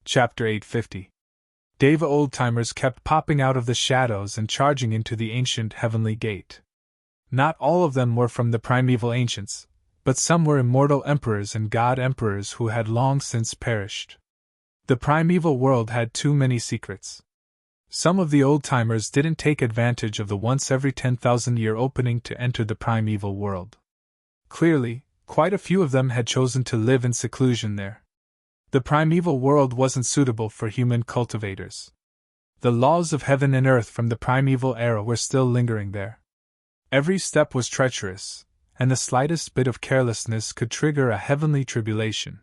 Chapter 850. Deva old-timers kept popping out of the shadows and charging into the ancient heavenly gate. Not all of them were from the primeval ancients, but some were immortal emperors and god emperors who had long since perished. The primeval world had too many secrets. Some of the old-timers didn't take advantage of the once every 10,000-year opening to enter the primeval world. Clearly, quite a few of them had chosen to live in seclusion there. The primeval world wasn't suitable for human cultivators. The laws of heaven and earth from the primeval era were still lingering there. Every step was treacherous, and the slightest bit of carelessness could trigger a heavenly tribulation.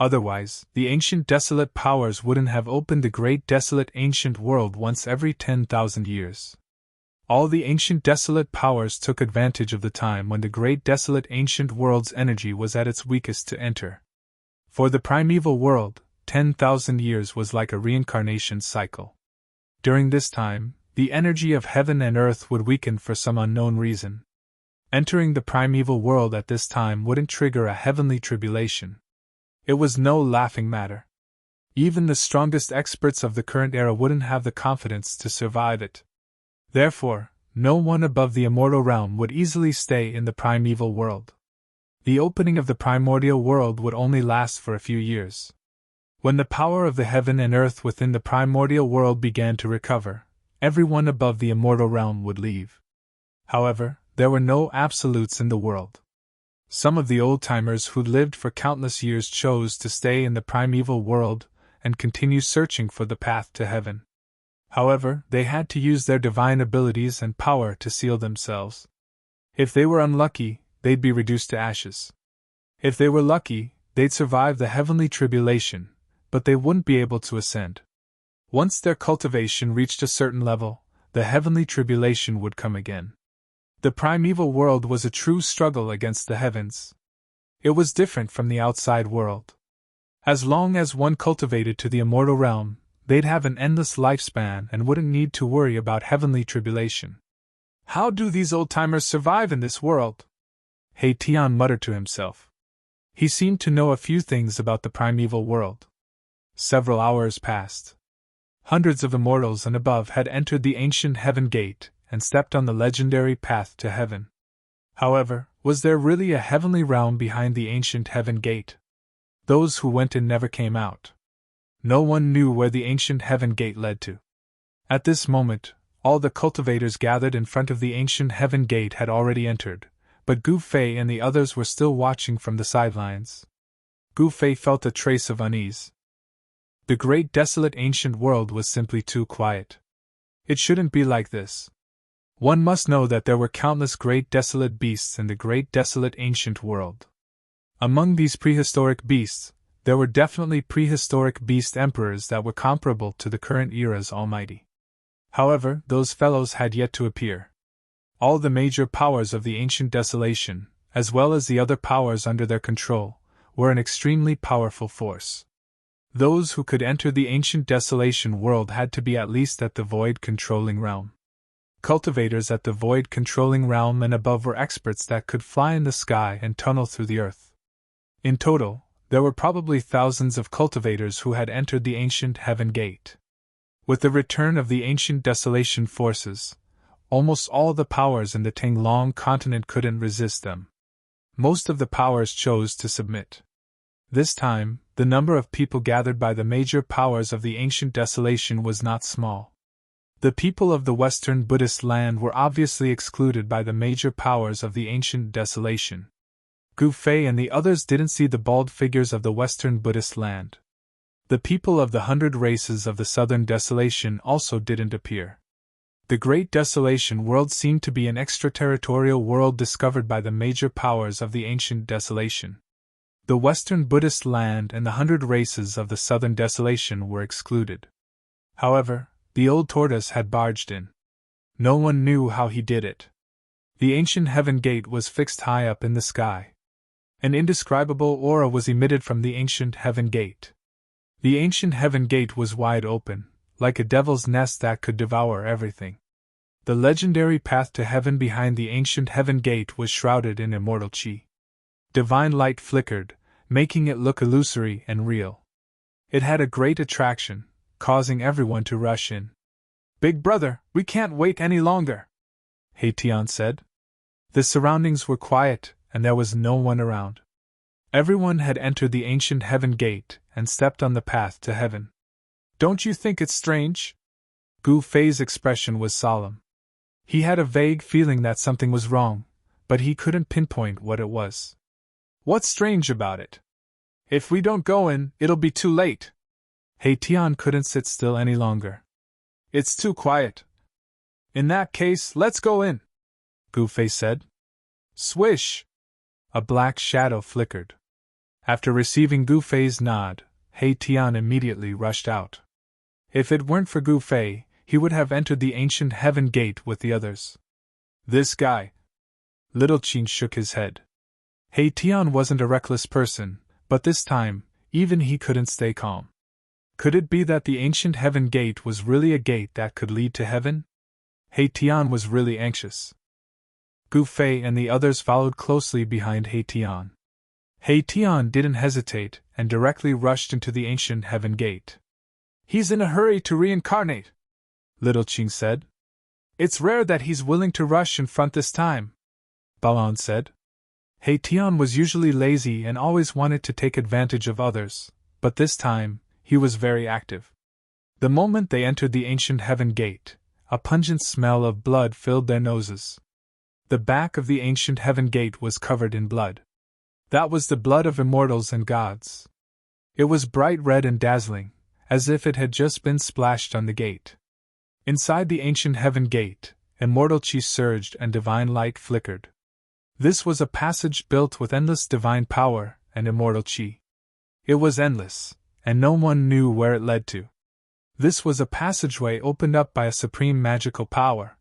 Otherwise, the ancient desolate powers wouldn't have opened the great desolate ancient world once every 10,000 years. All the ancient desolate powers took advantage of the time when the great desolate ancient world's energy was at its weakest to enter. For the primeval world, 10,000 years was like a reincarnation cycle. During this time, the energy of heaven and earth would weaken for some unknown reason. Entering the primeval world at this time wouldn't trigger a heavenly tribulation. It was no laughing matter. Even the strongest experts of the current era wouldn't have the confidence to survive it. Therefore, no one above the immortal realm would easily stay in the primeval world. The opening of the primordial world would only last for a few years. When the power of the heaven and earth within the primordial world began to recover, everyone above the immortal realm would leave. However, there were no absolutes in the world. Some of the old-timers who'd lived for countless years chose to stay in the primeval world and continue searching for the path to heaven. However, they had to use their divine abilities and power to seal themselves. If they were unlucky, they'd be reduced to ashes. If they were lucky, they'd survive the heavenly tribulation, but they wouldn't be able to ascend. Once their cultivation reached a certain level, the heavenly tribulation would come again. The primeval world was a true struggle against the heavens. It was different from the outside world. As long as one cultivated to the immortal realm, they'd have an endless lifespan and wouldn't need to worry about heavenly tribulation. How do these old-timers survive in this world? Tian muttered to himself. He seemed to know a few things about the primeval world. Several hours passed. Hundreds of immortals and above had entered the ancient heaven gate and stepped on the legendary path to heaven. However, was there really a heavenly realm behind the ancient heaven gate? Those who went in never came out. No one knew where the ancient heaven gate led to. At this moment, all the cultivators gathered in front of the ancient heaven gate had already entered, but Gu Fei and the others were still watching from the sidelines. Gu Fei felt a trace of unease. The great desolate ancient world was simply too quiet. It shouldn't be like this. One must know that there were countless great desolate beasts in the great desolate ancient world. Among these prehistoric beasts, there were definitely prehistoric beast emperors that were comparable to the current era's almighty. However, those fellows had yet to appear. All the major powers of the ancient desolation, as well as the other powers under their control, were an extremely powerful force. Those who could enter the ancient desolation world had to be at least at the void-controlling realm. Cultivators at the void-controlling realm and above were experts that could fly in the sky and tunnel through the earth. In total, there were probably thousands of cultivators who had entered the ancient heaven gate. With the return of the ancient desolation forces, almost all the powers in the Tinglong continent couldn't resist them. Most of the powers chose to submit. This time, the number of people gathered by the major powers of the ancient desolation was not small. The people of the Western Buddhist land were obviously excluded by the major powers of the ancient desolation. Gu Fei and the others didn't see the bald figures of the Western Buddhist land. The people of the 100 races of the Southern Desolation also didn't appear. The Great Desolation world seemed to be an extraterritorial world discovered by the major powers of the ancient desolation. The Western Buddhist land and the 100 races of the Southern Desolation were excluded. However, the old tortoise had barged in. No one knew how he did it. The ancient heaven gate was fixed high up in the sky. An indescribable aura was emitted from the ancient heaven gate. The ancient heaven gate was wide open, like a devil's nest that could devour everything. The legendary path to heaven behind the ancient heaven gate was shrouded in immortal chi. Divine light flickered, making it look illusory and real. It had a great attraction, causing everyone to rush in. "Big brother, we can't wait any longer," Haitian said. The surroundings were quiet, and there was no one around. Everyone had entered the ancient heaven gate and stepped on the path to heaven. "Don't you think it's strange?" Gu Fei's expression was solemn. He had a vague feeling that something was wrong, but he couldn't pinpoint what it was. "What's strange about it? If we don't go in, it'll be too late." Haitian couldn't sit still any longer. "It's too quiet." "In that case, let's go in," Gu Fei said. Swish! A black shadow flickered. After receiving Gu Fei's nod, Haitian immediately rushed out. If it weren't for Gu Fei, he would have entered the ancient heaven gate with the others. "This guy." Little Qin shook his head. Haitian wasn't a reckless person, but this time, even he couldn't stay calm. Could it be that the ancient heaven gate was really a gate that could lead to heaven? Haitian was really anxious. Gu Fei and the others followed closely behind Haitian. Haitian didn't hesitate and directly rushed into the ancient heaven gate. "He's in a hurry to reincarnate," Little Qing said. "It's rare that he's willing to rush in front this time," Balan said. Haitian was usually lazy and always wanted to take advantage of others, but this time, he was very active. The moment they entered the ancient heaven gate, a pungent smell of blood filled their noses. The back of the ancient heaven gate was covered in blood. That was the blood of immortals and gods. It was bright red and dazzling, as if it had just been splashed on the gate. Inside the ancient heaven gate, immortal qi surged and divine light flickered. This was a passage built with endless divine power and immortal qi. It was endless, and no one knew where it led to. This was a passageway opened up by a supreme magical power.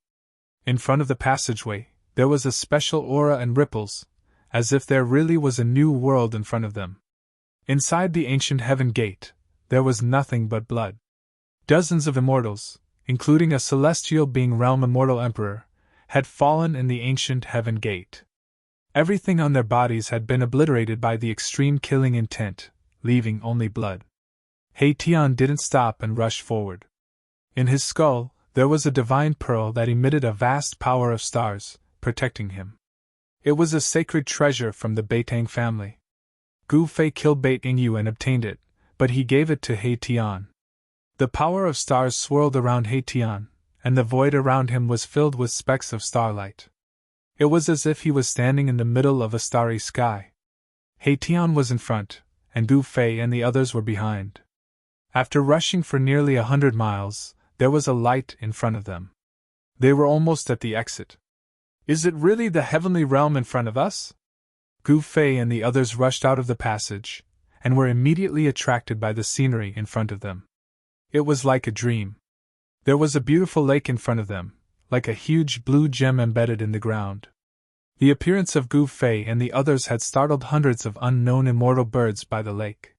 In front of the passageway, there was a special aura and ripples, as if there really was a new world in front of them. Inside the ancient heaven gate, there was nothing but blood. Dozens of immortals, including a celestial being realm immortal emperor, had fallen in the ancient heaven gate. Everything on their bodies had been obliterated by the extreme killing intent, leaving only blood. Haitian didn't stop and rushed forward. In his skull, there was a divine pearl that emitted a vast power of stars, protecting him. It was a sacred treasure from the Beitang family. Gu Fei killed Beiting Yu and obtained it, but he gave it to Haitian. The power of stars swirled around Haitian, and the void around him was filled with specks of starlight. It was as if he was standing in the middle of a starry sky. Haitian was in front, and Gu Fei and the others were behind. After rushing for nearly 100 miles, there was a light in front of them. They were almost at the exit. "Is it really the heavenly realm in front of us?" Gu Fei and the others rushed out of the passage, and were immediately attracted by the scenery in front of them. It was like a dream. There was a beautiful lake in front of them, like a huge blue gem embedded in the ground. The appearance of Gu Fei and the others had startled hundreds of unknown immortal birds by the lake.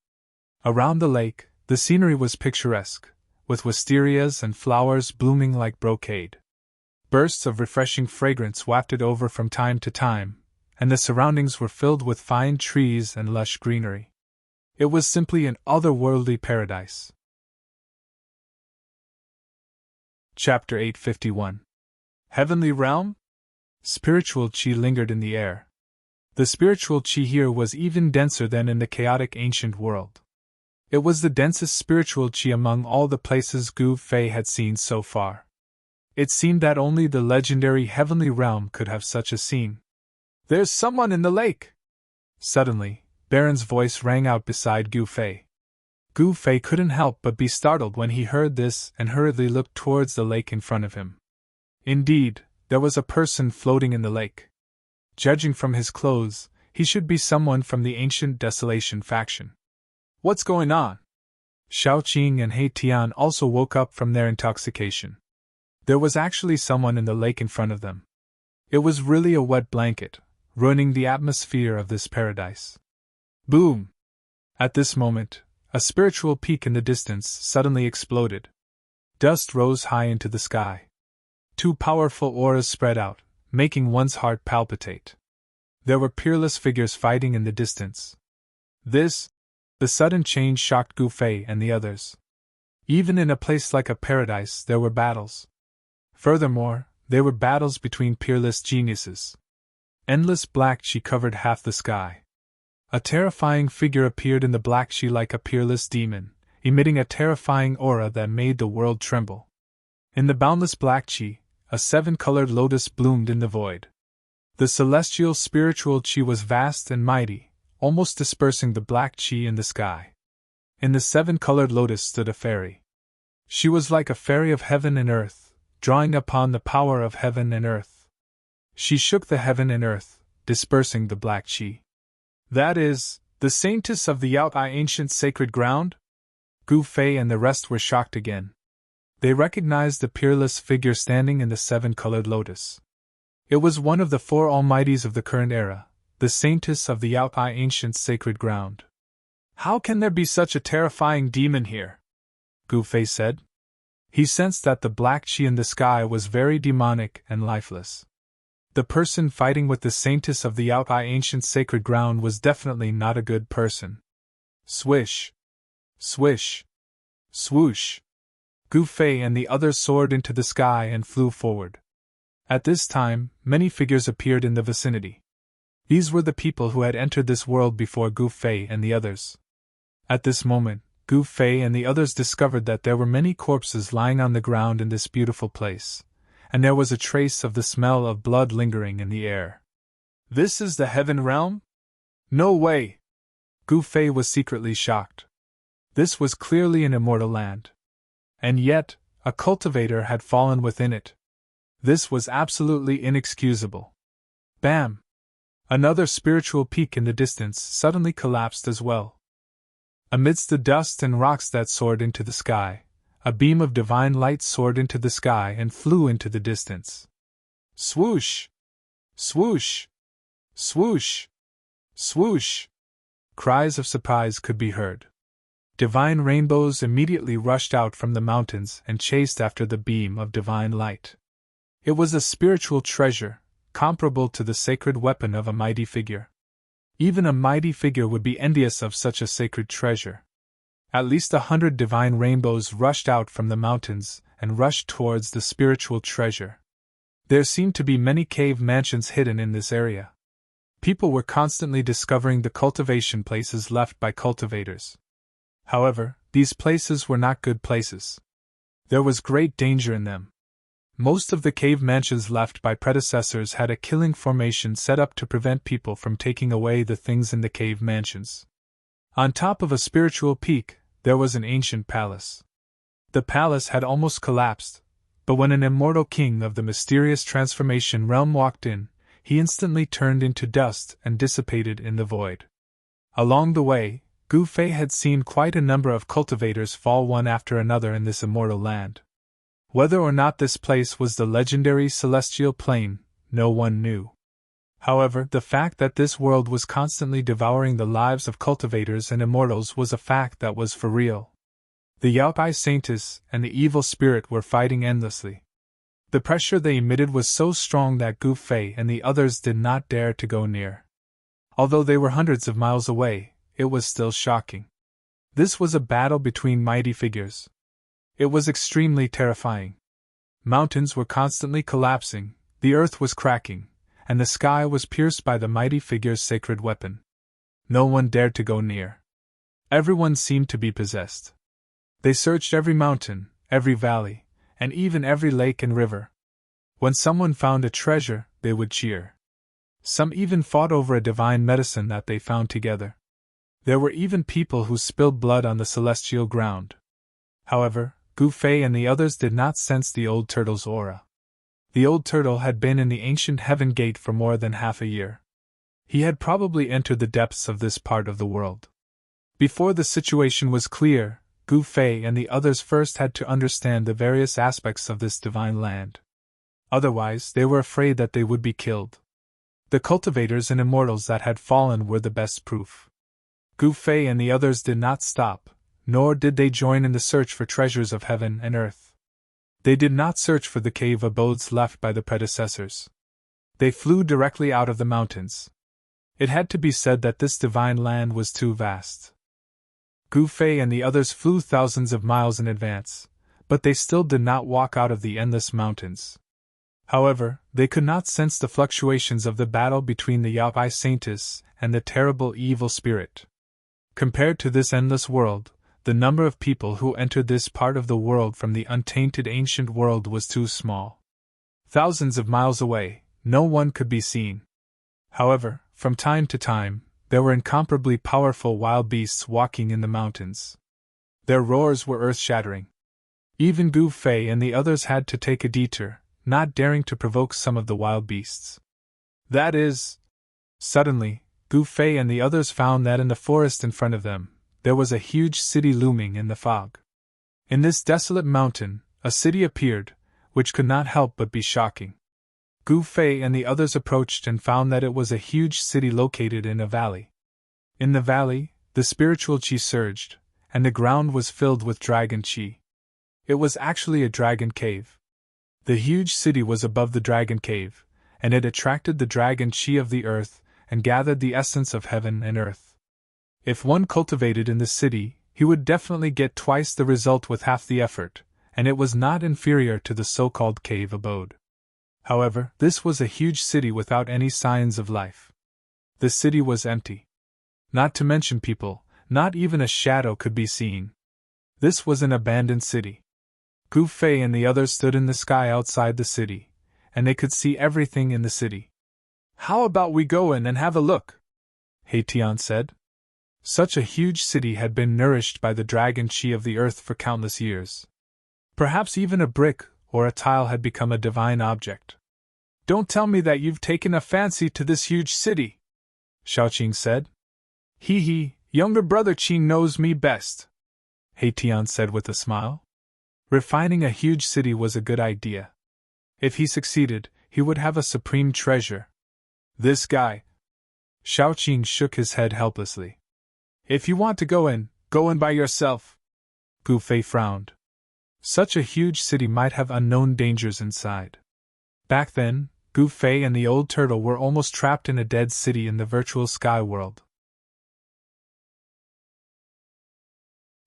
Around the lake, the scenery was picturesque, with wisterias and flowers blooming like brocade. Bursts of refreshing fragrance wafted over from time to time, and the surroundings were filled with fine trees and lush greenery. It was simply an otherworldly paradise. Chapter 851. Heavenly Realm? Spiritual qi lingered in the air. The spiritual qi here was even denser than in the chaotic ancient world. It was the densest spiritual qi among all the places Gu Fei had seen so far. It seemed that only the legendary heavenly realm could have such a scene. "There's someone in the lake!" Suddenly, Baron's voice rang out beside Gu Fei. Gu Fei couldn't help but be startled when he heard this and hurriedly looked towards the lake in front of him. Indeed, there was a person floating in the lake. Judging from his clothes, he should be someone from the ancient Desolation faction. "What's going on?" Shaoqing and Haitian also woke up from their intoxication. There was actually someone in the lake in front of them. It was really a wet blanket, ruining the atmosphere of this paradise. Boom! At this moment, a spiritual peak in the distance suddenly exploded. Dust rose high into the sky. Two powerful auras spread out, making one's heart palpitate. There were peerless figures fighting in the distance. "This The sudden change shocked Gu Fei and the others. Even in a place like a paradise, there were battles. Furthermore, there were battles between peerless geniuses. Endless black chi covered half the sky. A terrifying figure appeared in the black chi like a peerless demon, emitting a terrifying aura that made the world tremble. In the boundless black chi, a seven-colored lotus bloomed in the void. The celestial spiritual chi was vast and mighty, almost dispersing the black chi in the sky. In the seven-colored lotus stood a fairy. She was like a fairy of heaven and earth, drawing upon the power of heaven and earth. She shook the heaven and earth, dispersing the black chi. That is, the saintess of the Yao-I ancient sacred ground? Gu Fei and the rest were shocked again. They recognized the peerless figure standing in the seven-colored lotus. It was one of the four almighties of the current era, the saintess of the Yao-I ancient sacred ground. How can there be such a terrifying demon here? Gu Fei said. He sensed that the black chi in the sky was very demonic and lifeless. The person fighting with the saintess of the Yao-I ancient sacred ground was definitely not a good person. Swish! Swish! Swoosh! Gu Fei and the others soared into the sky and flew forward. At this time, many figures appeared in the vicinity. These were the people who had entered this world before Gu Fei and the others. At this moment, Gu Fei and the others discovered that there were many corpses lying on the ground in this beautiful place, and there was a trace of the smell of blood lingering in the air. This is the heaven realm? No way! Gu Fei was secretly shocked. This was clearly an immortal land. And yet, a cultivator had fallen within it. This was absolutely inexcusable. Bam! Another spiritual peak in the distance suddenly collapsed as well. Amidst the dust and rocks that soared into the sky, a beam of divine light soared into the sky and flew into the distance. Swoosh! Swoosh! Swoosh! Swoosh! Cries of surprise could be heard. Divine rainbows immediately rushed out from the mountains and chased after the beam of divine light. It was a spiritual treasure, comparable to the sacred weapon of a mighty figure. Even a mighty figure would be envious of such a sacred treasure. At least 100 divine rainbows rushed out from the mountains and rushed towards the spiritual treasure. There seemed to be many cave mansions hidden in this area. People were constantly discovering the cultivation places left by cultivators. However, these places were not good places. There was great danger in them. Most of the cave mansions left by predecessors had a killing formation set up to prevent people from taking away the things in the cave mansions. On top of a spiritual peak, there was an ancient palace. The palace had almost collapsed, but when an immortal king of the mysterious transformation realm walked in, he instantly turned into dust and dissipated in the void. Along the way, Gu Fei had seen quite a number of cultivators fall one after another in this immortal land. Whether or not this place was the legendary Celestial Plain, no one knew. However, the fact that this world was constantly devouring the lives of cultivators and immortals was a fact that was for real. The Yao-I Saintess and the evil spirit were fighting endlessly. The pressure they emitted was so strong that Gu Fei and the others did not dare to go near. Although they were hundreds of miles away, it was still shocking. This was a battle between mighty figures. It was extremely terrifying. Mountains were constantly collapsing, the earth was cracking, and the sky was pierced by the mighty figure's sacred weapon. No one dared to go near. Everyone seemed to be possessed. They searched every mountain, every valley, and even every lake and river. When someone found a treasure, they would cheer. Some even fought over a divine medicine that they found together. There were even people who spilled blood on the celestial ground. However, Gu Fei and the others did not sense the old turtle's aura. The old turtle had been in the ancient heaven gate for more than half a year. He had probably entered the depths of this part of the world. Before the situation was clear, Gu Fei and the others first had to understand the various aspects of this divine land. Otherwise, they were afraid that they would be killed. The cultivators and immortals that had fallen were the best proof. Gu Fei and the others did not stop, nor did they join in the search for treasures of heaven and earth. They did not search for the cave abodes left by the predecessors. They flew directly out of the mountains. It had to be said that this divine land was too vast. Gu Fei and the others flew thousands of miles in advance, but they still did not walk out of the endless mountains. However, they could not sense the fluctuations of the battle between the Yapai Saintess and the terrible evil spirit. Compared to this endless world, the number of people who entered this part of the world from the untainted ancient world was too small. Thousands of miles away, no one could be seen. However, from time to time, there were incomparably powerful wild beasts walking in the mountains. Their roars were earth-shattering. Even Gu Fei and the others had to take a detour, not daring to provoke some of the wild beasts. That is... Suddenly, Gu Fei and the others found that in the forest in front of them, there was a huge city looming in the fog. In this desolate mountain, a city appeared, which could not help but be shocking. Gu Fei and the others approached and found that it was a huge city located in a valley. In the valley, the spiritual qi surged, and the ground was filled with dragon qi. It was actually a dragon cave. The huge city was above the dragon cave, and it attracted the dragon qi of the earth and gathered the essence of heaven and earth. If one cultivated in the city, he would definitely get twice the result with half the effort, and it was not inferior to the so-called cave abode. However, this was a huge city without any signs of life. The city was empty. Not to mention people, not even a shadow could be seen. This was an abandoned city. Gu Fei and the others stood in the sky outside the city, and they could see everything in the city. "How about we go in and have a look?" He Tian said. Such a huge city had been nourished by the dragon qi of the earth for countless years. Perhaps even a brick or a tile had become a divine object. "Don't tell me that you've taken a fancy to this huge city," Xiaoqing said. He, younger brother Qing knows me best," He Tian said with a smile. Refining a huge city was a good idea. If he succeeded, he would have a supreme treasure. This guy. Xiaoqing shook his head helplessly. "If you want to go in by yourself." Gu Fei frowned. Such a huge city might have unknown dangers inside. Back then, Gu Fei and the old turtle were almost trapped in a dead city in the virtual sky world.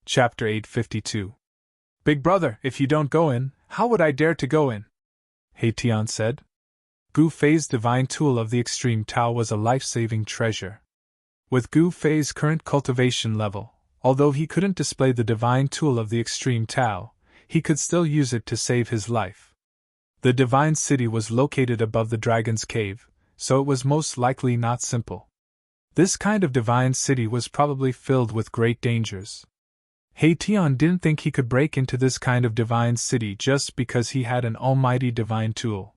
Chapter 852. "Big brother, if you don't go in, how would I dare to go in?" He Tian said. Gu Fei's divine tool of the extreme Tao was a life-saving treasure. With Gu Fei's current cultivation level, although he couldn't display the divine tool of the extreme Tao, he could still use it to save his life. The divine city was located above the dragon's cave, so it was most likely not simple. This kind of divine city was probably filled with great dangers. He Tian didn't think he could break into this kind of divine city just because he had an almighty divine tool.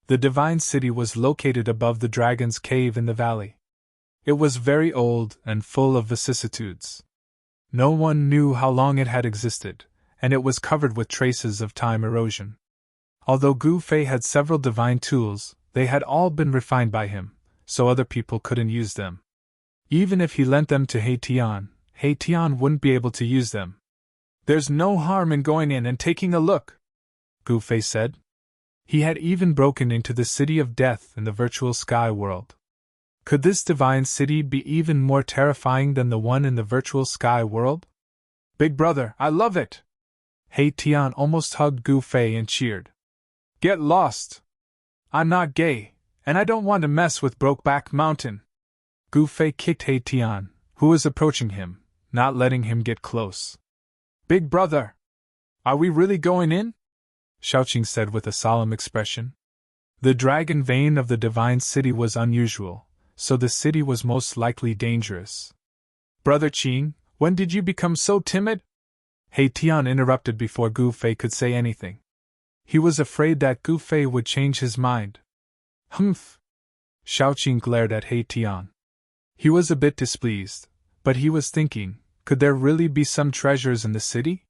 The divine city was located above the dragon's cave in the valley. It was very old and full of vicissitudes. No one knew how long it had existed, and it was covered with traces of time erosion. Although Gu Fei had several divine tools, they had all been refined by him, so other people couldn't use them. Even if he lent them to He Tian wouldn't be able to use them. "There's no harm in going in and taking a look," Gu Fei said. He had even broken into the city of death in the virtual sky world. Could this divine city be even more terrifying than the one in the virtual sky world? "Big brother, I love it!" He Tian almost hugged Gu Fei and cheered. "Get lost! I'm not gay, and I don't want to mess with Brokeback Mountain." Gu Fei kicked He Tian, who was approaching him, not letting him get close. "Big brother! Are we really going in?" Xiaoqing said with a solemn expression. The dragon vein of the divine city was unusual, so the city was most likely dangerous. "Brother Qing, when did you become so timid?" He Tian interrupted before Gu Fei could say anything. He was afraid that Gu Fei would change his mind. "Humph!" Xiaoqing glared at He Tian. He was a bit displeased, but he was thinking, could there really be some treasures in the city?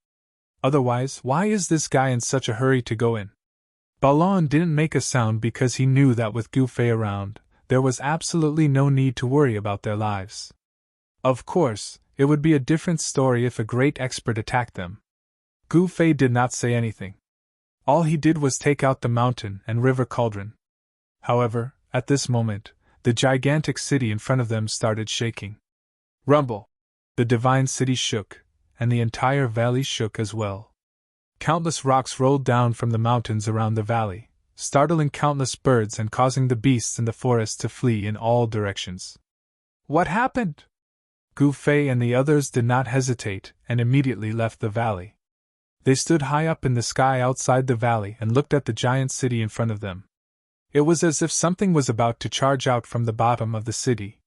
Otherwise, why is this guy in such a hurry to go in? Balon didn't make a sound because he knew that with Gu Fei around, there was absolutely no need to worry about their lives. Of course, it would be a different story if a great expert attacked them. Gu Fei did not say anything. All he did was take out the mountain and river cauldron. However, at this moment, the gigantic city in front of them started shaking. Rumble! The divine city shook, and the entire valley shook as well. Countless rocks rolled down from the mountains around the valley, startling countless birds and causing the beasts in the forest to flee in all directions. What happened? Gu Fei and the others did not hesitate and immediately left the valley. They stood high up in the sky outside the valley and looked at the giant city in front of them. It was as if something was about to charge out from the bottom of the city.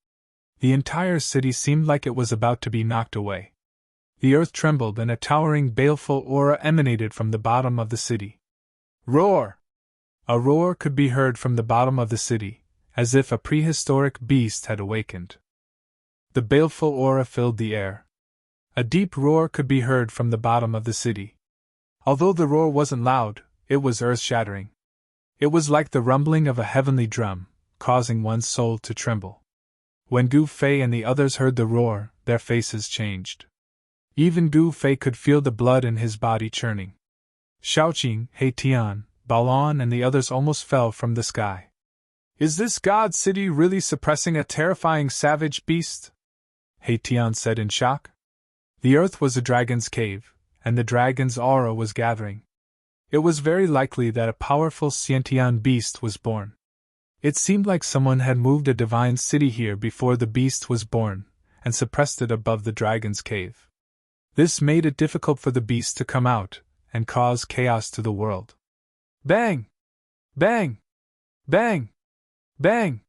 The entire city seemed like it was about to be knocked away. The earth trembled and a towering baleful aura emanated from the bottom of the city. Roar! A roar could be heard from the bottom of the city, as if a prehistoric beast had awakened. The baleful aura filled the air. A deep roar could be heard from the bottom of the city. Although the roar wasn't loud, it was earth-shattering. It was like the rumbling of a heavenly drum, causing one's soul to tremble. When Gu Fei and the others heard the roar, their faces changed. Even Gu Fei could feel the blood in his body churning. Shaoqing, He Tian, Balan and the others almost fell from the sky. Is this God City really suppressing a terrifying savage beast? He Tian said in shock. The earth was a dragon's cave, and the dragon's aura was gathering. It was very likely that a powerful sentient beast was born. It seemed like someone had moved a divine city here before the beast was born, and suppressed it above the dragon's cave. This made it difficult for the beast to come out, and cause chaos to the world. Bang! Bang! Bang! Bang!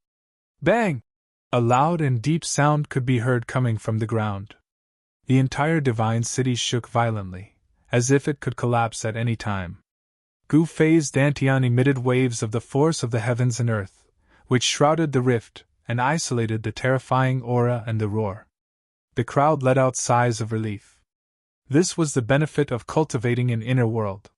Bang! A loud and deep sound could be heard coming from the ground. The entire divine city shook violently, as if it could collapse at any time. Gu Fei's dantian emitted waves of the force of the heavens and earth, which shrouded the rift and isolated the terrifying aura and the roar. The crowd let out sighs of relief. This was the benefit of cultivating an inner world.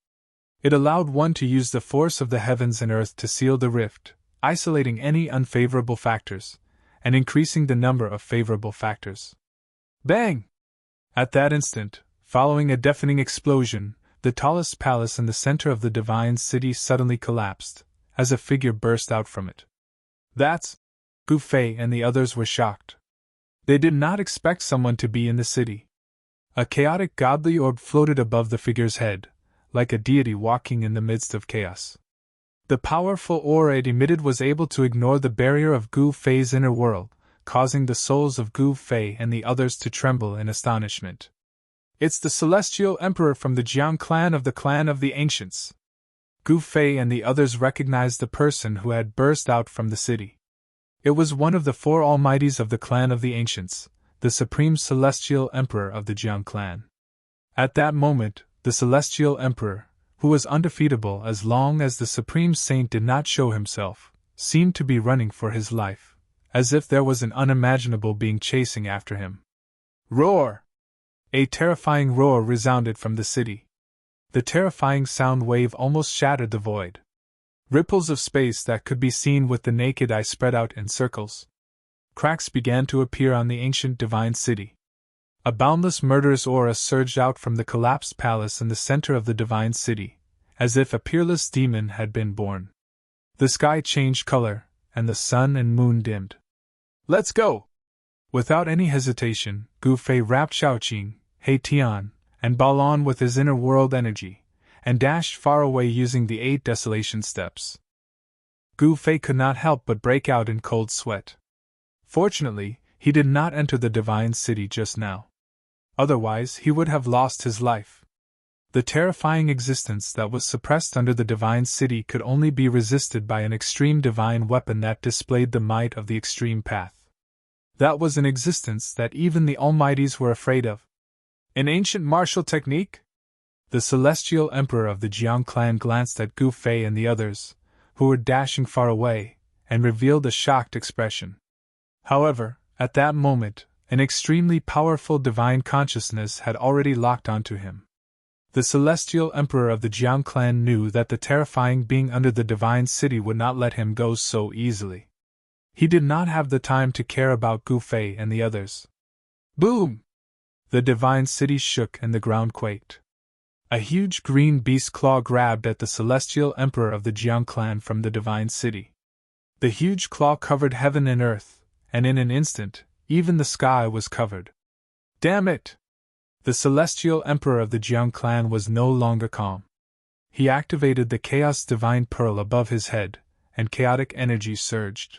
It allowed one to use the force of the heavens and earth to seal the rift, isolating any unfavorable factors, and increasing the number of favorable factors. Bang! At that instant, following a deafening explosion, the tallest palace in the center of the divine city suddenly collapsed, as a figure burst out from it. That's... Gu Fei and the others were shocked. They did not expect someone to be in the city. A chaotic godly orb floated above the figure's head, like a deity walking in the midst of chaos. The powerful aura it emitted was able to ignore the barrier of Gu Fei's inner world, causing the souls of Gu Fei and the others to tremble in astonishment. It's the Celestial Emperor from the Jiang clan of the Ancients. Gu Fei and the others recognized the person who had burst out from the city. It was one of the four almighties of the clan of the Ancients, the Supreme Celestial Emperor of the Jiang clan. At that moment, the Celestial Emperor, who was undefeatable as long as the Supreme Saint did not show himself, seemed to be running for his life, as if there was an unimaginable being chasing after him. Roar! A terrifying roar resounded from the city. The terrifying sound wave almost shattered the void. Ripples of space that could be seen with the naked eye spread out in circles. Cracks began to appear on the ancient divine city. A boundless murderous aura surged out from the collapsed palace in the center of the divine city, as if a peerless demon had been born. The sky changed color, and the sun and moon dimmed. Let's go! Without any hesitation, Gu Fei wrapped Shaoqing, He Tian, and Balan with his inner world energy, and dashed far away using the 8 desolation steps. Gu Fei could not help but break out in cold sweat. Fortunately, he did not enter the divine city just now. Otherwise, he would have lost his life. The terrifying existence that was suppressed under the divine city could only be resisted by an extreme divine weapon that displayed the might of the extreme path. That was an existence that even the Almighties were afraid of. An ancient martial technique? The Celestial Emperor of the Jiang clan glanced at Gu Fei and the others, who were dashing far away, and revealed a shocked expression. However, at that moment, an extremely powerful divine consciousness had already locked onto him. The Celestial Emperor of the Jiang clan knew that the terrifying being under the divine city would not let him go so easily. He did not have the time to care about Gu Fei and the others. Boom! The divine city shook and the ground quaked. A huge green beast claw grabbed at the Celestial Emperor of the Jiang clan from the divine city. The huge claw covered heaven and earth, and in an instant, even the sky was covered. Damn it! The celestial emperor of the Jiang clan was no longer calm. He activated the Chaos Divine Pearl above his head, and chaotic energy surged.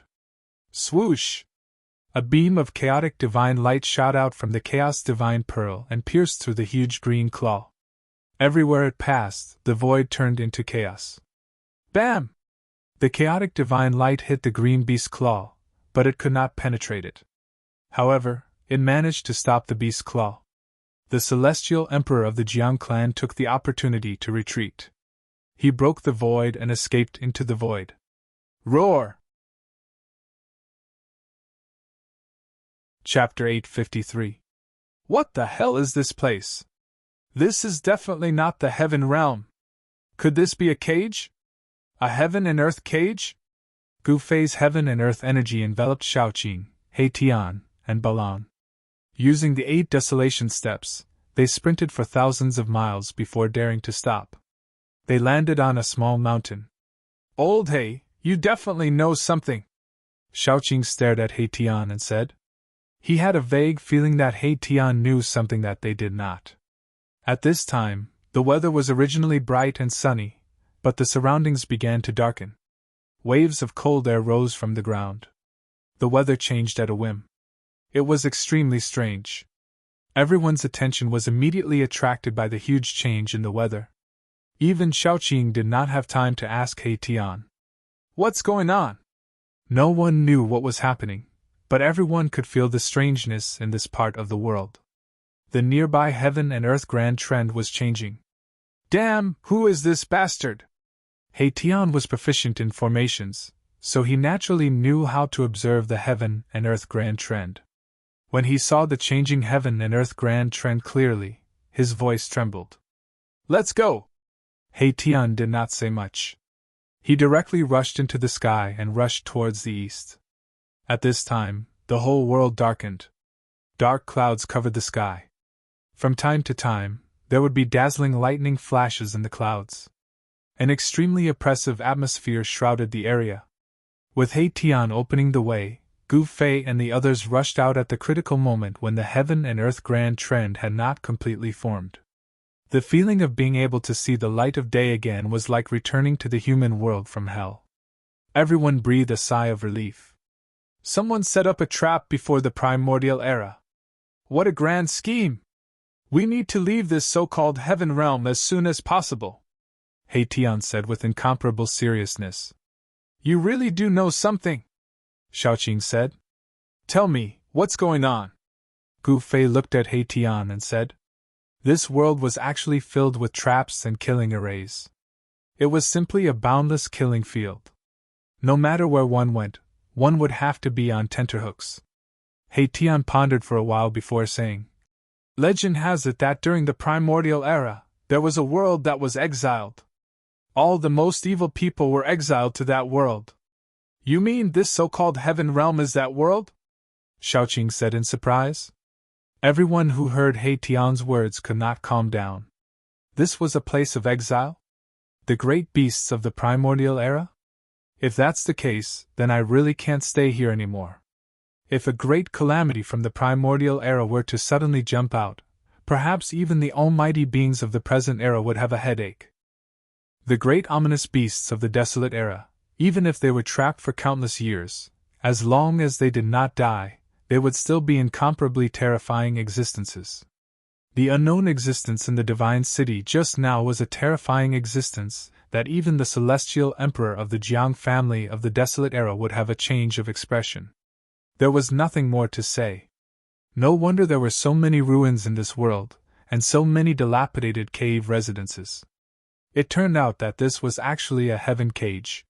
Swoosh! A beam of chaotic divine light shot out from the Chaos Divine Pearl and pierced through the huge green claw. Everywhere it passed, the void turned into chaos. Bam! The chaotic divine light hit the green beast's claw, but it could not penetrate it. However, it managed to stop the beast's claw. The celestial emperor of the Jiang clan took the opportunity to retreat. He broke the void and escaped into the void. Roar! Chapter 853. What the hell is this place? This is definitely not the heaven realm. Could this be a cage? A heaven and earth cage? Gu Fei's heaven and earth energy enveloped Shaoqing, Tian, and Balan. Using the 8 desolation steps, they sprinted for thousands of miles before daring to stop. They landed on a small mountain. Old He, you definitely know something. Shaoqing stared at Tian and said. He had a vague feeling that Tian knew something that they did not. At this time, the weather was originally bright and sunny, but the surroundings began to darken. Waves of cold air rose from the ground. The weather changed at a whim. It was extremely strange. Everyone's attention was immediately attracted by the huge change in the weather. Even Shaoqing did not have time to ask Tian. What's going on? No one knew what was happening, but everyone could feel the strangeness in this part of the world. The nearby heaven and earth grand trend was changing. Damn, who is this bastard? Tian was proficient in formations, so he naturally knew how to observe the heaven and earth grand trend. When he saw the changing heaven and earth grand trend clearly, his voice trembled. Let's go! Tian did not say much. He directly rushed into the sky and rushed towards the east. At this time, the whole world darkened. Dark clouds covered the sky. From time to time, there would be dazzling lightning flashes in the clouds. An extremely oppressive atmosphere shrouded the area. With Tian opening the way, Gu Fei and the others rushed out at the critical moment when the heaven and earth grand trend had not completely formed. The feeling of being able to see the light of day again was like returning to the human world from hell. Everyone breathed a sigh of relief. Someone set up a trap before the primordial era. What a grand scheme! We need to leave this so-called heaven realm as soon as possible, Tian said with incomparable seriousness. You really do know something, Shaoqing said. Tell me, what's going on? Gu Fei looked at Tian and said. This world was actually filled with traps and killing arrays. It was simply a boundless killing field. No matter where one went, one would have to be on tenterhooks. Tian pondered for a while before saying, Legend has it that during the primordial era, there was a world that was exiled. All the most evil people were exiled to that world. You mean this so-called heaven realm is that world? Shaoqing said in surprise. Everyone who heard Tian's words could not calm down. This was a place of exile? The great beasts of the primordial era? If that's the case, then I really can't stay here anymore. If a great calamity from the primordial era were to suddenly jump out, perhaps even the almighty beings of the present era would have a headache. The great ominous beasts of the desolate era, even if they were trapped for countless years, as long as they did not die, they would still be incomparably terrifying existences. The unknown existence in the divine city just now was a terrifying existence that even the celestial emperor of the Jiang family of the desolate era would have a change of expression. There was nothing more to say. No wonder there were so many ruins in this world, and so many dilapidated cave residences. It turned out that this was actually a heaven cage.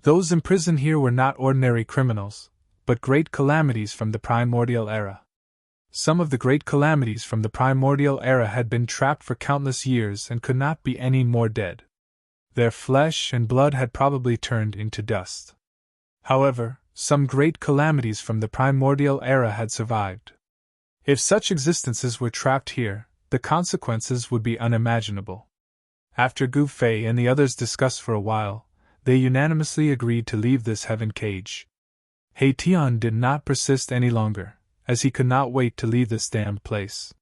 Those imprisoned here were not ordinary criminals, but great calamities from the primordial era. Some of the great calamities from the primordial era had been trapped for countless years and could not be any more dead. Their flesh and blood had probably turned into dust. However, some great calamities from the primordial era had survived. If such existences were trapped here, the consequences would be unimaginable. After Gu Fei and the others discussed for a while, they unanimously agreed to leave this heaven cage. Tian did not persist any longer, as he could not wait to leave this damned place.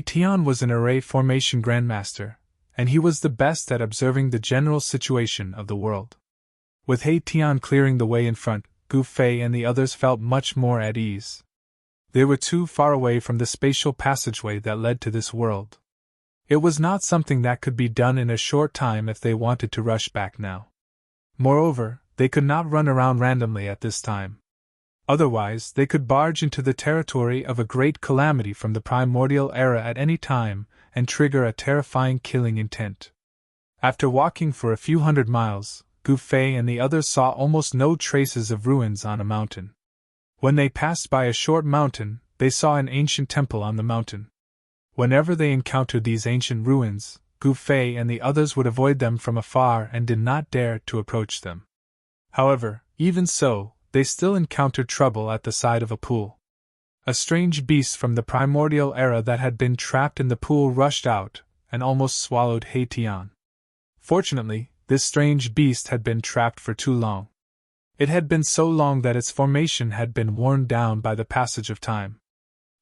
Tian was an array formation grandmaster, and he was the best at observing the general situation of the world. With Tian clearing the way in front, Gu Fei and the others felt much more at ease. They were too far away from the spatial passageway that led to this world. It was not something that could be done in a short time if they wanted to rush back now. Moreover, they could not run around randomly at this time. Otherwise, they could barge into the territory of a great calamity from the primordial era at any time and trigger a terrifying killing intent. After walking for a few hundred miles, Gu Fei and the others saw almost no traces of ruins on a mountain. When they passed by a short mountain, they saw an ancient temple on the mountain. Whenever they encountered these ancient ruins, Gu Fei and the others would avoid them from afar and did not dare to approach them. However, even so, they still encountered trouble at the side of a pool. A strange beast from the primordial era that had been trapped in the pool rushed out and almost swallowed Tian. Fortunately, this strange beast had been trapped for too long. It had been so long that its formation had been worn down by the passage of time.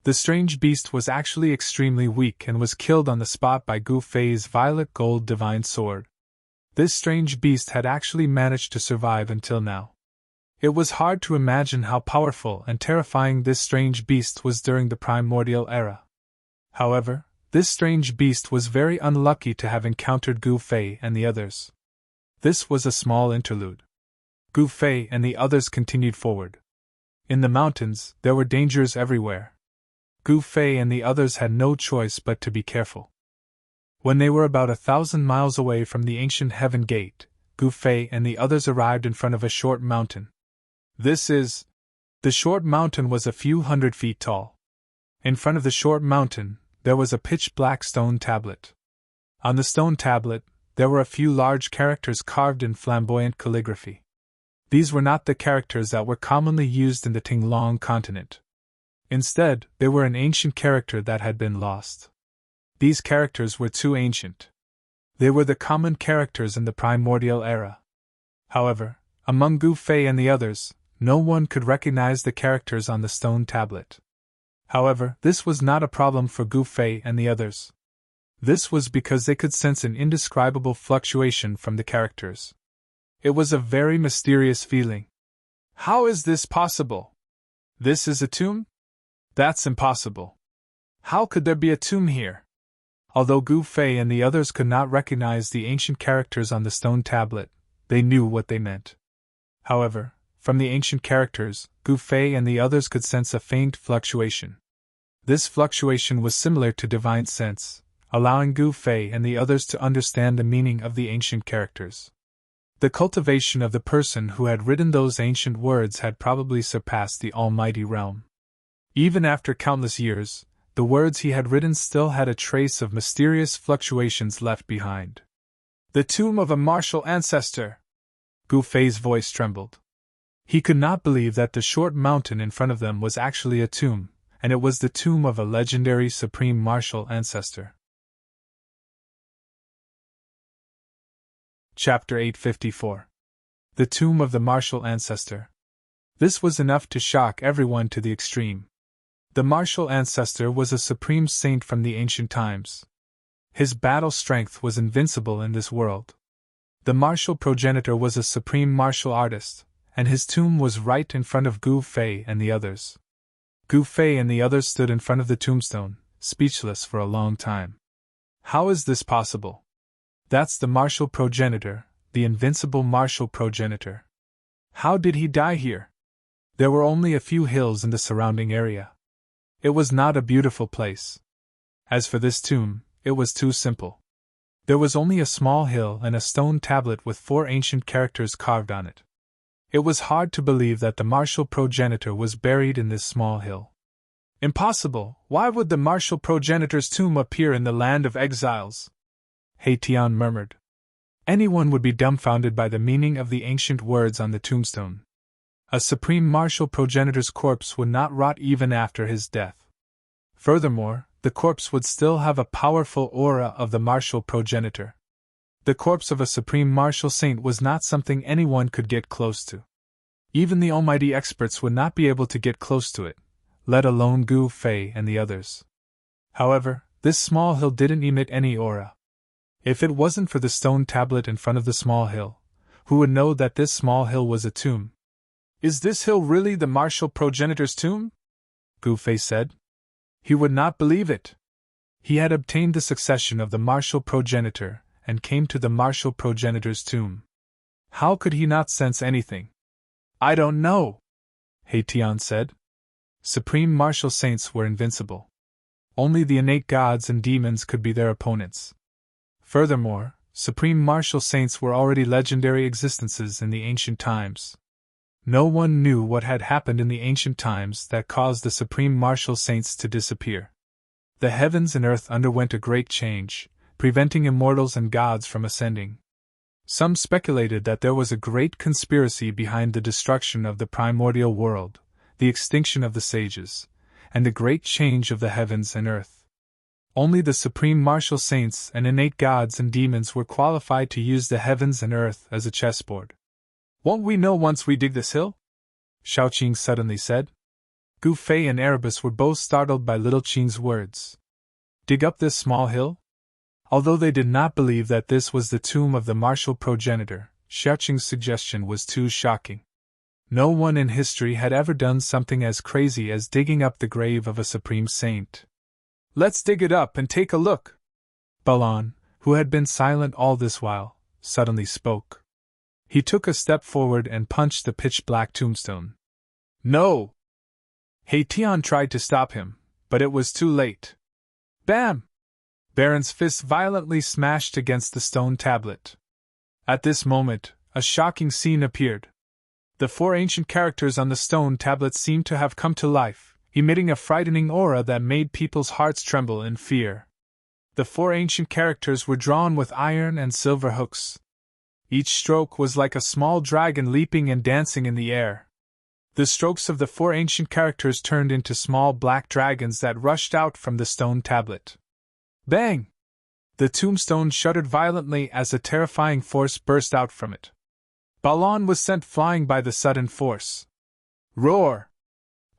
The strange beast was actually extremely weak and was killed on the spot by Gu Fei's violet gold divine sword. This strange beast had actually managed to survive until now. It was hard to imagine how powerful and terrifying this strange beast was during the primordial era. However, this strange beast was very unlucky to have encountered Gu Fei and the others. This was a small interlude. Gu Fei and the others continued forward. In the mountains, there were dangers everywhere. Gu Fei and the others had no choice but to be careful. When they were about 1,000 miles away from the ancient heaven gate, Gu Fei and the others arrived in front of a short mountain. The short mountain was a few hundred feet tall. In front of the short mountain, there was a pitch-black stone tablet. On the stone tablet, there were a few large characters carved in flamboyant calligraphy. These were not the characters that were commonly used in the Tinglong continent. Instead, they were an ancient character that had been lost. These characters were too ancient. They were the common characters in the primordial era. However, among Gu Fei and the others, no one could recognize the characters on the stone tablet. However, this was not a problem for Gu Fei and the others. This was because they could sense an indescribable fluctuation from the characters. It was a very mysterious feeling. How is this possible? This is a tomb? That's impossible. How could there be a tomb here? Although Gu Fei and the others could not recognize the ancient characters on the stone tablet, they knew what they meant. However, from the ancient characters, Gu Fei and the others could sense a faint fluctuation. This fluctuation was similar to divine sense, allowing Gu Fei and the others to understand the meaning of the ancient characters. The cultivation of the person who had written those ancient words had probably surpassed the almighty realm. Even after countless years, the words he had written still had a trace of mysterious fluctuations left behind. The tomb of a martial ancestor! Gu Fei's voice trembled. He could not believe that the short mountain in front of them was actually a tomb, and it was the tomb of a legendary supreme martial ancestor. Chapter 854. The Tomb of the Martial Ancestor. This was enough to shock everyone to the extreme. The martial ancestor was a supreme saint from the ancient times. His battle strength was invincible in this world. The martial progenitor was a supreme martial artist, and his tomb was right in front of Gu Fei and the others. Gu Fei and the others stood in front of the tombstone, speechless for a long time. How is this possible? That's the martial progenitor, the invincible martial progenitor. How did he die here? There were only a few hills in the surrounding area. It was not a beautiful place. As for this tomb, it was too simple. There was only a small hill and a stone tablet with 4 ancient characters carved on it. It was hard to believe that the martial progenitor was buried in this small hill. Impossible! Why would the martial progenitor's tomb appear in the land of exiles? Tian murmured. Anyone would be dumbfounded by the meaning of the ancient words on the tombstone. A supreme martial progenitor's corpse would not rot even after his death. Furthermore, the corpse would still have a powerful aura of the martial progenitor. The corpse of a supreme martial saint was not something anyone could get close to. Even the almighty experts would not be able to get close to it, let alone Gu Fei and the others. However, this small hill didn't emit any aura. If it wasn't for the stone tablet in front of the small hill, who would know that this small hill was a tomb? Is this hill really the martial progenitor's tomb? Gu Fei said. He would not believe it. He had obtained the succession of the martial progenitor and came to the martial progenitor's tomb. How could he not sense anything? I don't know, He Tian said. Supreme martial saints were invincible. Only the innate gods and demons could be their opponents. Furthermore, supreme martial saints were already legendary existences in the ancient times. No one knew what had happened in the ancient times that caused the supreme martial saints to disappear. The heavens and earth underwent a great change, preventing immortals and gods from ascending. Some speculated that there was a great conspiracy behind the destruction of the primordial world, the extinction of the sages, and the great change of the heavens and earth. Only the supreme martial saints and innate gods and demons were qualified to use the heavens and earth as a chessboard. Won't we know once we dig this hill? Xiaoqing suddenly said. Gu Fei and Erebus were both startled by little Qing's words. Dig up this small hill? Although they did not believe that this was the tomb of the martial progenitor, Xiaoqing's suggestion was too shocking. No one in history had ever done something as crazy as digging up the grave of a supreme saint. Let's dig it up and take a look. Balan, who had been silent all this while, suddenly spoke. He took a step forward and punched the pitch-black tombstone. No! He Tian tried to stop him, but it was too late. Bam! Baron's fist violently smashed against the stone tablet. At this moment, a shocking scene appeared. The 4 ancient characters on the stone tablet seemed to have come to life, emitting a frightening aura that made people's hearts tremble in fear. The 4 ancient characters were drawn with iron and silver hooks. Each stroke was like a small dragon leaping and dancing in the air. The strokes of the 4 ancient characters turned into small black dragons that rushed out from the stone tablet. Bang! The tombstone shuddered violently as a terrifying force burst out from it. Balan was sent flying by the sudden force. Roar!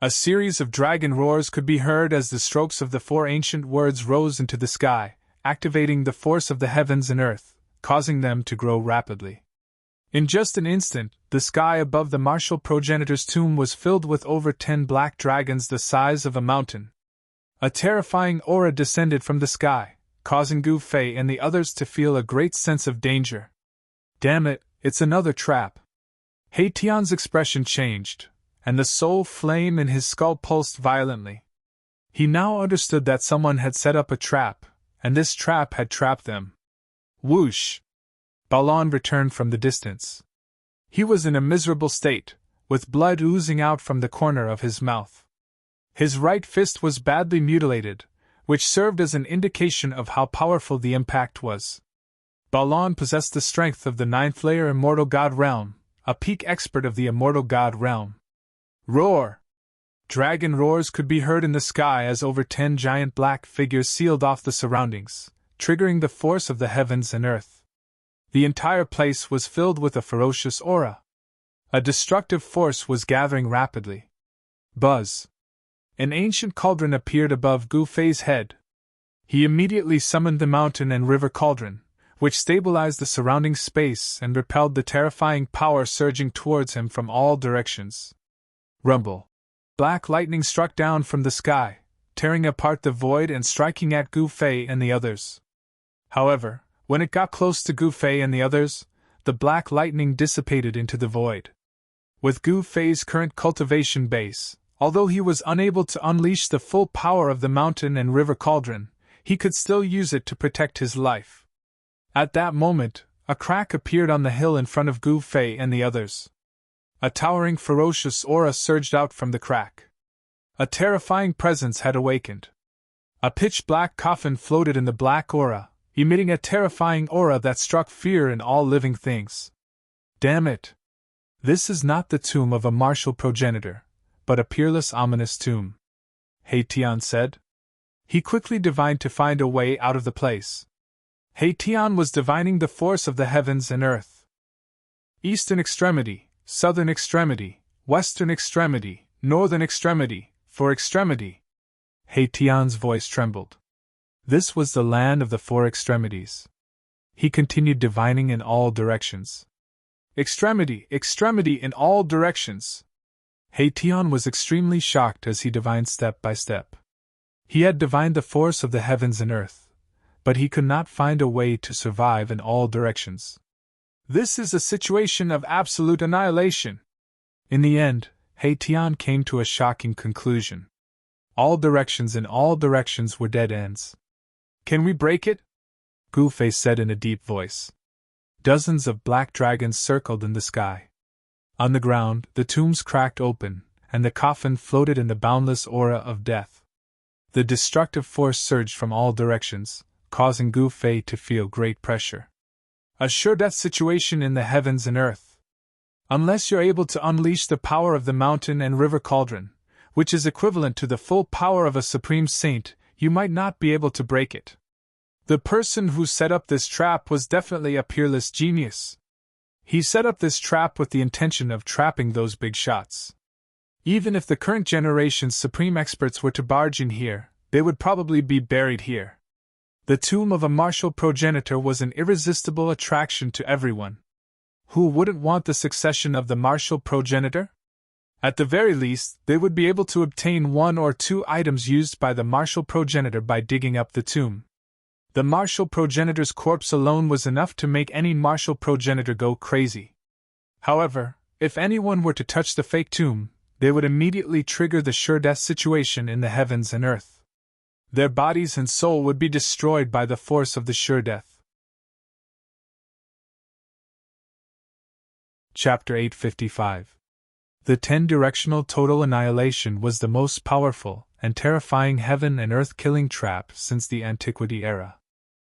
A series of dragon roars could be heard as the strokes of the 4 ancient words rose into the sky, activating the force of the heavens and earth, causing them to grow rapidly. In just an instant, the sky above the martial progenitor's tomb was filled with over 10 black dragons the size of a mountain. A terrifying aura descended from the sky, causing Gu Fei and the others to feel a great sense of danger. Damn it, it's another trap. He Tian's expression changed, and the soul flame in his skull pulsed violently. He now understood that someone had set up a trap, and this trap had trapped them. Whoosh! Balan returned from the distance. He was in a miserable state, with blood oozing out from the corner of his mouth. His right fist was badly mutilated, which served as an indication of how powerful the impact was. Balan possessed the strength of the 9th-layer Immortal God Realm, a peak expert of the Immortal God Realm. Roar! Dragon roars could be heard in the sky as over 10 giant black figures sealed off the surroundings, triggering the force of the heavens and earth. The entire place was filled with a ferocious aura. A destructive force was gathering rapidly. Buzz! An ancient cauldron appeared above Gu Fei's head. He immediately summoned the mountain and river cauldron, which stabilized the surrounding space and repelled the terrifying power surging towards him from all directions. Rumble! Black lightning struck down from the sky, tearing apart the void and striking at Gu Fei and the others. However, when it got close to Gu Fei and the others, the black lightning dissipated into the void. With Gu Fei's current cultivation base, although he was unable to unleash the full power of the mountain and river cauldron, he could still use it to protect his life. At that moment, a crack appeared on the hill in front of Gu Fei and the others. A towering ferocious aura surged out from the crack. A terrifying presence had awakened. A pitch-black coffin floated in the black aura, emitting a terrifying aura that struck fear in all living things. Damn it! This is not the tomb of a martial progenitor, but a peerless ominous tomb, He Tian said. He quickly divined to find a way out of the place. He Tian was divining the force of the heavens and earth. Eastern extremity, southern extremity, western extremity, northern extremity, For extremity. He Tian's voice trembled. This was the land of the four extremities. He continued divining in all directions. Extremity, extremity in all directions. He Tian was extremely shocked as he divined step by step. He had divined the force of the heavens and earth, but he could not find a way to survive in all directions. This is a situation of absolute annihilation. In the end, He Tian came to a shocking conclusion. All directions in all directions were dead ends. Can we break it? Gu Fei said in a deep voice. Dozens of black dragons circled in the sky. On the ground, the tombs cracked open, and the coffin floated in the boundless aura of death. The destructive force surged from all directions, causing Gu Fei to feel great pressure. A sure death situation in the heavens and earth. Unless you're able to unleash the power of the mountain and river cauldron, which is equivalent to the full power of a supreme saint, you might not be able to break it. The person who set up this trap was definitely a peerless genius. He set up this trap with the intention of trapping those big shots. Even if the current generation's supreme experts were to barge in here, they would probably be buried here. The tomb of a martial progenitor was an irresistible attraction to everyone. Who wouldn't want the succession of the martial progenitor? At the very least, they would be able to obtain one or two items used by the martial progenitor by digging up the tomb. The martial progenitor's corpse alone was enough to make any martial progenitor go crazy. However, if anyone were to touch the fake tomb, they would immediately trigger the sure death situation in the heavens and earth. Their bodies and soul would be destroyed by the force of the sure death. Chapter 855. The 10-directional total annihilation was the most powerful and terrifying heaven and earth killing trap since the antiquity era.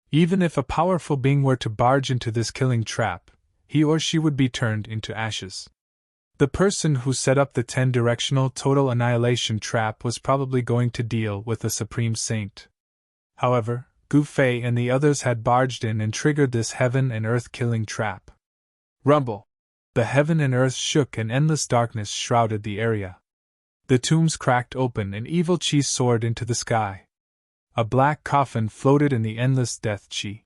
Even if a powerful being were to barge into this killing trap, he or she would be turned into ashes. The person who set up the 10-directional total annihilation trap was probably going to deal with a supreme saint. However, Gu Fei and the others had barged in and triggered this heaven and earth killing trap. Rumble! The heaven and earth shook and endless darkness shrouded the area. The tombs cracked open and evil chi soared into the sky. A black coffin floated in the endless death chi.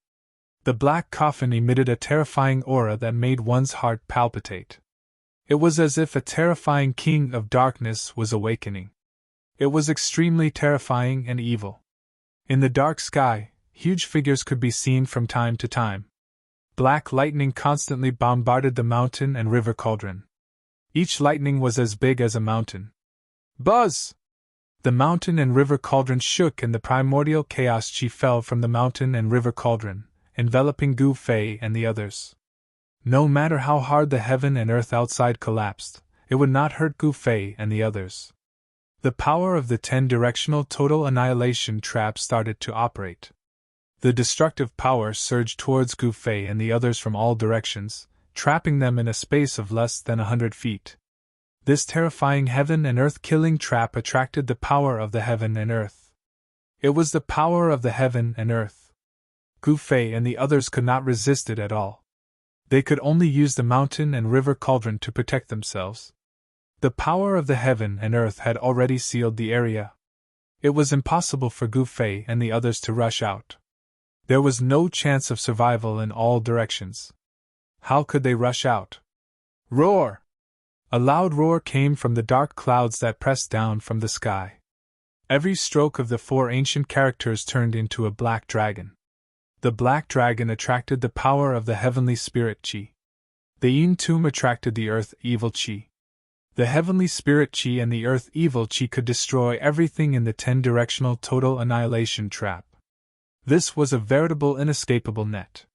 The black coffin emitted a terrifying aura that made one's heart palpitate. It was as if a terrifying king of darkness was awakening. It was extremely terrifying and evil. In the dark sky, huge figures could be seen from time to time. Black lightning constantly bombarded the mountain and river cauldron. Each lightning was as big as a mountain. Buzz! The mountain and river cauldron shook and the primordial chaos chi fell from the mountain and river cauldron, enveloping Gu Fei and the others. No matter how hard the heaven and earth outside collapsed, it would not hurt Gu Fei and the others. The power of the 10-directional total annihilation trap started to operate. The destructive power surged towards Gu Fei and the others from all directions, trapping them in a space of less than 100 feet. This terrifying heaven and earth killing trap attracted the power of the heaven and earth. It was the power of the heaven and earth. Gu Fei and the others could not resist it at all. They could only use the mountain and river cauldron to protect themselves. The power of the heaven and earth had already sealed the area. It was impossible for Gu Fei and the others to rush out. There was no chance of survival in all directions. How could they rush out? Roar! A loud roar came from the dark clouds that pressed down from the sky. Every stroke of the four ancient characters turned into a black dragon. The black dragon attracted the power of the heavenly spirit chi. The Yin tomb attracted the earth evil chi. The heavenly spirit chi and the earth evil chi could destroy everything in the 10-directional total annihilation trap. This was a veritable inescapable net.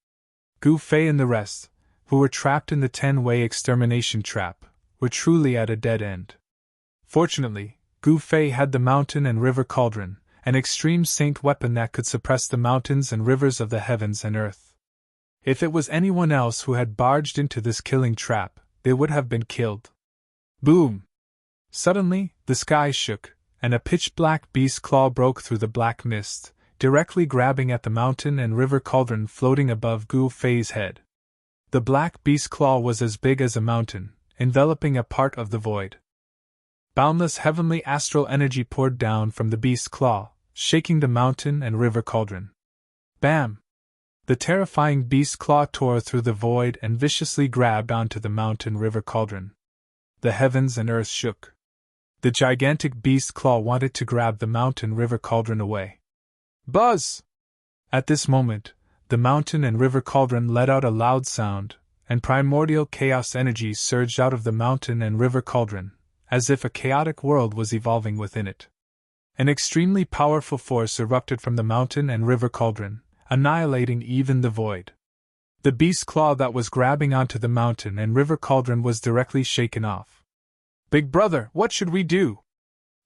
Gu Fei and the rest, who were trapped in the 10-way extermination trap, were truly at a dead end. Fortunately, Gu Fei had the mountain and river cauldron, an extreme saint weapon that could suppress the mountains and rivers of the heavens and earth. If it was anyone else who had barged into this killing trap, they would have been killed. Boom! Suddenly, the sky shook, and a pitch-black beast claw broke through the black mist, directly grabbing at the mountain and river cauldron floating above Gu Fei's head. The black beast claw was as big as a mountain, enveloping a part of the void. Boundless heavenly astral energy poured down from the beast's claw, shaking the mountain and river cauldron. Bam! The terrifying beast's claw tore through the void and viciously grabbed onto the mountain river cauldron. The heavens and earth shook. The gigantic beast's claw wanted to grab the mountain river cauldron away. Buzz! At this moment, the mountain and river cauldron let out a loud sound, and primordial chaos energy surged out of the mountain and river cauldron, as if a chaotic world was evolving within it. An extremely powerful force erupted from the mountain and river cauldron, annihilating even the void. The beast's claw that was grabbing onto the mountain and river cauldron was directly shaken off. "Big brother, what should we do?"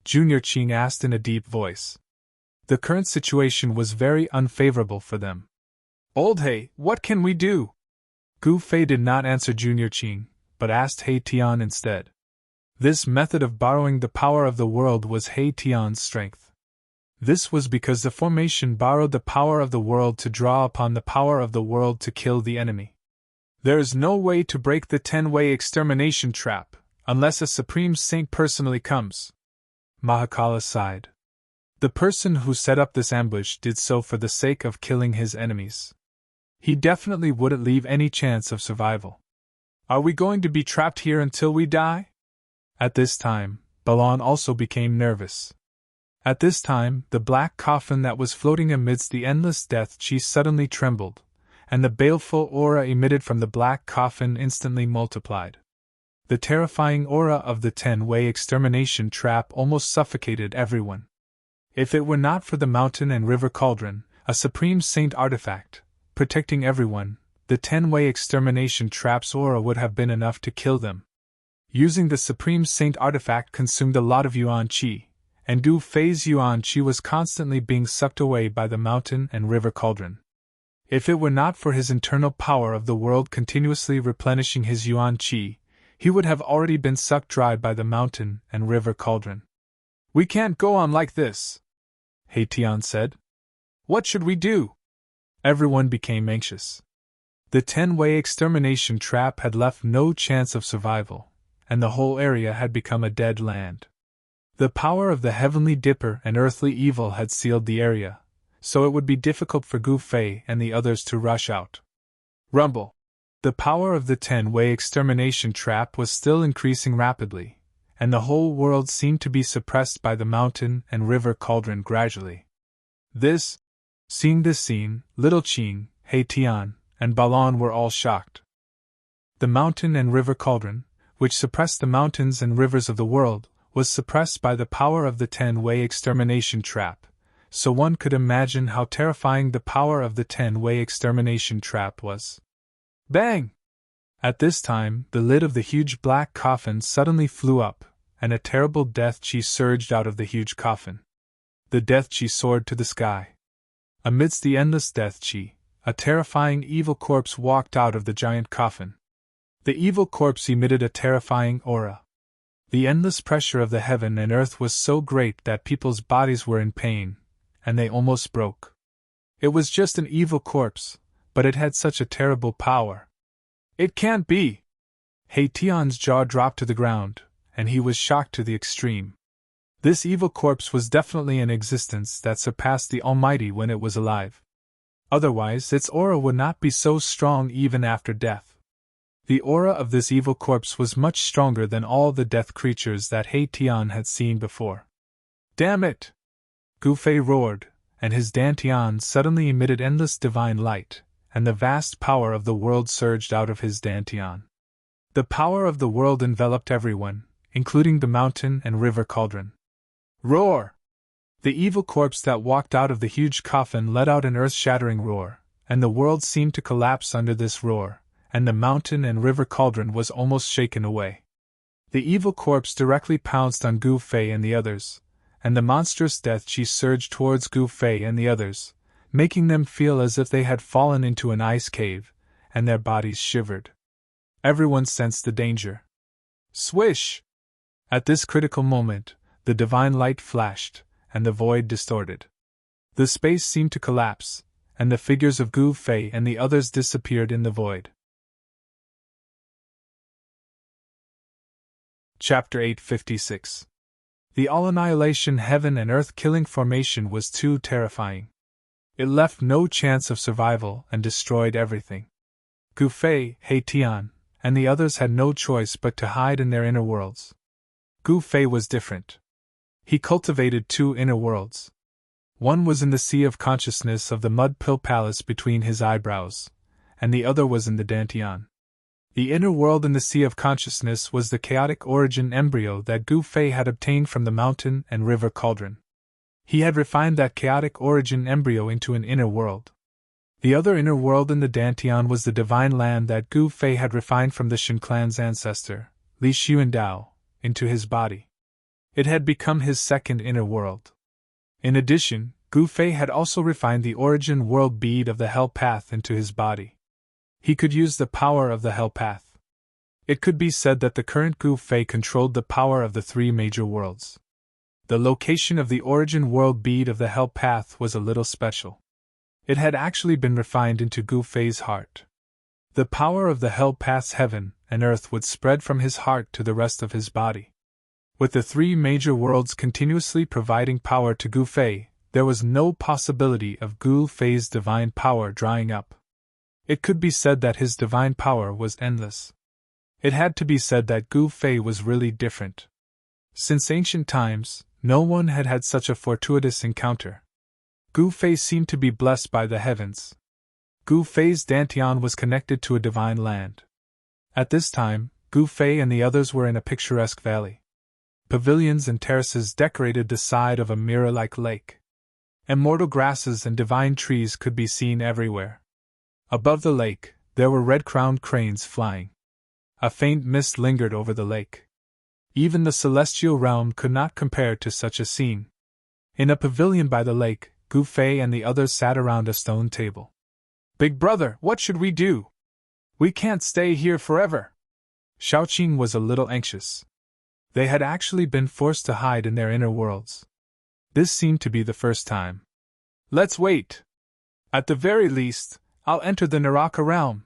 Junior Qing asked in a deep voice. The current situation was very unfavorable for them. "Old He, what can we do?" Gu Fei did not answer Junior Qing, but asked He Tian instead. This method of borrowing the power of the world was He Tian's strength. This was because the formation borrowed the power of the world to draw upon the power of the world to kill the enemy. There is no way to break the 10-way extermination trap, unless a Supreme Saint personally comes. Mahakala sighed. The person who set up this ambush did so for the sake of killing his enemies. He definitely wouldn't leave any chance of survival. "Are we going to be trapped here until we die?" At this time, Balan also became nervous. At this time, the black coffin that was floating amidst the endless death chi suddenly trembled, and the baleful aura emitted from the black coffin instantly multiplied. The terrifying aura of the 10-way extermination trap almost suffocated everyone. If it were not for the mountain and river cauldron, a Supreme Saint artifact, protecting everyone, the 10-way extermination trap's aura would have been enough to kill them. Using the Supreme Saint artifact consumed a lot of Yuan Qi, and Gu Fei's Yuan Qi was constantly being sucked away by the mountain and river cauldron. If it were not for his internal power of the world continuously replenishing his Yuan Qi, he would have already been sucked dry by the mountain and river cauldron. "We can't go on like this," He Tian said. "What should we do?" Everyone became anxious. The 10-way extermination trap had left no chance of survival, and the whole area had become a dead land. The power of the heavenly dipper and earthly evil had sealed the area, so it would be difficult for Gu Fei and the others to rush out. Rumble! The power of the 10-way extermination trap was still increasing rapidly, and the whole world seemed to be suppressed by the mountain and river cauldron gradually. Seeing this scene, Little Qing, He Tian, and Balan were all shocked. The mountain and river cauldron, which suppressed the mountains and rivers of the world, was suppressed by the power of the 10-way extermination trap, so one could imagine how terrifying the power of the 10-way extermination trap was. Bang! At this time, the lid of the huge black coffin suddenly flew up, and a terrible death chi surged out of the huge coffin. The death chi soared to the sky. Amidst the endless death chi, a terrifying evil corpse walked out of the giant coffin. The evil corpse emitted a terrifying aura. The endless pressure of the heaven and earth was so great that people's bodies were in pain, and they almost broke. It was just an evil corpse, but it had such a terrible power. "It can't be!" He Tian's jaw dropped to the ground, and he was shocked to the extreme. This evil corpse was definitely an existence that surpassed the Almighty when it was alive. Otherwise, its aura would not be so strong even after death. The aura of this evil corpse was much stronger than all the death creatures that He Tian had seen before. "Damn it!" Gu Fei roared, and his dantian suddenly emitted endless divine light, and the vast power of the world surged out of his dantian. The power of the world enveloped everyone, including the mountain and river cauldron. Roar! The evil corpse that walked out of the huge coffin let out an earth-shattering roar, and the world seemed to collapse under this roar, and the mountain and river cauldron was almost shaken away. The evil corpse directly pounced on Gu Fei and the others, and the monstrous death chi surged towards Gu Fei and the others, making them feel as if they had fallen into an ice cave, and their bodies shivered. Everyone sensed the danger. Swish! At this critical moment, the divine light flashed, and the void distorted. The space seemed to collapse, and the figures of Gu Fei and the others disappeared in the void. Chapter 856. The all-annihilation heaven and earth-killing formation was too terrifying. It left no chance of survival and destroyed everything. Gu Fei, He Tian, and the others had no choice but to hide in their inner worlds. Gu Fei was different. He cultivated two inner worlds. One was in the sea of consciousness of the mud pill palace between his eyebrows, and the other was in the Dantian. The inner world in the sea of consciousness was the chaotic origin embryo that Gu Fei had obtained from the mountain and river cauldron. He had refined that chaotic origin embryo into an inner world. The other inner world in the Dantian was the divine land that Gu Fei had refined from the Shen clan's ancestor, Li Xuandao, into his body. It had become his second inner world. In addition, Gu Fei had also refined the origin world bead of the Hell Path into his body. He could use the power of the Hell Path. It could be said that the current Gu Fei controlled the power of the three major worlds. The location of the origin world bead of the Hell Path was a little special. It had actually been refined into Gu Fei's heart. The power of the Hell Path's heaven and earth would spread from his heart to the rest of his body. With the three major worlds continuously providing power to Gu Fei, there was no possibility of Gu Fei's divine power drying up. It could be said that his divine power was endless. It had to be said that Gu Fei was really different. Since ancient times, no one had had such a fortuitous encounter. Gu Fei seemed to be blessed by the heavens. Gu Fei's Dantian was connected to a divine land. At this time, Gu Fei and the others were in a picturesque valley. Pavilions and terraces decorated the side of a mirror-like lake. Immortal grasses and divine trees could be seen everywhere. Above the lake, there were red-crowned cranes flying. A faint mist lingered over the lake. Even the celestial realm could not compare to such a scene. In a pavilion by the lake, Gu Fei and the others sat around a stone table. "Big brother, what should we do? We can't stay here forever." Shaoqing was a little anxious. They had actually been forced to hide in their inner worlds. This seemed to be the first time. "Let's wait. At the very least, I'll enter the Naraka realm,"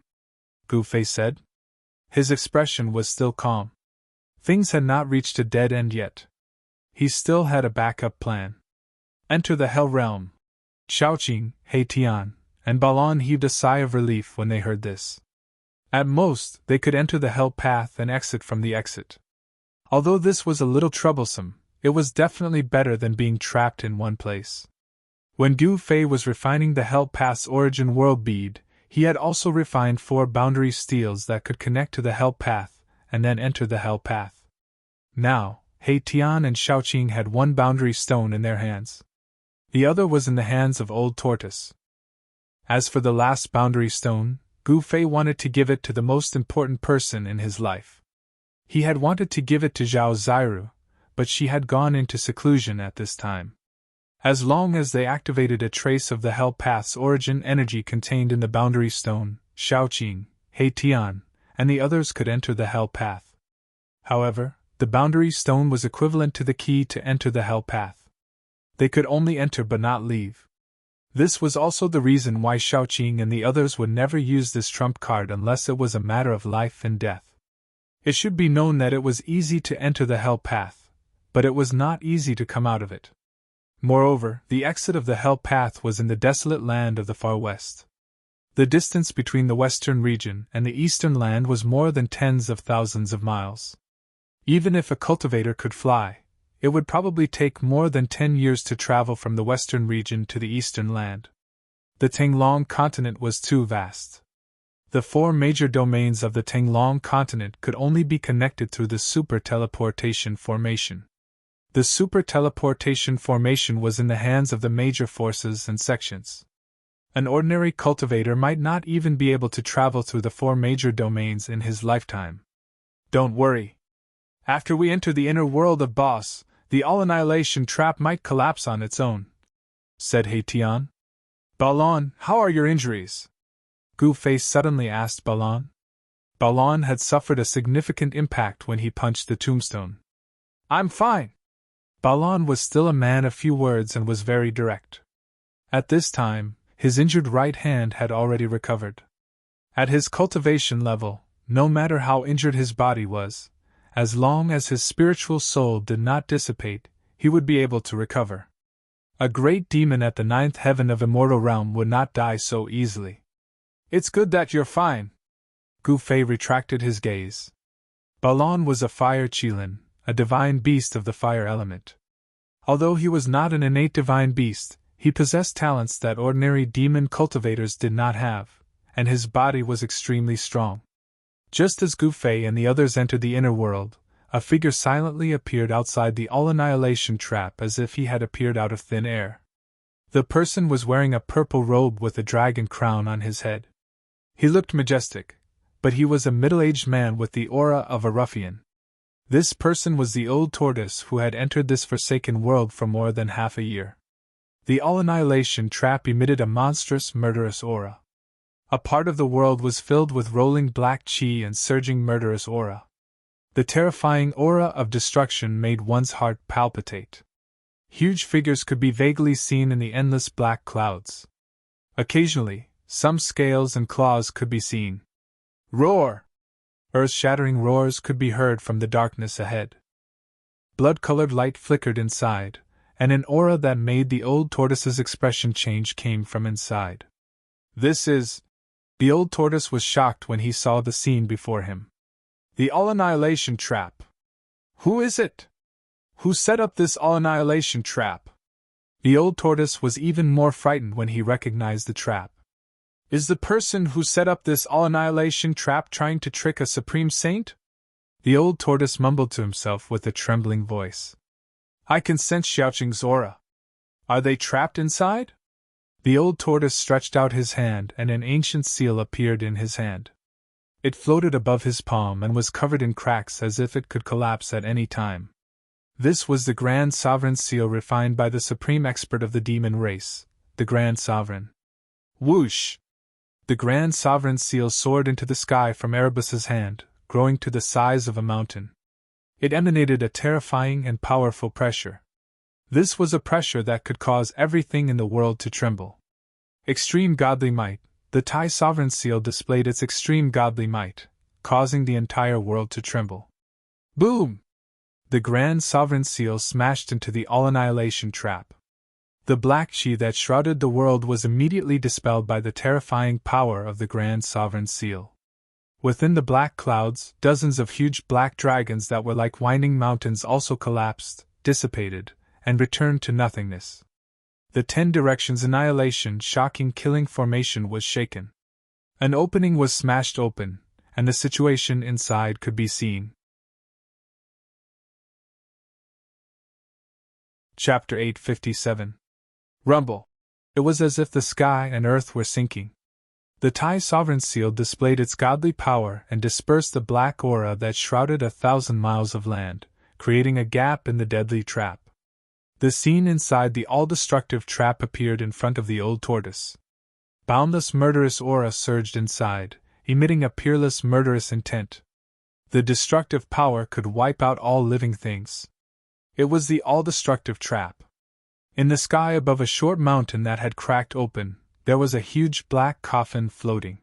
Gu Fei said. His expression was still calm. Things had not reached a dead end yet. He still had a backup plan. Enter the Hell realm. Shaoqing, He Tian, and Balan heaved a sigh of relief when they heard this. At most, they could enter the Hell Path and exit from the exit. Although this was a little troublesome, it was definitely better than being trapped in one place. When Gu Fei was refining the Hell Path's origin world bead, he had also refined 4 boundary steels that could connect to the Hell Path and then enter the Hell Path. Now, He Tian and Shaoqing had 1 boundary stone in their hands. The other was in the hands of Old Tortoise. As for the last boundary stone, Gu Fei wanted to give it to the most important person in his life. He had wanted to give it to Zhao Ziru, but she had gone into seclusion at this time. As long as they activated a trace of the Hell Path's origin energy contained in the boundary stone, Shaoqing, He Tian, and the others could enter the Hell Path. However, the boundary stone was equivalent to the key to enter the Hell Path. They could only enter but not leave. This was also the reason why Shaoqing and the others would never use this trump card unless it was a matter of life and death. It should be known that it was easy to enter the Hell Path, but it was not easy to come out of it. Moreover, the exit of the Hell Path was in the desolate land of the far west. The distance between the western region and the eastern land was more than tens of thousands of miles. Even if a cultivator could fly, it would probably take more than 10 years to travel from the western region to the eastern land. The Tenglong continent was too vast. The 4 major domains of the Tenglong continent could only be connected through the super teleportation formation. The super teleportation formation was in the hands of the major forces and sections. An ordinary cultivator might not even be able to travel through the 4 major domains in his lifetime. "Don't worry. After we enter the inner world of Boss, the all-annihilation trap might collapse on its own," said He Tian. "Balan, how are your injuries?" Gu Fei suddenly asked Balan. Balan had suffered a significant impact when he punched the tombstone. "I'm fine." Balan was still a man of few words and was very direct. At this time, his injured right hand had already recovered. At his cultivation level, no matter how injured his body was, as long as his spiritual soul did not dissipate, he would be able to recover. A great demon at the ninth heaven of immortal realm would not die so easily. It's good that you're fine. Gu Fei retracted his gaze. Balon was a fire qilin, a divine beast of the fire element. Although he was not an innate divine beast, he possessed talents that ordinary demon cultivators did not have, and his body was extremely strong. Just as Gu Fei and the others entered the inner world, a figure silently appeared outside the all-annihilation trap as if he had appeared out of thin air. The person was wearing a purple robe with a dragon crown on his head. He looked majestic, but he was a middle-aged man with the aura of a ruffian. This person was the old tortoise who had entered this forsaken world for more than half a year. The all-annihilation trap emitted a monstrous, murderous aura. A part of the world was filled with rolling black chi and surging murderous aura. The terrifying aura of destruction made one's heart palpitate. Huge figures could be vaguely seen in the endless black clouds. Occasionally, some scales and claws could be seen. Roar! Earth-shattering roars could be heard from the darkness ahead. Blood-colored light flickered inside, and an aura that made the old tortoise's expression change came from inside. This is... The old tortoise was shocked when he saw the scene before him. The all-annihilation trap. Who is it? Who set up this all-annihilation trap? The old tortoise was even more frightened when he recognized the trap. Is the person who set up this all-annihilation trap trying to trick a supreme saint? The old tortoise mumbled to himself with a trembling voice. I can sense Xiaoqing's aura. Are they trapped inside? The old tortoise stretched out his hand and an ancient seal appeared in his hand. It floated above his palm and was covered in cracks as if it could collapse at any time. This was the Grand Sovereign Seal refined by the supreme expert of the demon race, the Grand Sovereign. Whoosh! The Grand Sovereign Seal soared into the sky from Erebus's hand, growing to the size of a mountain. It emanated a terrifying and powerful pressure. This was a pressure that could cause everything in the world to tremble. Extreme godly might, the Tai Sovereign Seal displayed its extreme godly might, causing the entire world to tremble. Boom! The Grand Sovereign Seal smashed into the all-annihilation trap. The black chi that shrouded the world was immediately dispelled by the terrifying power of the Grand Sovereign Seal. Within the black clouds, dozens of huge black dragons that were like winding mountains also collapsed, dissipated, and returned to nothingness. The 10 Directions Annihilation shocking killing formation was shaken. An opening was smashed open, and the situation inside could be seen. Chapter 857. Rumble. It was as if the sky and earth were sinking. The Tai Sovereign Seal displayed its godly power and dispersed the black aura that shrouded 1,000 miles of land, creating a gap in the deadly trap. The scene inside the all-destructive trap appeared in front of the old tortoise. Boundless murderous aura surged inside, emitting a peerless murderous intent. The destructive power could wipe out all living things. It was the all-destructive trap. In the sky above a short mountain that had cracked open, there was a huge black coffin floating.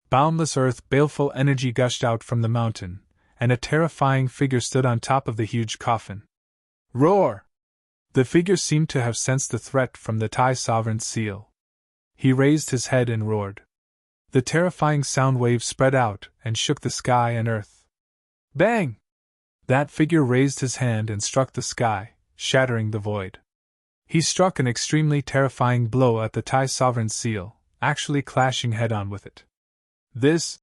Boundless earth baleful energy gushed out from the mountain, and a terrifying figure stood on top of the huge coffin. Roar! The figure seemed to have sensed the threat from the Tai Sovereign Seal. He raised his head and roared. The terrifying sound waves spread out and shook the sky and earth. Bang! That figure raised his hand and struck the sky, shattering the void. He struck an extremely terrifying blow at the Tai Sovereign Seal, actually clashing head-on with it. This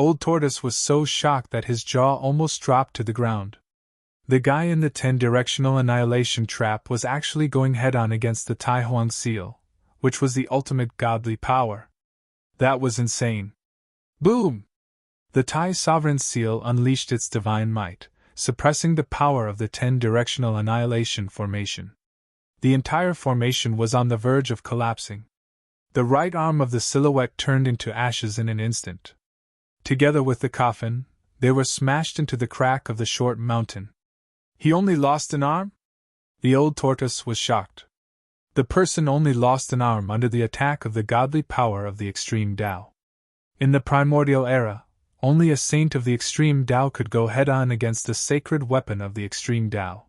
old tortoise was so shocked that his jaw almost dropped to the ground. The guy in the 10-directional annihilation trap was actually going head-on against the Tai Huang Seal, which was the ultimate godly power. That was insane. Boom! The Tai Sovereign Seal unleashed its divine might, suppressing the power of the 10-directional annihilation formation. The entire formation was on the verge of collapsing. The right arm of the silhouette turned into ashes in an instant. Together with the coffin, they were smashed into the crack of the short mountain. He only lost an arm? The old tortoise was shocked. The person only lost an arm under the attack of the godly power of the extreme Tao. In the primordial era, only a saint of the extreme Tao could go head-on against the sacred weapon of the extreme Tao.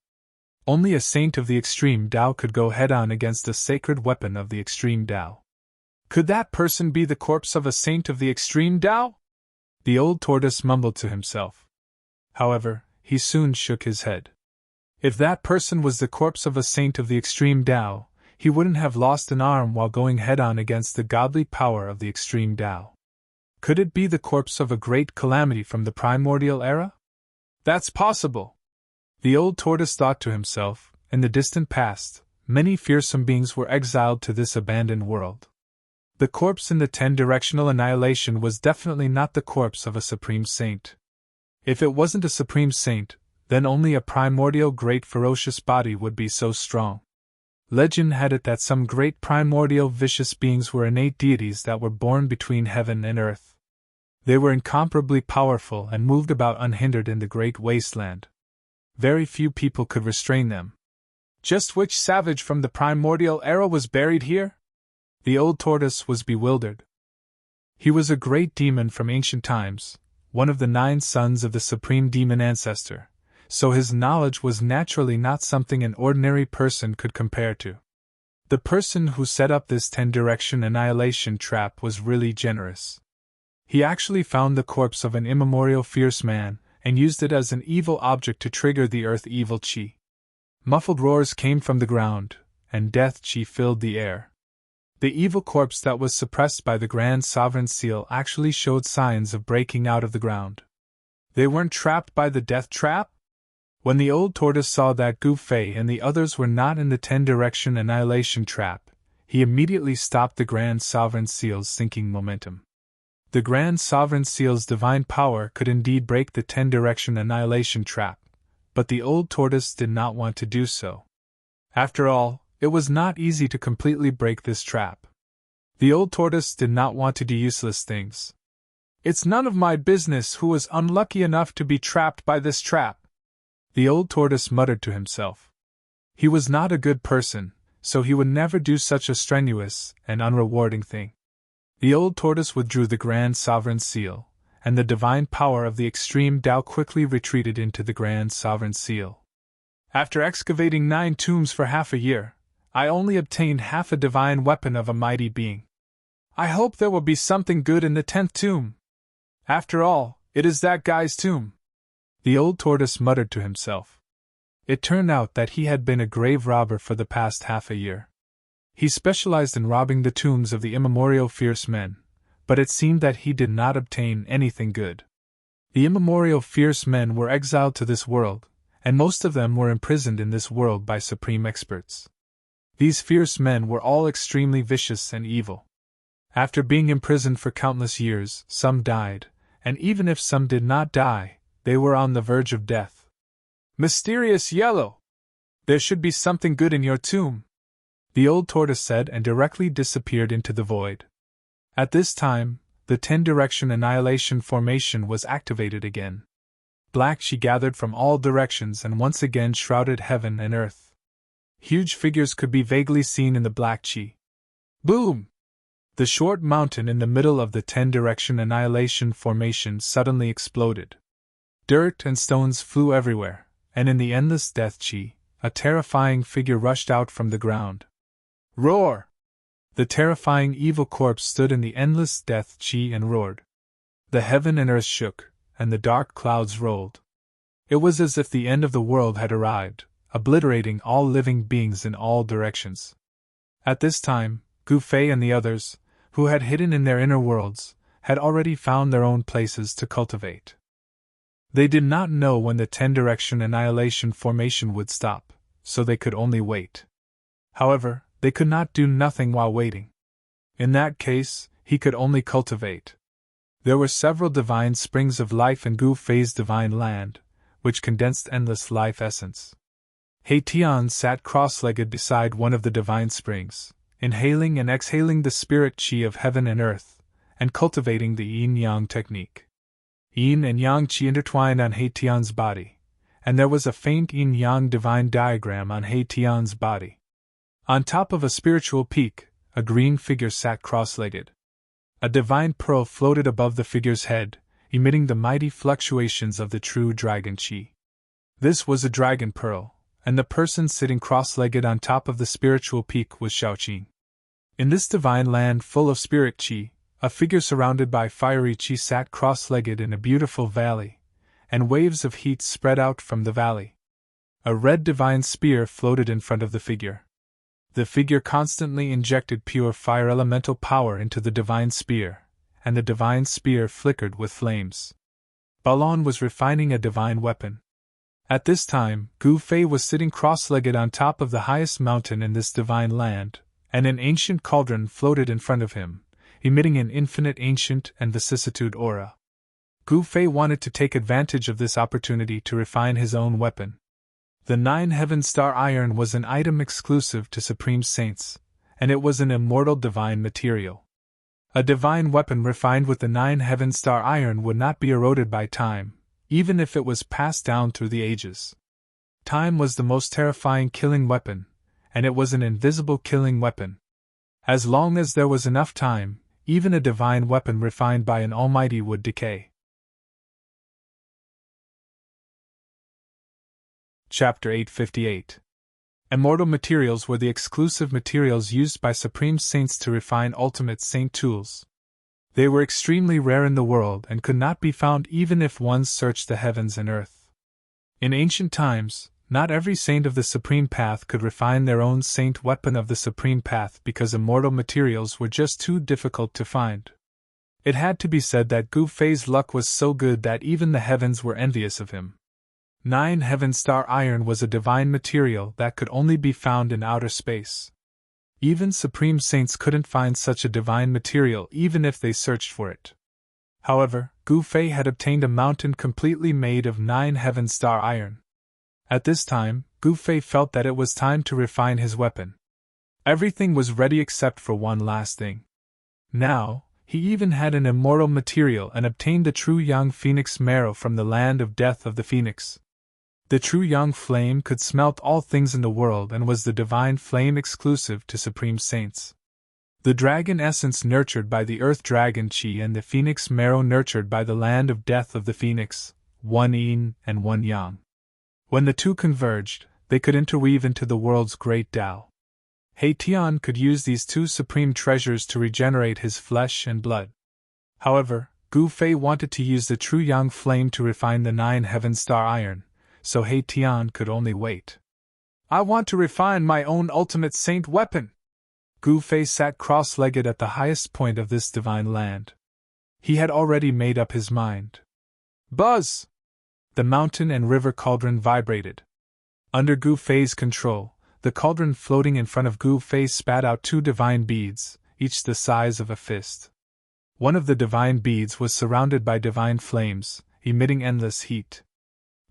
Only a saint of the extreme Tao could go head-on against the sacred weapon of the extreme Tao. Could that person be the corpse of a saint of the extreme Tao? The old tortoise mumbled to himself. However, he soon shook his head. If that person was the corpse of a saint of the extreme Tao, he wouldn't have lost an arm while going head-on against the godly power of the extreme Tao. Could it be the corpse of a great calamity from the primordial era? That's possible. The old tortoise thought to himself. In the distant past, many fearsome beings were exiled to this abandoned world. The corpse in the 10-directional annihilation was definitely not the corpse of a supreme saint. If it wasn't a supreme saint, then only a primordial great ferocious body would be so strong. Legend had it that some great primordial vicious beings were innate deities that were born between heaven and earth. They were incomparably powerful and moved about unhindered in the great wasteland. Very few people could restrain them. Just which savage from the primordial era was buried here? The old tortoise was bewildered. He was a great demon from ancient times, one of the 9 sons of the supreme demon ancestor, so his knowledge was naturally not something an ordinary person could compare to. The person who set up this 10-direction annihilation trap was really generous. He actually found the corpse of an immemorial fierce man, and used it as an evil object to trigger the earth evil chi. Muffled roars came from the ground, and death chi filled the air. The evil corpse that was suppressed by the Grand Sovereign Seal actually showed signs of breaking out of the ground. They weren't trapped by the death trap? When the old tortoise saw that Gu Fei and the others were not in the 10-direction annihilation trap, he immediately stopped the Grand Sovereign Seal's sinking momentum. The Grand Sovereign Seal's divine power could indeed break the 10-direction annihilation trap, but the old tortoise did not want to do so. After all, it was not easy to completely break this trap. The old tortoise did not want to do useless things. It's none of my business who was unlucky enough to be trapped by this trap, the old tortoise muttered to himself. He was not a good person, so he would never do such a strenuous and unrewarding thing. The old tortoise withdrew the Grand Sovereign Seal, and the divine power of the extreme Tao quickly retreated into the Grand Sovereign Seal. After excavating 9 tombs for half a year, I only obtained half a divine weapon of a mighty being. I hope there will be something good in the 10th tomb. After all, it is that guy's tomb, the old tortoise muttered to himself. It turned out that he had been a grave robber for the past half a year. He specialized in robbing the tombs of the immemorial fierce men, but it seemed that he did not obtain anything good. The immemorial fierce men were exiled to this world, and most of them were imprisoned in this world by supreme experts. These fierce men were all extremely vicious and evil. After being imprisoned for countless years, some died, and even if some did not die, they were on the verge of death. Mysterious Yellow! There should be something good in your tomb, the old tortoise said, and directly disappeared into the void. At this time, the 10-direction annihilation formation was activated again. Black chi gathered from all directions and once again shrouded heaven and earth. Huge figures could be vaguely seen in the black chi. Boom! The short mountain in the middle of the 10-direction annihilation formation suddenly exploded. Dirt and stones flew everywhere, and in the endless death chi, a terrifying figure rushed out from the ground. Roar! The terrifying evil corpse stood in the endless death chi and roared. The heaven and earth shook, and the dark clouds rolled. It was as if the end of the world had arrived, obliterating all living beings in all directions. At this time, Gu Fei and the others, who had hidden in their inner worlds, had already found their own places to cultivate. They did not know when the 10-direction annihilation formation would stop, so they could only wait. However, they could not do nothing while waiting. In that case, he could only cultivate. There were several divine springs of life in Gu Fei's divine land, which condensed endless life essence. He Tian sat cross-legged beside one of the divine springs, inhaling and exhaling the spirit chi of heaven and earth, and cultivating the yin-yang technique. Yin and yang chi intertwined on He Tian's body, and there was a faint yin-yang divine diagram on He Tian's body. On top of a spiritual peak, a green figure sat cross-legged. A divine pearl floated above the figure's head, emitting the mighty fluctuations of the true dragon chi. This was a dragon pearl, and the person sitting cross-legged on top of the spiritual peak was Shaoqing. In this divine land full of spirit qi, a figure surrounded by fiery qi sat cross-legged in a beautiful valley, and waves of heat spread out from the valley. A red divine spear floated in front of the figure. The figure constantly injected pure fire elemental power into the divine spear, and the divine spear flickered with flames. Balon was refining a divine weapon. At this time, Gu Fei was sitting cross-legged on top of the highest mountain in this divine land, and an ancient cauldron floated in front of him, emitting an infinite ancient and vicissitude aura. Gu Fei wanted to take advantage of this opportunity to refine his own weapon. The 9 Heaven Star Iron was an item exclusive to Supreme Saints, and it was an immortal divine material. A divine weapon refined with the 9 Heaven Star Iron would not be eroded by time, even if it was passed down through the ages. Time was the most terrifying killing weapon, and it was an invisible killing weapon. As long as there was enough time, even a divine weapon refined by an Almighty would decay. Chapter 858. Immortal materials were the exclusive materials used by Supreme Saints to refine ultimate saint tools. They were extremely rare in the world and could not be found even if one searched the heavens and earth. In ancient times, not every saint of the Supreme Path could refine their own saint weapon of the Supreme Path because immortal materials were just too difficult to find. It had to be said that Gu Fei's luck was so good that even the heavens were envious of him. 9 Heaven Star Iron was a divine material that could only be found in outer space. Even Supreme Saints couldn't find such a divine material even if they searched for it. However, Gu Fei had obtained a mountain completely made of 9 Heaven Star Iron. At this time, Gu Fei felt that it was time to refine his weapon. Everything was ready except for one last thing. Now, he even had an immortal material and obtained the true young phoenix marrow from the land of death of the phoenix. The true young flame could smelt all things in the world and was the divine flame exclusive to Supreme Saints. The dragon essence nurtured by the earth dragon chi and the phoenix marrow nurtured by the land of death of the phoenix, one yin and one yang. When the two converged, they could interweave into the world's great Tao. He Tian could use these two supreme treasures to regenerate his flesh and blood. However, Gu Fei wanted to use the true yang flame to refine the 9 Heaven Star Iron, so He Tian could only wait. I want to refine my own ultimate saint weapon! Gu Fei sat cross-legged at the highest point of this divine land. He had already made up his mind. Buzz! The mountain and river cauldron vibrated. Under Gu Fei's control, the cauldron floating in front of Gu Fei spat out 2 divine beads, each the size of a fist. One of the divine beads was surrounded by divine flames, emitting endless heat.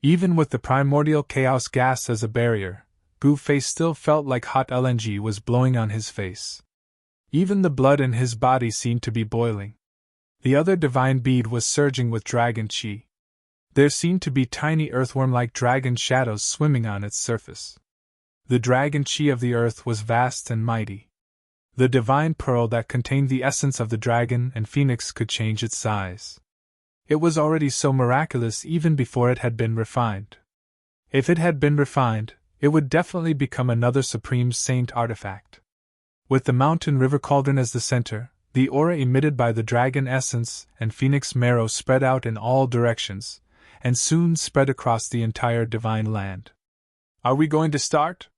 Even with the primordial chaos gas as a barrier, Gu Fei still felt like hot LNG was blowing on his face. Even the blood in his body seemed to be boiling. The other divine bead was surging with dragon chi. There seemed to be tiny earthworm-like dragon shadows swimming on its surface. The dragon chi of the earth was vast and mighty. The divine pearl that contained the essence of the dragon and phoenix could change its size. It was already so miraculous even before it had been refined. If it had been refined, it would definitely become another Supreme Saint artifact. With the mountain river cauldron as the center, the aura emitted by the dragon essence and phoenix marrow spread out in all directions, and soon spread across the entire divine land. Are we going to start?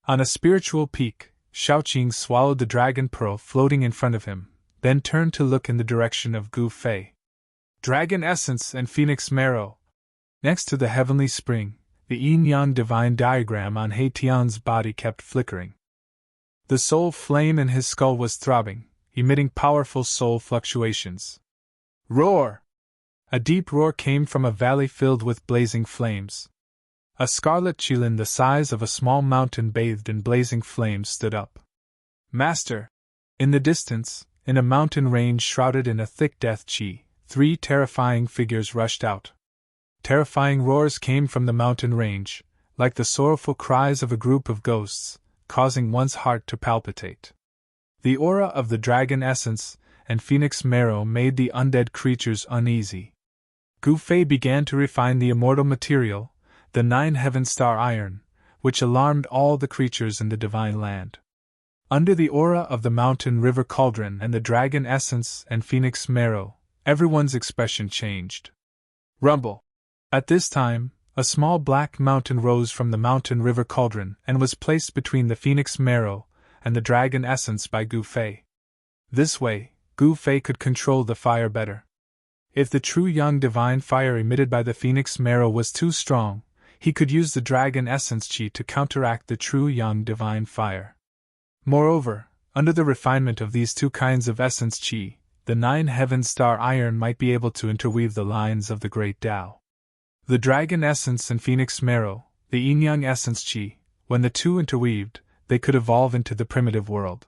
On a spiritual peak, Shaoqing swallowed the dragon pearl floating in front of him, then turned to look in the direction of Gu Fei. Dragon essence and phoenix marrow. Next to the heavenly spring, the yin-yang divine diagram on He Tian's body kept flickering. The soul flame in his skull was throbbing, emitting powerful soul fluctuations. Roar! A deep roar came from a valley filled with blazing flames. A scarlet qilin the size of a small mountain bathed in blazing flames stood up. Master! In the distance, in a mountain range shrouded in a thick death qi, 3 terrifying figures rushed out. Terrifying roars came from the mountain range, like the sorrowful cries of a group of ghosts, causing one's heart to palpitate. The aura of the dragon essence and phoenix marrow made the undead creatures uneasy. Gu Fei began to refine the immortal material, the 9 Heaven Star Iron, which alarmed all the creatures in the divine land. Under the aura of the mountain river cauldron and the dragon essence and phoenix marrow, everyone's expression changed. Rumble! At this time, a small black mountain rose from the mountain river cauldron and was placed between the phoenix marrow and the dragon essence by Gu Fei. This way, Gu Fei could control the fire better. If the true young divine fire emitted by the phoenix marrow was too strong, he could use the dragon essence chi to counteract the true young divine fire. Moreover, under the refinement of these two kinds of essence chi, the 9 heaven star iron might be able to interweave the lines of the great Tao. The dragon essence and phoenix marrow, the yin-yang essence chi, when the two interweaved, they could evolve into the primitive world.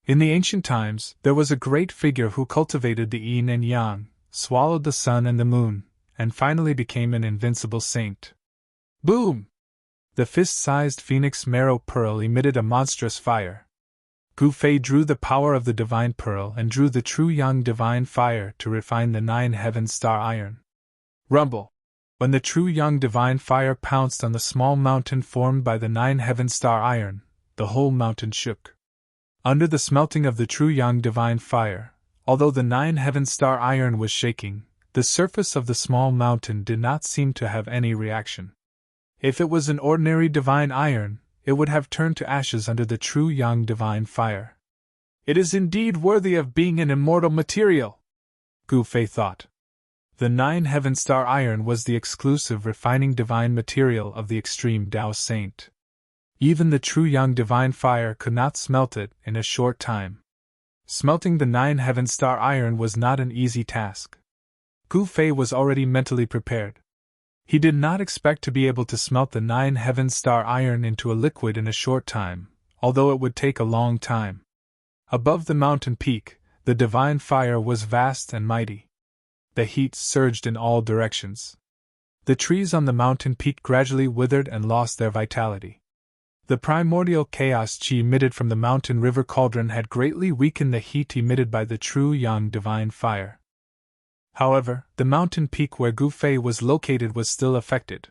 In the ancient times, there was a great figure who cultivated the yin and yang, swallowed the sun and the moon, and finally became an invincible saint. Boom! The fist-sized phoenix marrow pearl emitted a monstrous fire. Gu Fei drew the power of the divine pearl and drew the true young divine fire to refine the 9 heaven star iron. Rumble! When the true young divine fire pounced on the small mountain formed by the 9 heaven star iron, the whole mountain shook. Under the smelting of the true young divine fire, although the 9 heaven star iron was shaking, the surface of the small mountain did not seem to have any reaction. If it was an ordinary divine iron, it would have turned to ashes under the true young divine fire. It is indeed worthy of being an immortal material, Gu Fei thought. The 9 heaven star iron was the exclusive refining divine material of the extreme Tao saint. Even the true young divine fire could not smelt it in a short time. Smelting the 9 heaven star iron was not an easy task. Gu Fei was already mentally prepared. He did not expect to be able to smelt the 9 heaven star iron into a liquid in a short time, although it would take a long time. Above the mountain peak, the divine fire was vast and mighty. The heat surged in all directions. The trees on the mountain peak gradually withered and lost their vitality. The primordial chaos chi emitted from the mountain river cauldron had greatly weakened the heat emitted by the true young divine fire. However, the mountain peak where Gu Fei was located was still affected.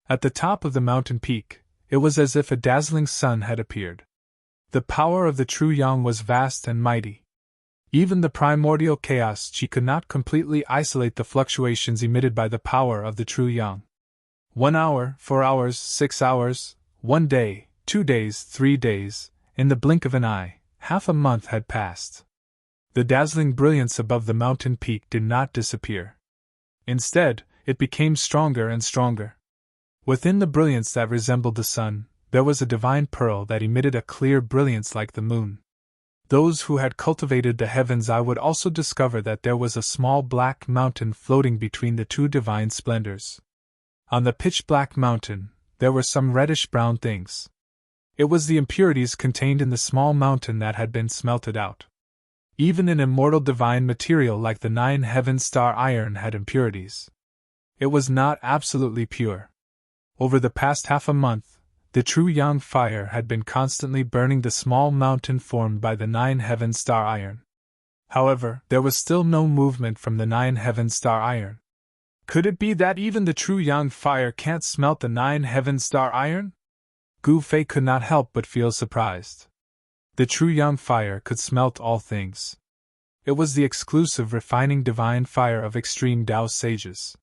At the top of the mountain peak, it was as if a dazzling sun had appeared. The power of the true yang was vast and mighty. Even the primordial chaos chi could not completely isolate the fluctuations emitted by the power of the true yang. 1 hour, 4 hours, 6 hours, 1 day, 2 days, 3 days, in the blink of an eye, half a month had passed. The dazzling brilliance above the mountain peak did not disappear. Instead, it became stronger and stronger. Within the brilliance that resembled the sun, there was a divine pearl that emitted a clear brilliance like the moon. Those who had cultivated the heaven's eye would also discover that there was a small black mountain floating between the two divine splendors. On the pitch-black mountain, there were some reddish-brown things. It was the impurities contained in the small mountain that had been smelted out. Even an immortal divine material like the 9 heaven star iron had impurities. It was not absolutely pure. Over the past half a month, the true yang fire had been constantly burning the small mountain formed by the 9 heaven star iron. However, there was still no movement from the 9 heaven star iron. Could it be that even the true yang fire can't smelt the 9 heaven star iron? Gu Fei could not help but feel surprised. The true young fire could smelt all things. It was the exclusive refining divine fire of extreme Tao sages.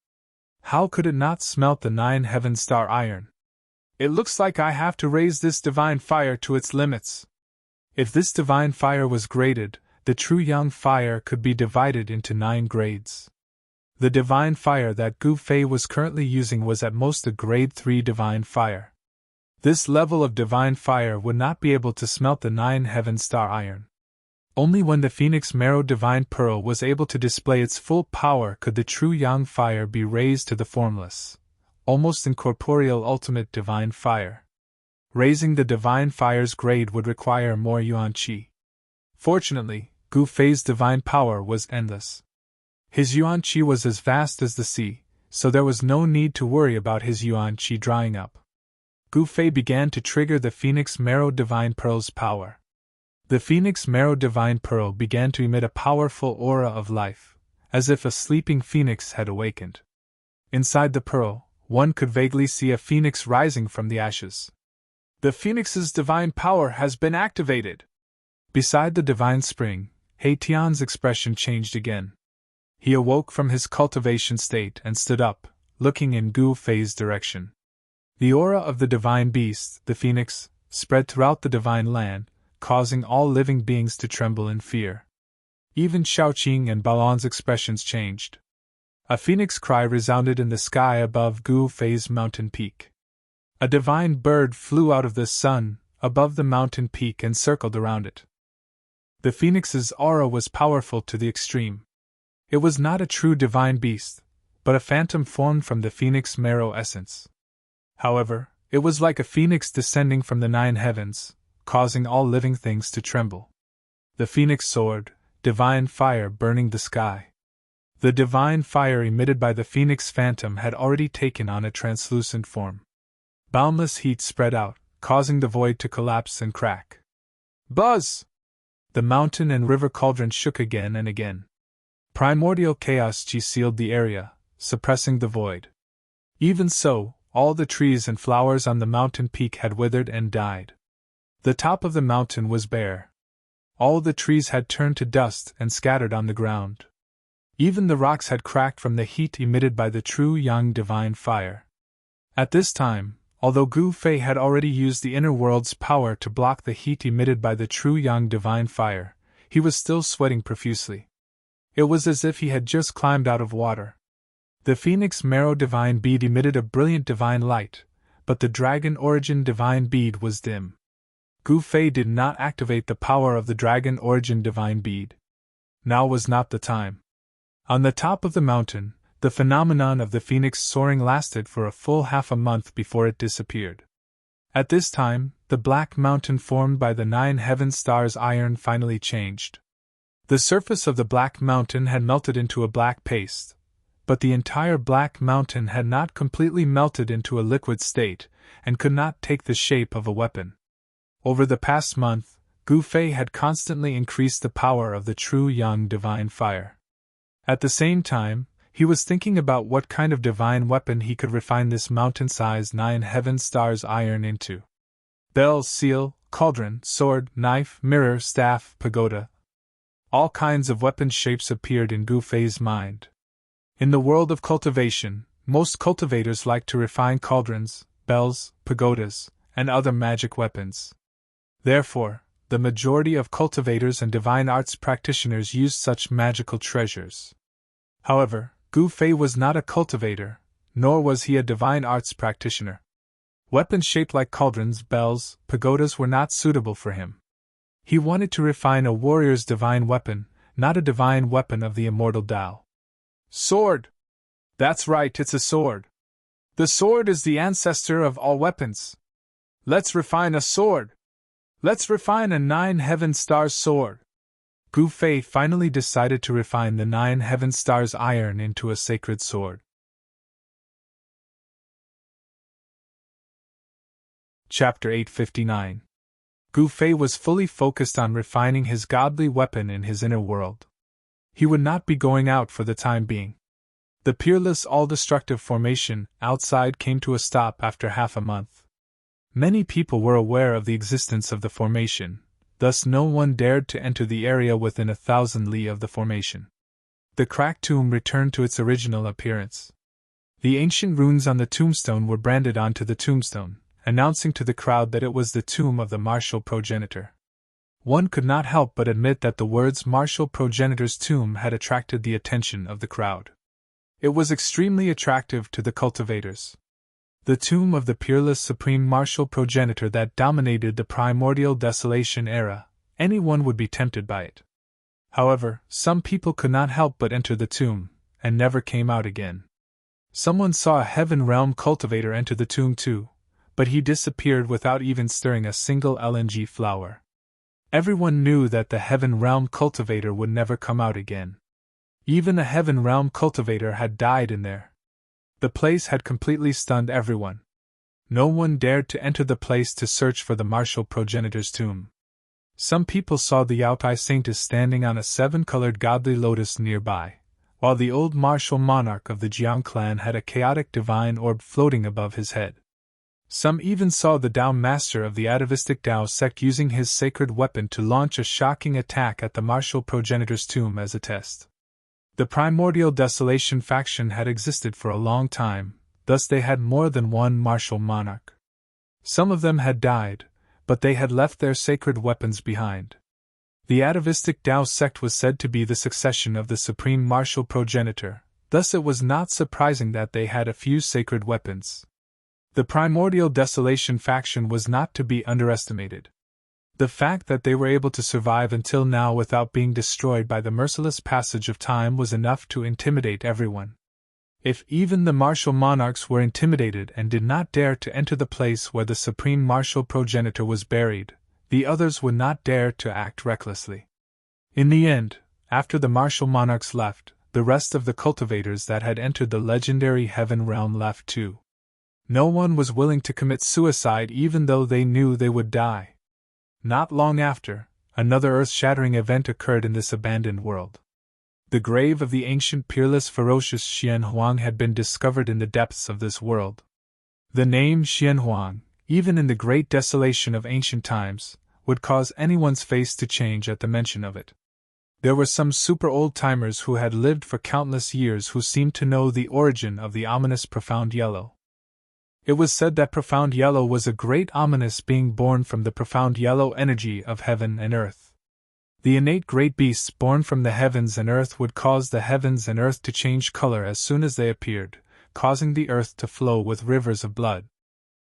How could it not smelt the 9 heaven star iron? It looks like I have to raise this divine fire to its limits. If this divine fire was graded, the true young fire could be divided into 9 grades. The divine fire that Gu Fei was currently using was at most a grade 3 divine fire. This level of divine fire would not be able to smelt the 9 heaven star iron. Only when the phoenix marrow divine pearl was able to display its full power could the true yang fire be raised to the formless, almost incorporeal ultimate divine fire. Raising the divine fire's grade would require more yuan qi. Fortunately, Gu Fei's divine power was endless. His yuan qi was as vast as the sea, so there was no need to worry about his yuan qi drying up. Gu Fei began to trigger the Phoenix Marrow Divine Pearl's power. The Phoenix Marrow Divine Pearl began to emit a powerful aura of life, as if a sleeping phoenix had awakened. Inside the pearl, one could vaguely see a phoenix rising from the ashes. The Phoenix's divine power has been activated! Beside the divine spring, Haitian's expression changed again. He awoke from his cultivation state and stood up, looking in Gu Fei's direction. The aura of the divine beast, the phoenix, spread throughout the divine land, causing all living beings to tremble in fear. Even Shaoqing and Balan's expressions changed. A phoenix cry resounded in the sky above Gu Fei's mountain peak. A divine bird flew out of the sun, above the mountain peak and circled around it. The phoenix's aura was powerful to the extreme. It was not a true divine beast, but a phantom formed from the phoenix marrow essence. However, it was like a phoenix descending from the 9 heavens, causing all living things to tremble. The phoenix soared, divine fire burning the sky. The divine fire emitted by the phoenix phantom had already taken on a translucent form. Boundless heat spread out, causing the void to collapse and crack. Buzz! The mountain and river cauldron shook again and again. Primordial chaos sealed the area, suppressing the void. Even so, all the trees and flowers on the mountain peak had withered and died. The top of the mountain was bare. All the trees had turned to dust and scattered on the ground. Even the rocks had cracked from the heat emitted by the true young divine fire. At this time, although Gu Fei had already used the inner world's power to block the heat emitted by the true young divine fire, he was still sweating profusely. It was as if he had just climbed out of water. The phoenix marrow divine bead emitted a brilliant divine light, but the dragon origin divine bead was dim. Gu Fei did not activate the power of the dragon origin divine bead. Now was not the time. On the top of the mountain, the phenomenon of the phoenix soaring lasted for a full half a month before it disappeared. At this time, the black mountain formed by the 9 heaven stars' iron finally changed. The surface of the black mountain had melted into a black paste, but the entire black mountain had not completely melted into a liquid state, and could not take the shape of a weapon. Over the past month, Gu Fei had constantly increased the power of the true young divine fire. At the same time, he was thinking about what kind of divine weapon he could refine this mountain-sized 9 heaven stars' iron into. Bell, seal, cauldron, sword, knife, mirror, staff, pagoda. All kinds of weapon shapes appeared in Gu Fei's mind. In the world of cultivation, most cultivators like to refine cauldrons, bells, pagodas, and other magic weapons. Therefore, the majority of cultivators and divine arts practitioners used such magical treasures. However, Gu Fei was not a cultivator, nor was he a divine arts practitioner. Weapons shaped like cauldrons, bells, pagodas were not suitable for him. He wanted to refine a warrior's divine weapon, not a divine weapon of the immortal Tao. Sword! That's right, it's a sword. The sword is the ancestor of all weapons. Let's refine a sword. Let's refine a 9 heaven stars sword. Gu Fei finally decided to refine the 9 heaven stars iron into a sacred sword. Chapter 859. Gu Fei was fully focused on refining his godly weapon in his inner world. He would not be going out for the time being. The peerless all-destructive formation outside came to a stop after half a month. Many people were aware of the existence of the formation, thus no one dared to enter the area within 1,000 li of the formation. The cracked tomb returned to its original appearance. The ancient runes on the tombstone were branded onto the tombstone, announcing to the crowd that it was the tomb of the martial progenitor. One could not help but admit that the words martial progenitor's tomb had attracted the attention of the crowd. It was extremely attractive to the cultivators. The tomb of the peerless supreme martial progenitor that dominated the primordial desolation era, anyone would be tempted by it. However, some people could not help but enter the tomb, and never came out again. Someone saw a heaven realm cultivator enter the tomb too, but he disappeared without even stirring a single LNG flower. Everyone knew that the heaven realm cultivator would never come out again. Even a heaven realm cultivator had died in there. The place had completely stunned everyone. No one dared to enter the place to search for the martial progenitor's tomb. Some people saw the Yaotai Saintess standing on a 7-colored godly lotus nearby, while the old martial monarch of the Jiang clan had a chaotic divine orb floating above his head. Some even saw the Tao master of the atavistic Tao sect using his sacred weapon to launch a shocking attack at the martial progenitor's tomb as a test. The primordial desolation faction had existed for a long time, thus they had more than one martial monarch. Some of them had died, but they had left their sacred weapons behind. The atavistic Tao sect was said to be the succession of the supreme martial progenitor, thus it was not surprising that they had a few sacred weapons. The primordial desolation faction was not to be underestimated. The fact that they were able to survive until now without being destroyed by the merciless passage of time was enough to intimidate everyone. If even the martial monarchs were intimidated and did not dare to enter the place where the supreme martial progenitor was buried, the others would not dare to act recklessly. In the end, after the martial monarchs left, the rest of the cultivators that had entered the legendary heaven realm left too. No one was willing to commit suicide even though they knew they would die. Not long after, another earth-shattering event occurred in this abandoned world. The grave of the ancient peerless ferocious Xian Huang had been discovered in the depths of this world. The name Xian Huang, even in the great desolation of ancient times, would cause anyone's face to change at the mention of it. There were some super old-timers who had lived for countless years who seemed to know the origin of the ominous Profound Yellow. It was said that Profound Yellow was a great ominous being born from the profound yellow energy of heaven and earth. The innate great beasts born from the heavens and earth would cause the heavens and earth to change color as soon as they appeared, causing the earth to flow with rivers of blood.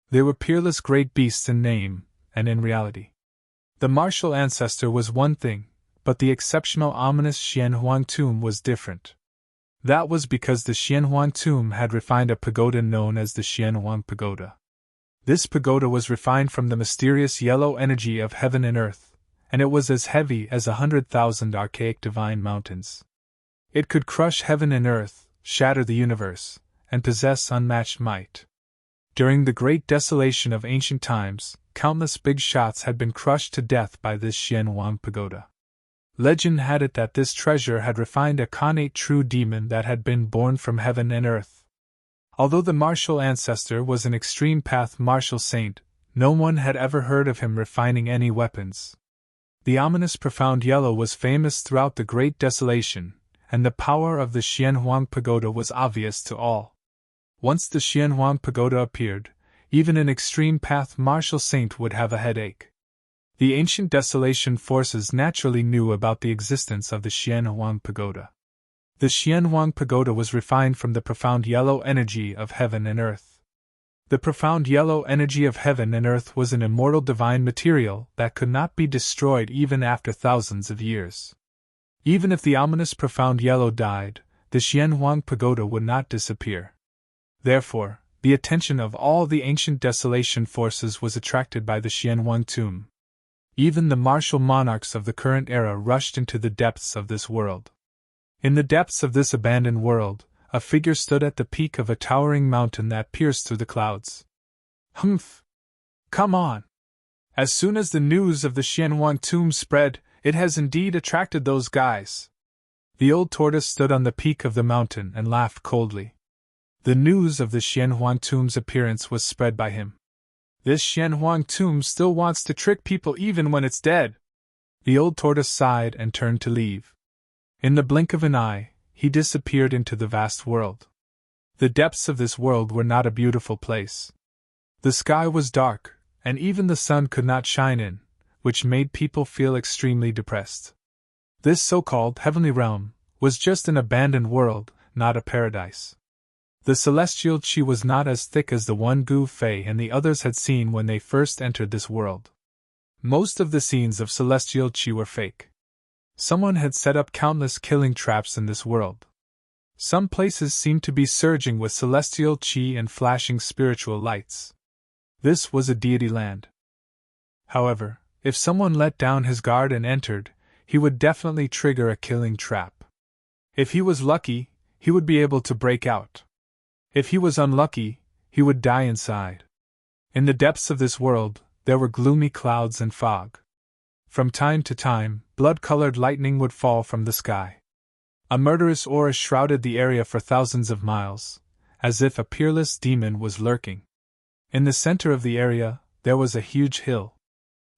They were peerless great beasts in name, and in reality. The martial ancestor was one thing, but the exceptional ominous Xian Huang tomb was different. That was because the Xian Huang tomb had refined a pagoda known as the Xian Huang Pagoda. This pagoda was refined from the mysterious yellow energy of heaven and earth, and it was as heavy as 100,000 archaic divine mountains. It could crush heaven and earth, shatter the universe, and possess unmatched might. During the great desolation of ancient times, countless big shots had been crushed to death by this Xian Huang Pagoda. Legend had it that this treasure had refined a connate true demon that had been born from heaven and earth. Although the martial ancestor was an extreme path martial saint, no one had ever heard of him refining any weapons. The ominous Profound Yellow was famous throughout the great desolation, and the power of the Xian Huang Pagoda was obvious to all. Once the Xian Huang Pagoda appeared, even an extreme path martial saint would have a headache. The ancient desolation forces naturally knew about the existence of the Xian Huang Pagoda. The Xian Huang Pagoda was refined from the profound yellow energy of heaven and earth. The profound yellow energy of heaven and earth was an immortal divine material that could not be destroyed even after thousands of years. Even if the ominous profound yellow died, the Xian Huang Pagoda would not disappear. Therefore, the attention of all the ancient desolation forces was attracted by the Xian Huang tomb. Even the martial monarchs of the current era rushed into the depths of this world. In the depths of this abandoned world, a figure stood at the peak of a towering mountain that pierced through the clouds. Humph! Come on! As soon as the news of the Xian Huang tomb spread, it has indeed attracted those guys. The old tortoise stood on the peak of the mountain and laughed coldly. The news of the Xian Huang tomb's appearance was spread by him. This Xian Huang tomb still wants to trick people even when it's dead. The old tortoise sighed and turned to leave. In the blink of an eye, he disappeared into the vast world. The depths of this world were not a beautiful place. The sky was dark, and even the sun could not shine in, which made people feel extremely depressed. This so-called heavenly realm was just an abandoned world, not a paradise. The celestial qi was not as thick as the one Gu Fei and the others had seen when they first entered this world. Most of the scenes of celestial qi were fake. Someone had set up countless killing traps in this world. Some places seemed to be surging with celestial qi and flashing spiritual lights. This was a deity land. However, if someone let down his guard and entered, he would definitely trigger a killing trap. If he was lucky, he would be able to break out. If he was unlucky, he would die inside. In the depths of this world, there were gloomy clouds and fog. From time to time, blood-colored lightning would fall from the sky. A murderous aura shrouded the area for thousands of miles, as if a peerless demon was lurking. In the center of the area, there was a huge hill.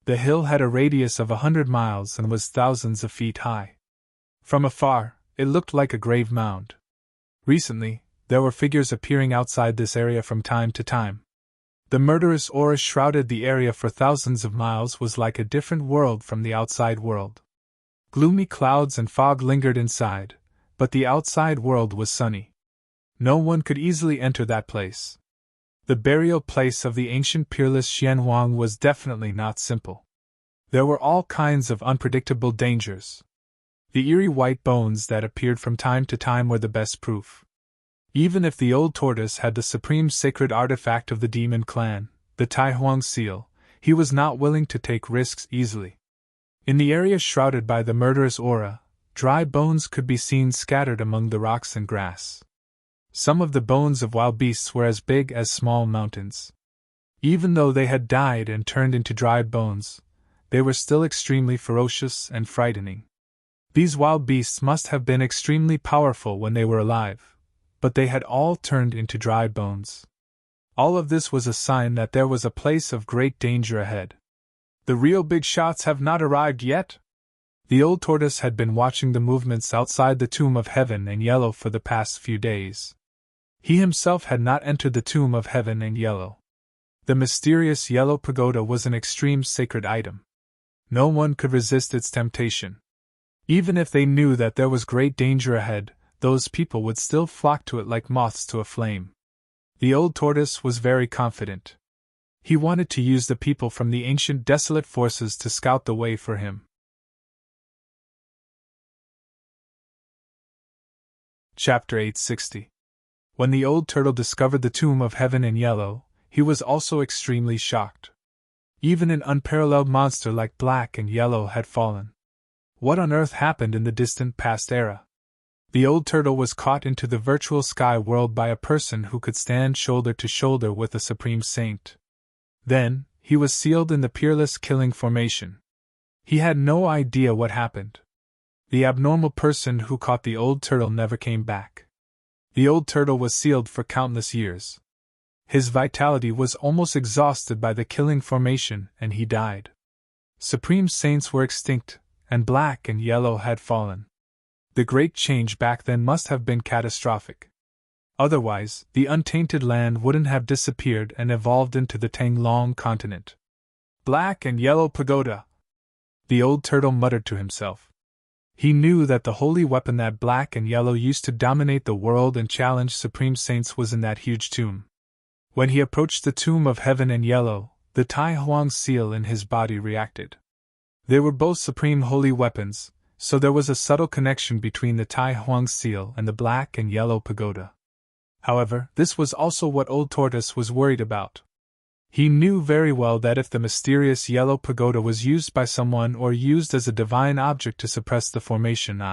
The hill had a radius of 100 miles and was thousands of feet high. From afar, it looked like a grave mound. Recently, there were figures appearing outside this area from time to time. The murderous aura shrouded the area for thousands of miles was like a different world from the outside world. Gloomy clouds and fog lingered inside, but the outside world was sunny. No one could easily enter that place. The burial place of the ancient peerless Xian Huang was definitely not simple. There were all kinds of unpredictable dangers. The eerie white bones that appeared from time to time were the best proof. Even if the old tortoise had the supreme sacred artifact of the demon clan, the Tai Huang seal, he was not willing to take risks easily. In the area shrouded by the murderous aura, dry bones could be seen scattered among the rocks and grass. Some of the bones of wild beasts were as big as small mountains. Even though they had died and turned into dried bones, they were still extremely ferocious and frightening. These wild beasts must have been extremely powerful when they were alive, but they had all turned into dried bones. All of this was a sign that there was a place of great danger ahead. The real big shots have not arrived yet? The old tortoise had been watching the movements outside the tomb of Heaven and Yellow for the past few days. He himself had not entered the tomb of Heaven and Yellow. The mysterious yellow pagoda was an extreme sacred item. No one could resist its temptation. Even if they knew that there was great danger ahead, those people would still flock to it like moths to a flame. The old tortoise was very confident. He wanted to use the people from the ancient desolate forces to scout the way for him. Chapter 860. When the old turtle discovered the tomb of Heaven and Yellow, he was also extremely shocked. Even an unparalleled monster like Black and Yellow had fallen. What on earth happened in the distant past era? The old turtle was caught into the virtual sky world by a person who could stand shoulder to shoulder with a supreme saint. Then, he was sealed in the peerless killing formation. He had no idea what happened. The abnormal person who caught the old turtle never came back. The old turtle was sealed for countless years. His vitality was almost exhausted by the killing formation, and he died. Supreme saints were extinct, and Black and Yellow had fallen. The great change back then must have been catastrophic. Otherwise, the untainted land wouldn't have disappeared and evolved into the Tanglong continent. Black and Yellow pagoda! The old turtle muttered to himself. He knew that the holy weapon that Black and Yellow used to dominate the world and challenge supreme saints was in that huge tomb. When he approached the tomb of Heaven and Yellow, the Tai Huang seal in his body reacted. They were both supreme holy weapons, so there was a subtle connection between the Tai Huang seal and the Black and Yellow pagoda. However, this was also what Old Tortoise was worried about. He knew very well that if the mysterious yellow pagoda was used by someone or used as a divine object to suppress the formation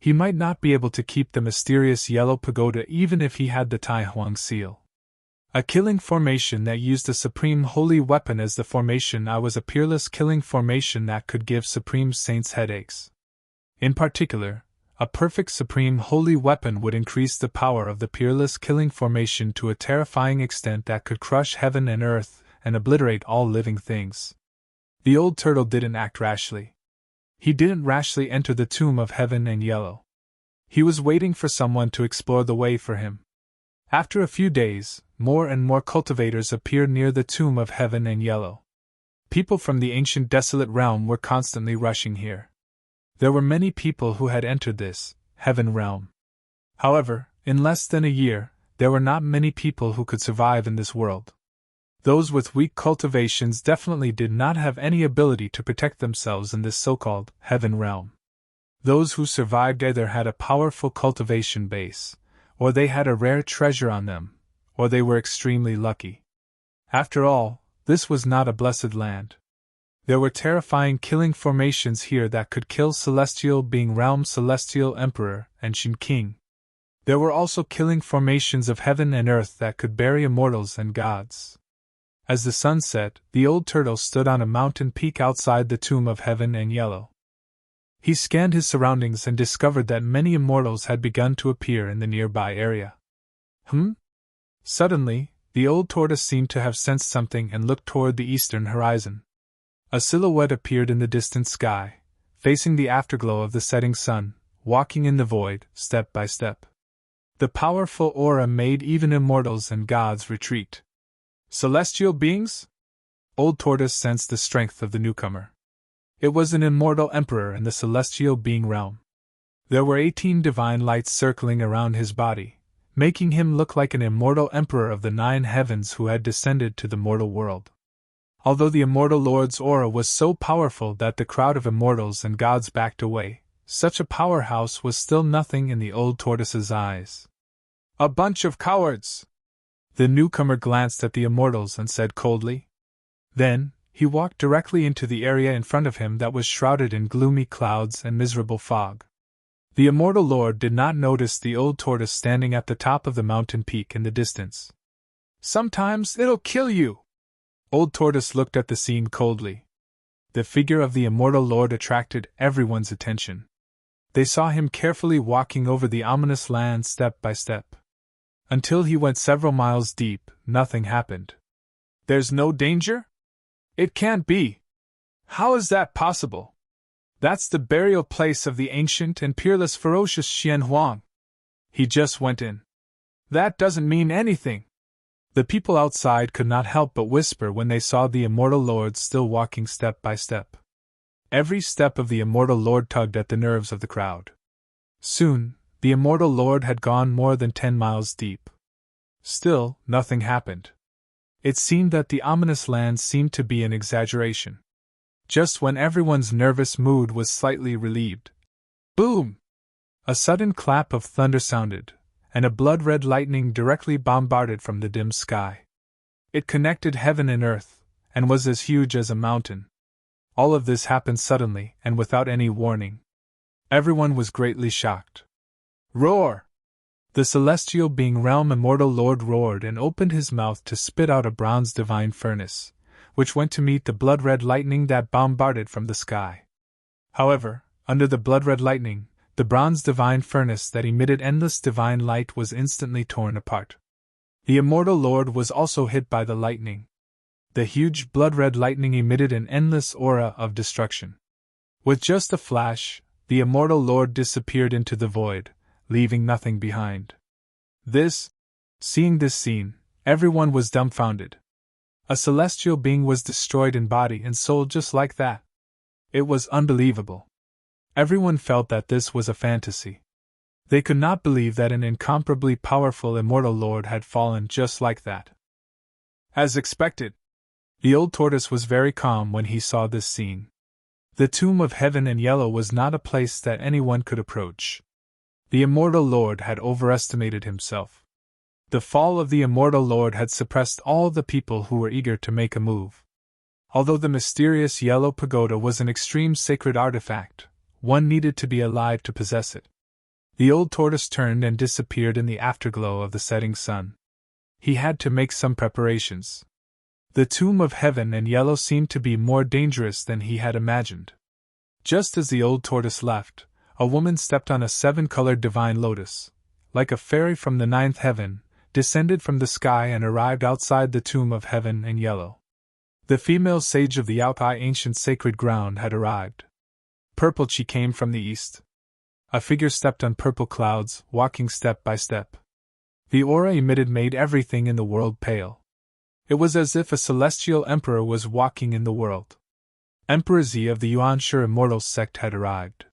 he might not be able to keep the mysterious yellow pagoda even if he had the Tai Huang seal. A killing formation that used a supreme holy weapon as the formation was a peerless killing formation that could give supreme saints headaches. In particular, a perfect supreme holy weapon would increase the power of the peerless killing formation to a terrifying extent that could crush heaven and earth and obliterate all living things. The old turtle didn't act rashly. He didn't rashly enter the tomb of Heaven and Yellow. He was waiting for someone to explore the way for him. After a few days, more and more cultivators appeared near the tomb of Heaven and Yellow. People from the ancient desolate realm were constantly rushing here. There were many people who had entered this Heaven realm. However, in less than a year, there were not many people who could survive in this world. Those with weak cultivations definitely did not have any ability to protect themselves in this so-called Heaven realm. Those who survived either had a powerful cultivation base, or they had a rare treasure on them, or they were extremely lucky. After all, this was not a blessed land. There were terrifying killing formations here that could kill Celestial Being Realm Celestial Emperor and Shin King. There were also killing formations of heaven and earth that could bury immortals and gods. As the sun set, the old turtle stood on a mountain peak outside the tomb of Heaven and Yellow. He scanned his surroundings and discovered that many immortals had begun to appear in the nearby area. Suddenly, The old tortoise seemed to have sensed something and looked toward the eastern horizon. A silhouette appeared in the distant sky, facing the afterglow of the setting sun, walking in the void, step by step. The powerful aura made even immortals and gods retreat. Celestial beings? Old Tortoise sensed the strength of the newcomer. It was an immortal emperor in the celestial being realm. There were 18 divine lights circling around his body, making him look like an immortal emperor of the 9 heavens who had descended to the mortal world. Although the immortal lord's aura was so powerful that the crowd of immortals and gods backed away, such a powerhouse was still nothing in the old tortoise's eyes. A bunch of cowards! The newcomer glanced at the immortals and said coldly. Then, he walked directly into the area in front of him that was shrouded in gloomy clouds and miserable fog. The immortal lord did not notice the old tortoise standing at the top of the mountain peak in the distance. Sometimes it'll kill you! Old Tortoise looked at the scene coldly. The figure of the immortal lord attracted everyone's attention. They saw him carefully walking over the ominous land step by step. Until he went several miles deep, nothing happened. There's no danger? It can't be. How is that possible? That's the burial place of the ancient and peerless ferocious Xian Huang. He just went in. That doesn't mean anything. The people outside could not help but whisper when they saw the immortal lord still walking step by step. Every step of the immortal lord tugged at the nerves of the crowd. Soon, the immortal lord had gone more than 10 miles deep. Still, nothing happened. It seemed that the ominous land seemed to be an exaggeration. Just when everyone's nervous mood was slightly relieved. Boom! A sudden clap of thunder sounded, and a blood-red lightning directly bombarded from the dim sky. It connected heaven and earth, and was as huge as a mountain. All of this happened suddenly and without any warning. Everyone was greatly shocked. Roar! The celestial being realm immortal lord roared and opened his mouth to spit out a bronze divine furnace, which went to meet the blood-red lightning that bombarded from the sky. However, under the blood-red lightning, the bronze divine furnace that emitted endless divine light was instantly torn apart. The immortal lord was also hit by the lightning. The huge blood-red lightning emitted an endless aura of destruction. With just a flash, the immortal lord disappeared into the void, leaving nothing behind. Seeing this scene, everyone was dumbfounded. A celestial being was destroyed in body and soul just like that. It was unbelievable. Everyone felt that this was a fantasy. They could not believe that an incomparably powerful immortal lord had fallen just like that. As expected, the old tortoise was very calm when he saw this scene. The tomb of heaven and yellow was not a place that anyone could approach. The immortal lord had overestimated himself. The fall of the immortal lord had suppressed all the people who were eager to make a move. Although the mysterious yellow pagoda was an extreme sacred artifact, one needed to be alive to possess it. The old tortoise turned and disappeared in the afterglow of the setting sun. He had to make some preparations. The tomb of heaven and yellow seemed to be more dangerous than he had imagined. Just as the old tortoise left, a woman stepped on a 7-colored divine lotus, like a fairy from the 9th heaven, descended from the sky and arrived outside the tomb of heaven and yellow. The female sage of the Altai ancient sacred ground had arrived. Purple she came from the east. A figure stepped on purple clouds, walking step by step. The aura emitted made everything in the world pale. It was as if a celestial emperor was walking in the world. Emperor Z of the Yuan-Shi immortal sect had arrived.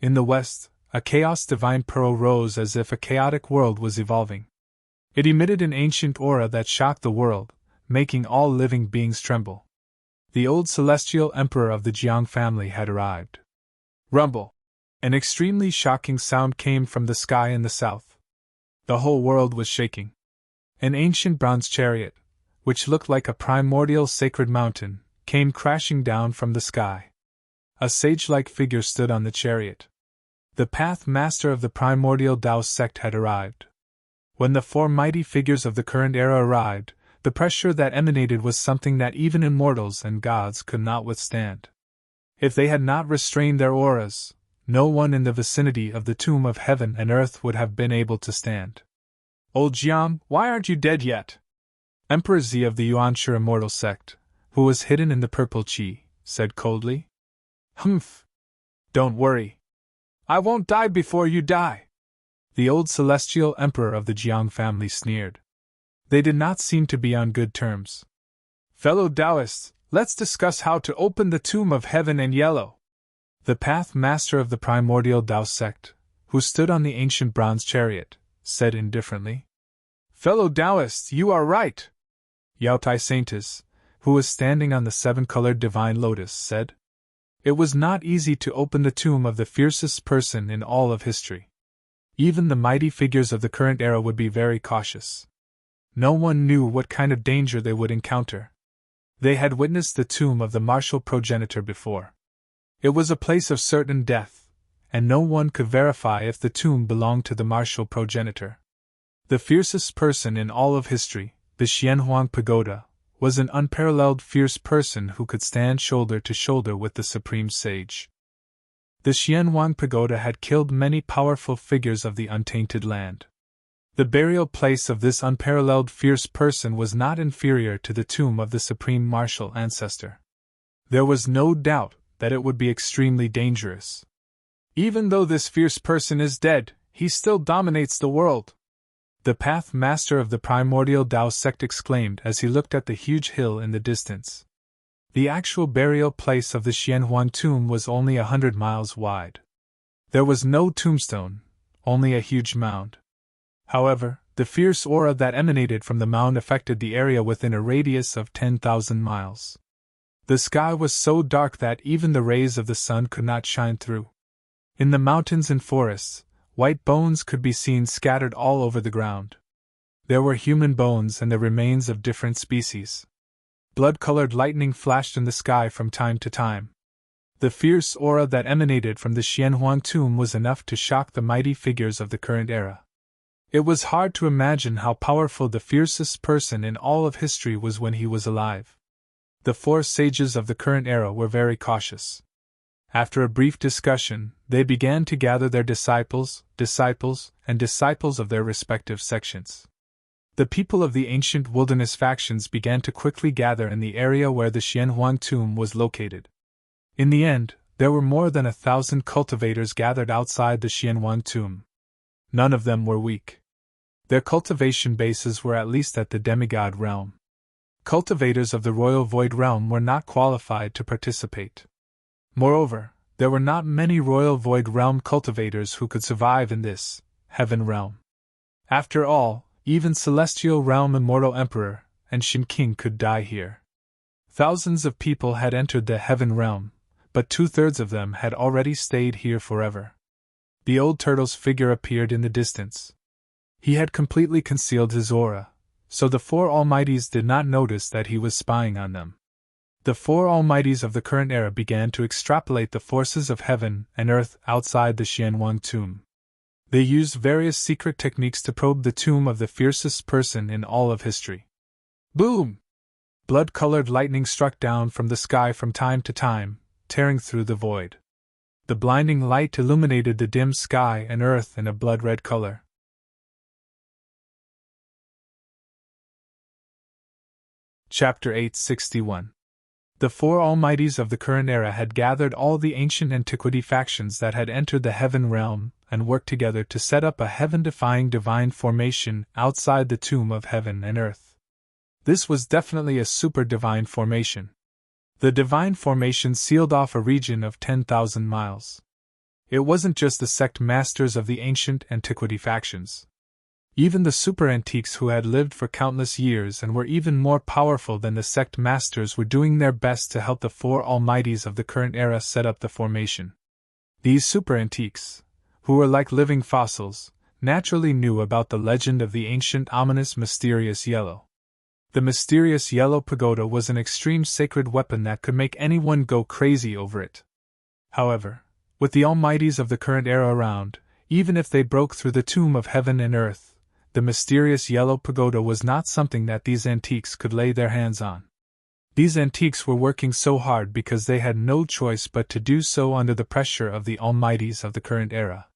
In the west, a chaos divine pearl rose as if a chaotic world was evolving. It emitted an ancient aura that shocked the world, making all living beings tremble. The old celestial emperor of the Jiang family had arrived. Rumble! An extremely shocking sound came from the sky in the south. The whole world was shaking. An ancient bronze chariot, which looked like a primordial sacred mountain, came crashing down from the sky. A sage-like figure stood on the chariot. The path master of the primordial Tao sect had arrived. When the 4 mighty figures of the current era arrived, the pressure that emanated was something that even immortals and gods could not withstand. If they had not restrained their auras, no one in the vicinity of the tomb of heaven and earth would have been able to stand. Old Jiang, why aren't you dead yet? Emperor Z of the Yuanshi immortal sect, who was hidden in the purple qi, said coldly. Humph. Don't worry. I won't die before you die. The old celestial emperor of the Jiang family sneered. They did not seem to be on good terms. Fellow Taoists, let's discuss how to open the tomb of heaven and yellow. The path master of the primordial Tao sect, who stood on the ancient bronze chariot, said indifferently. Fellow Taoists, you are right. Yao Tai Saintis, who was standing on the seven-colored divine lotus, said. It was not easy to open the tomb of the fiercest person in all of history. Even the mighty figures of the current era would be very cautious. No one knew what kind of danger they would encounter. They had witnessed the tomb of the martial progenitor before. It was a place of certain death, and no one could verify if the tomb belonged to the martial progenitor. The fiercest person in all of history, the Xianhuang Pagoda, was an unparalleled fierce person who could stand shoulder to shoulder with the supreme sage. The Xianhuang Pagoda had killed many powerful figures of the untainted land. The burial place of this unparalleled fierce person was not inferior to the tomb of the supreme martial ancestor. There was no doubt that it would be extremely dangerous. Even though this fierce person is dead, he still dominates the world. The path master of the primordial Tao sect exclaimed as he looked at the huge hill in the distance. The actual burial place of the Xianhuang tomb was only 100 miles wide. There was no tombstone, only a huge mound. However, the fierce aura that emanated from the mound affected the area within a radius of 10,000 miles. The sky was so dark that even the rays of the sun could not shine through. In the mountains and forests, white bones could be seen scattered all over the ground. There were human bones and the remains of different species. Blood-colored lightning flashed in the sky from time to time. The fierce aura that emanated from the Xianhuang tomb was enough to shock the mighty figures of the current era. It was hard to imagine how powerful the fiercest person in all of history was when he was alive. The four sages of the current era were very cautious. After a brief discussion, they began to gather their disciples, and disciples of their respective sections. The people of the ancient wilderness factions began to quickly gather in the area where the Xianhuang tomb was located. In the end, there were more than 1,000 cultivators gathered outside the Xianhuang tomb. None of them were weak. Their cultivation bases were at least at the demigod realm. Cultivators of the royal void realm were not qualified to participate. Moreover, there were not many royal void realm cultivators who could survive in this heaven realm. After all, even celestial realm immortal emperor and Shin King could die here. Thousands of people had entered the heaven realm, but 2/3 of them had already stayed here forever. The old turtle's figure appeared in the distance. He had completely concealed his aura, so the four almighties did not notice that he was spying on them. The four almighties of the current era began to extrapolate the forces of heaven and earth outside the Xianhuang tomb. They used various secret techniques to probe the tomb of the fiercest person in all of history. Boom! Blood-colored lightning struck down from the sky from time to time, tearing through the void. The blinding light illuminated the dim sky and earth in a blood-red color. Chapter 861. The four almighties of the current era had gathered all the ancient antiquity factions that had entered the heaven realm and worked together to set up a heaven-defying divine formation outside the tomb of heaven and earth. This was definitely a super-divine formation. The divine formation sealed off a region of 10,000 miles. It wasn't just the sect masters of the ancient antiquity factions. Even the super-antiques who had lived for countless years and were even more powerful than the sect masters were doing their best to help the four almighties of the current era set up the formation. These super-antiques, who were like living fossils, naturally knew about the legend of the ancient ominous mysterious yellow. The mysterious yellow pagoda was an extreme sacred weapon that could make anyone go crazy over it. However, with the almighties of the current era around, even if they broke through the tomb of heaven and earth, the mysterious yellow pagoda was not something that these antiques could lay their hands on. These antiques were working so hard because they had no choice but to do so under the pressure of the almighties of the current era.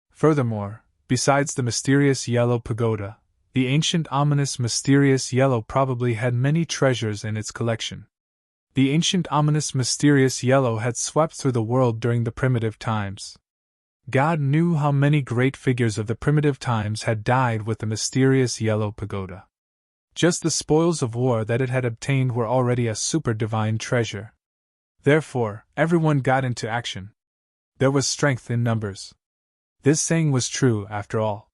Furthermore, besides the mysterious yellow pagoda, The ancient, ominous, mysterious yellow probably had many treasures in its collection. The ancient, ominous, mysterious yellow had swept through the world during the primitive times. God knew how many great figures of the primitive times had died with the mysterious yellow pagoda. Just the spoils of war that it had obtained were already a super-divine treasure. Therefore, everyone got into action. There was strength in numbers. This saying was true, after all.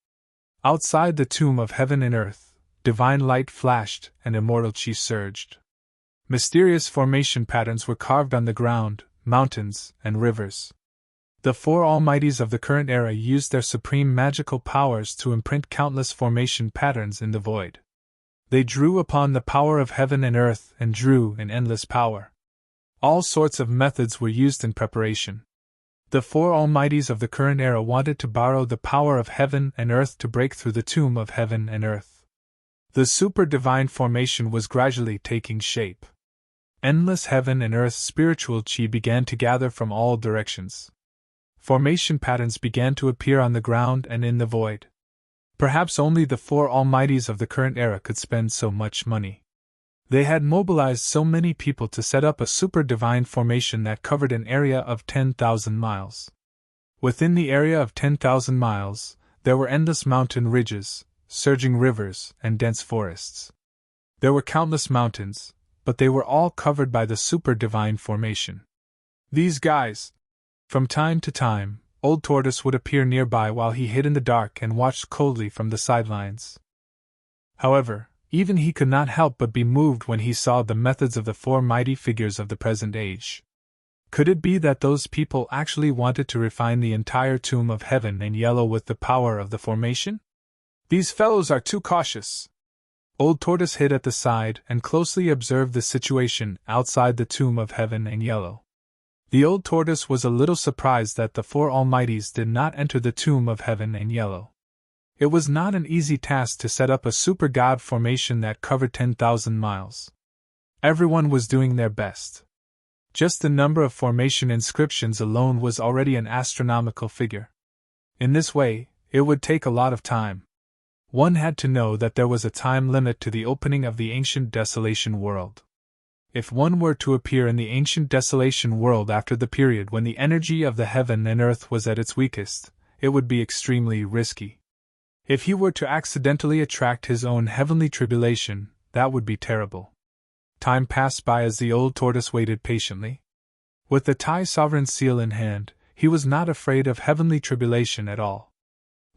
Outside the tomb of heaven and earth, divine light flashed and immortal chi surged. Mysterious formation patterns were carved on the ground, mountains, and rivers. The four almighties of the current era used their supreme magical powers to imprint countless formation patterns in the void. They drew upon the power of heaven and earth and drew in endless power. All sorts of methods were used in preparation. The four almighties of the current era wanted to borrow the power of heaven and earth to break through the tomb of heaven and earth. The super-divine formation was gradually taking shape. Endless heaven and earth spiritual chi began to gather from all directions. Formation patterns began to appear on the ground and in the void. Perhaps only the four almighties of the current era could spend so much money. They had mobilized so many people to set up a super-divine formation that covered an area of 10,000 miles. Within the area of 10,000 miles, there were endless mountain ridges, surging rivers, and dense forests. There were countless mountains, but they were all covered by the super-divine formation. These guys. From time to time, Old Tortoise would appear nearby while he hid in the dark and watched coldly from the sidelines. However, even he could not help but be moved when he saw the methods of the four mighty figures of the present age. Could it be that those people actually wanted to refine the entire tomb of heaven and yellow with the power of the formation? These fellows are too cautious. Old Tortoise hid at the side and closely observed the situation outside the tomb of heaven and yellow. The Old Tortoise was a little surprised that the four almighties did not enter the tomb of heaven and yellow. It was not an easy task to set up a super-god formation that covered 10,000 miles. Everyone was doing their best. Just the number of formation inscriptions alone was already an astronomical figure. In this way, it would take a lot of time. One had to know that there was a time limit to the opening of the ancient desolation world. If one were to appear in the ancient desolation world after the period when the energy of the heaven and earth was at its weakest, it would be extremely risky. If he were to accidentally attract his own heavenly tribulation, that would be terrible. Time passed by as the Old Tortoise waited patiently. With the Tai Sovereign Seal in hand, he was not afraid of heavenly tribulation at all.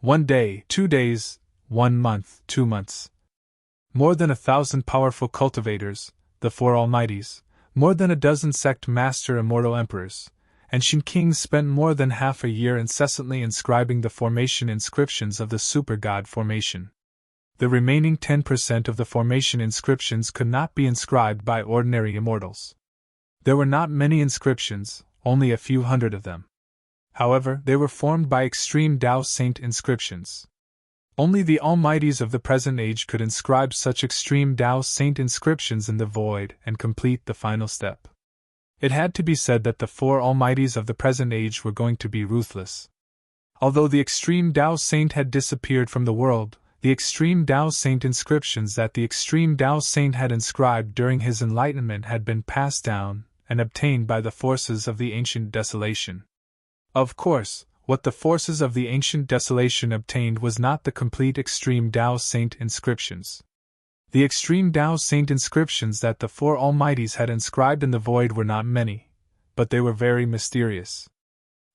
1 day, 2 days, 1 month, 2 months. More than 1,000 powerful cultivators, the four almighties, more than a dozen sect master immortal emperors, and Shin kings spent more than half a year incessantly inscribing the formation inscriptions of the super-god formation. The remaining 10% of the formation inscriptions could not be inscribed by ordinary immortals. There were not many inscriptions, only a few hundred of them. However, they were formed by extreme Tao Saint inscriptions. Only the almighties of the present age could inscribe such extreme Tao Saint inscriptions in the void and complete the final step. It had to be said that the four almighties of the present age were going to be ruthless. Although the extreme Tao Saint had disappeared from the world, the extreme Tao Saint inscriptions that the extreme Tao Saint had inscribed during his enlightenment had been passed down and obtained by the forces of the ancient desolation. Of course, what the forces of the ancient desolation obtained was not the complete extreme Tao Saint inscriptions. The extreme Tao Saint inscriptions that the four almighties had inscribed in the void were not many, but they were very mysterious.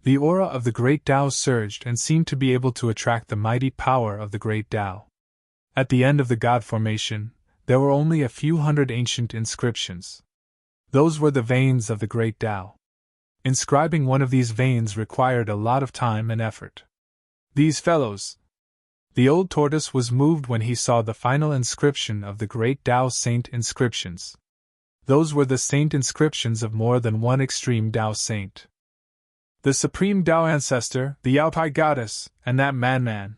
The aura of the great Tao surged and seemed to be able to attract the mighty power of the great Tao. At the end of the god formation, there were only a few hundred ancient inscriptions. Those were the veins of the great Tao. Inscribing one of these veins required a lot of time and effort. These fellows. The Old Tortoise was moved when he saw the final inscription of the great Tao Saint inscriptions. Those were the saint inscriptions of more than one extreme Tao Saint. The supreme Tao ancestor, the Yaopai goddess, and that madman.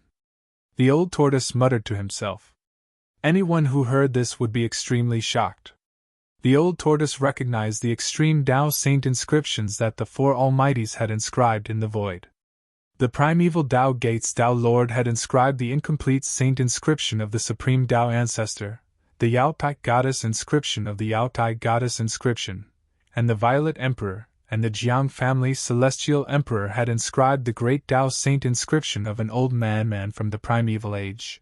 The Old Tortoise muttered to himself. Anyone who heard this would be extremely shocked. The Old Tortoise recognized the extreme Tao Saint inscriptions that the four almighties had inscribed in the void. The primeval Tao Gates Tao Lord had inscribed the incomplete saint inscription of the supreme Tao ancestor, the Yao Tai goddess inscription of the Yao Tai goddess inscription, and the Violet Emperor and the Jiang family celestial emperor had inscribed the great Tao saint inscription of an old man from the primeval age.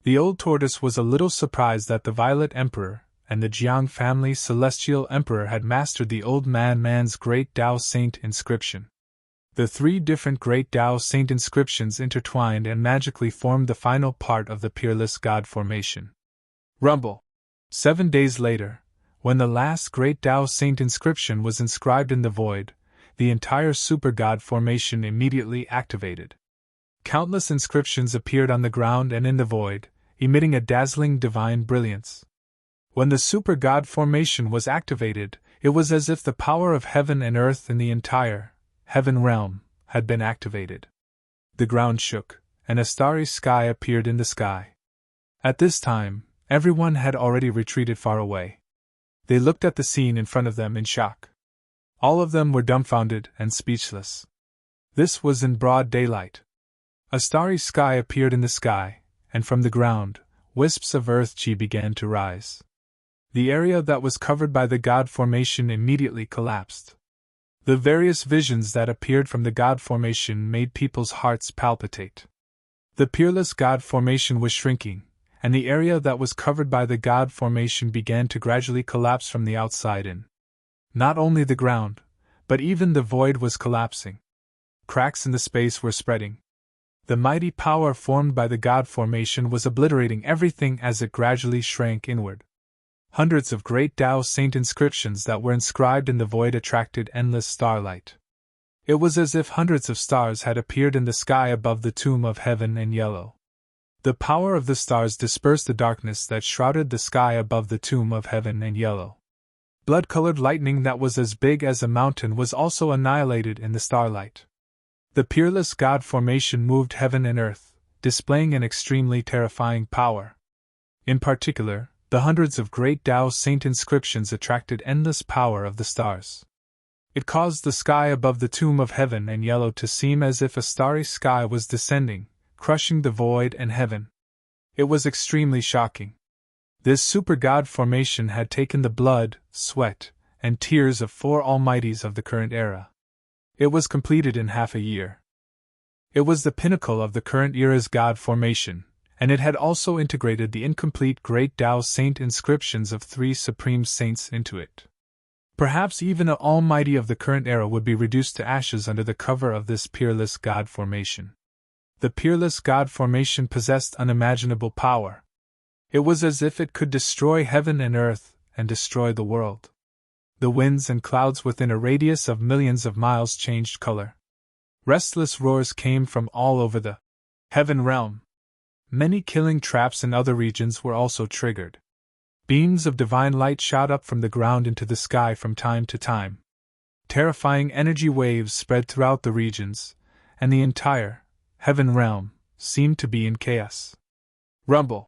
The old tortoise was a little surprised that the Violet Emperor and the Jiang family celestial emperor had mastered the old man's great Tao saint inscription. The three different great Tao saint inscriptions intertwined and magically formed the final part of the peerless God formation. Rumble. 7 days later, when the last great Tao saint inscription was inscribed in the void, the entire super God formation immediately activated. Countless inscriptions appeared on the ground and in the void, emitting a dazzling divine brilliance. When the super God formation was activated, it was as if the power of heaven and earth in the entire heaven realm had been activated. The ground shook, and a starry sky appeared in the sky. At this time, everyone had already retreated far away. They looked at the scene in front of them in shock. All of them were dumbfounded and speechless. This was in broad daylight. A starry sky appeared in the sky, and from the ground, wisps of earth chi began to rise. The area that was covered by the God formation immediately collapsed. The various visions that appeared from the God formation made people's hearts palpitate. The peerless God formation was shrinking, and the area that was covered by the God formation began to gradually collapse from the outside in. Not only the ground, but even the void was collapsing. Cracks in the space were spreading. The mighty power formed by the God formation was obliterating everything as it gradually shrank inward. Hundreds of great Tao saint inscriptions that were inscribed in the void attracted endless starlight. It was as if hundreds of stars had appeared in the sky above the tomb of heaven in yellow. The power of the stars dispersed the darkness that shrouded the sky above the tomb of heaven in yellow. Blood-colored lightning that was as big as a mountain was also annihilated in the starlight. The peerless God formation moved heaven and earth, displaying an extremely terrifying power. In particular, the hundreds of great Tao saint inscriptions attracted endless power of the stars. It caused the sky above the tomb of heaven and yellow to seem as if a starry sky was descending, crushing the void and heaven. It was extremely shocking. This super God formation had taken the blood, sweat, and tears of 4 almighties of the current era. It was completed in half a year. It was the pinnacle of the current era's God formation, and it had also integrated the incomplete great Tao saint inscriptions of 3 supreme saints into it. Perhaps even an almighty of the current era would be reduced to ashes under the cover of this peerless God formation. The peerless God formation possessed unimaginable power. It was as if it could destroy heaven and earth and destroy the world. The winds and clouds within a radius of millions of miles changed color. Restless roars came from all over the heaven realm. Many killing traps in other regions were also triggered. Beams of divine light shot up from the ground into the sky from time to time. Terrifying energy waves spread throughout the regions, and the entire heaven realm seemed to be in chaos. Rumble.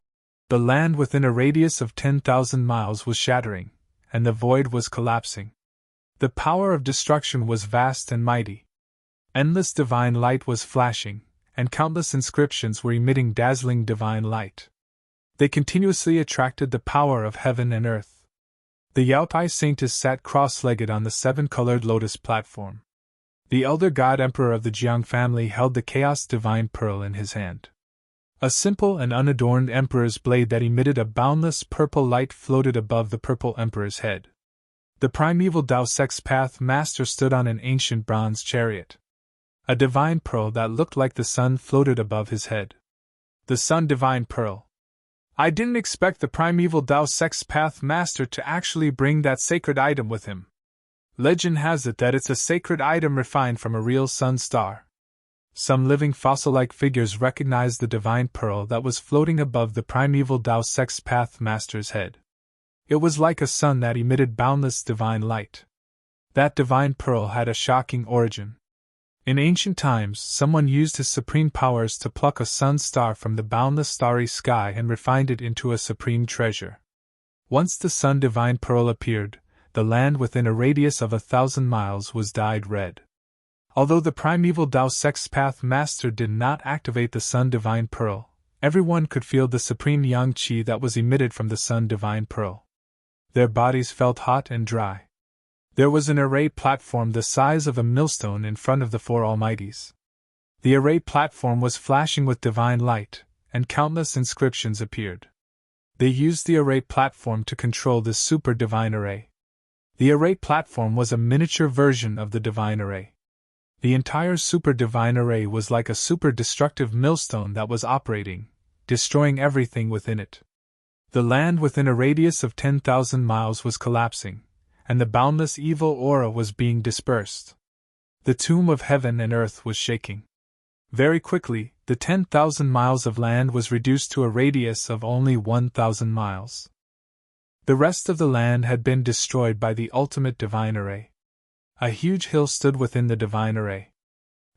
The land within a radius of 10,000 miles was shattering, and the void was collapsing. The power of destruction was vast and mighty. Endless divine light was flashing, and countless inscriptions were emitting dazzling divine light. They continuously attracted the power of heaven and earth. The Yao Tai saintess sat cross-legged on the 7-colored lotus platform. The elder god emperor of the Jiang family held the chaos divine pearl in his hand. A simple and unadorned emperor's blade that emitted a boundless purple light floated above the purple emperor's head. The primeval Tao Sex Path Master stood on an ancient bronze chariot. A divine pearl that looked like the sun floated above his head. The sun divine pearl. I didn't expect the primeval Tao Sex Path Master to actually bring that sacred item with him. Legend has it that it's a sacred item refined from a real sun star. Some living fossil-like figures recognized the divine pearl that was floating above the primeval Tao Sex Path Master's head. It was like a sun that emitted boundless divine light. That divine pearl had a shocking origin. In ancient times, someone used his supreme powers to pluck a sun star from the boundless starry sky and refined it into a supreme treasure. Once the sun divine pearl appeared, the land within a radius of 1,000 miles was dyed red. Although the primeval Tao Sex Path Master did not activate the Sun Divine Pearl, everyone could feel the supreme yang qi that was emitted from the Sun Divine Pearl. Their bodies felt hot and dry. There was an array platform the size of a millstone in front of the four Almighties. The array platform was flashing with divine light, and countless inscriptions appeared. They used the array platform to control this super divine array. The array platform was a miniature version of the divine array. The entire super divine array was like a super destructive millstone that was operating, destroying everything within it. The land within a radius of 10,000 miles was collapsing, and the boundless evil aura was being dispersed. The tomb of heaven and earth was shaking. Very quickly, the 10,000 miles of land was reduced to a radius of only 1,000 miles. The rest of the land had been destroyed by the ultimate divine array. A huge hill stood within the divine array.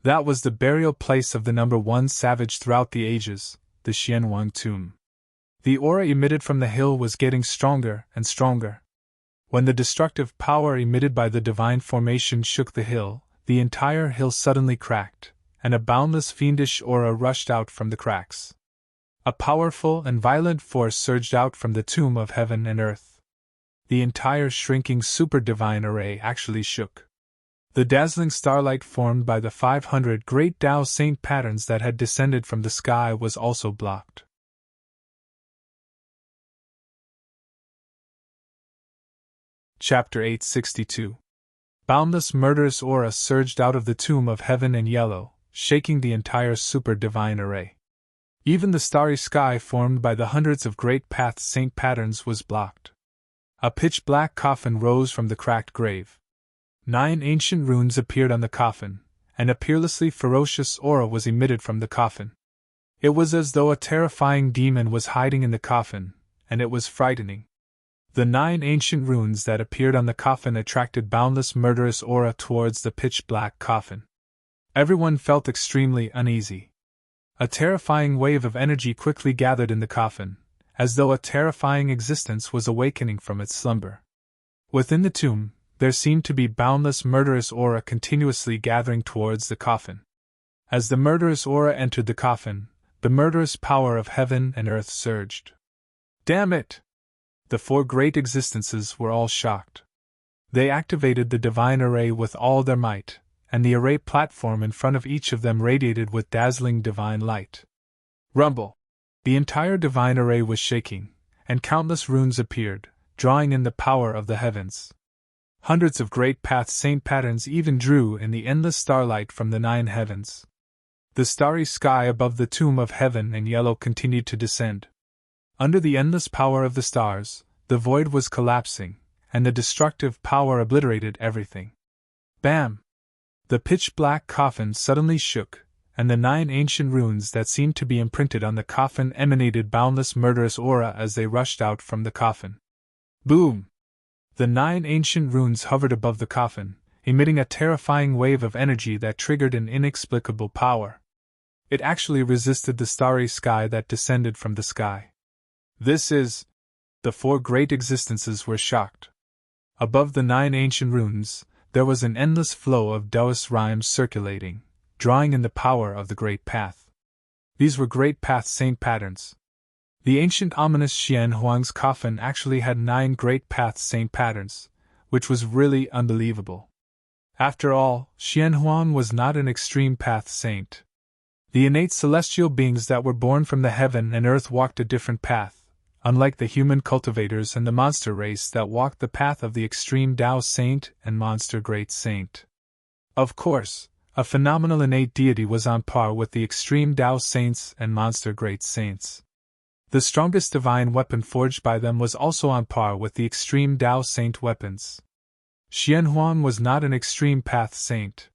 That was the burial place of the number one savage throughout the ages, the Xianhuang tomb. The aura emitted from the hill was getting stronger and stronger. When the destructive power emitted by the divine formation shook the entire hill suddenly cracked, and a boundless fiendish aura rushed out from the cracks. A powerful and violent force surged out from the tomb of heaven and earth. The entire shrinking super-divine array actually shook. The dazzling starlight formed by the 500 great Tao Saint patterns that had descended from the sky was also blocked. Chapter 862. Boundless murderous aura surged out of the tomb of heaven and yellow, shaking the entire super-divine array. Even the starry sky formed by the hundreds of great path saint patterns was blocked. A pitch-black coffin rose from the cracked grave. 9 ancient runes appeared on the coffin, and a peerlessly ferocious aura was emitted from the coffin. It was as though a terrifying demon was hiding in the coffin, and it was frightening. The 9 ancient runes that appeared on the coffin attracted boundless murderous aura towards the pitch-black coffin. Everyone felt extremely uneasy. A terrifying wave of energy quickly gathered in the coffin, as though a terrifying existence was awakening from its slumber. Within the tomb, there seemed to be boundless murderous aura continuously gathering towards the coffin. As the murderous aura entered the coffin, the murderous power of heaven and earth surged. Damn it! The 4 great existences were all shocked. They activated the divine array with all their might, and the array platform in front of each of them radiated with dazzling divine light. Rumble! The entire divine array was shaking, and countless runes appeared, drawing in the power of the heavens. Hundreds of great path saint patterns even drew in the endless starlight from the 9 heavens. The starry sky above the tomb of heaven and yellow continued to descend. Under the endless power of the stars, the void was collapsing, and the destructive power obliterated everything. Bam! The pitch-black coffin suddenly shook, and the 9 ancient runes that seemed to be imprinted on the coffin emanated boundless murderous aura as they rushed out from the coffin. Boom! The 9 ancient runes hovered above the coffin, emitting a terrifying wave of energy that triggered an inexplicable power. It actually resisted the starry sky that descended from the sky. This is... The 4 great existences were shocked. Above the 9 ancient runes, there was an endless flow of Taoist rhymes circulating, drawing in the power of the Great Path. These were Great Path saint patterns. The ancient ominous Xianhuang's coffin actually had 9 Great Path saint patterns, which was really unbelievable. After all, Xianhuang was not an extreme path saint. The innate celestial beings that were born from the heaven and earth walked a different path, unlike the human cultivators and the monster race that walked the path of the extreme Tao saint and monster great saint. Of course, a phenomenal innate deity was on par with the extreme Tao saints and monster great saints. The strongest divine weapon forged by them was also on par with the extreme Tao saint weapons. Xianhuang was not an extreme path saint.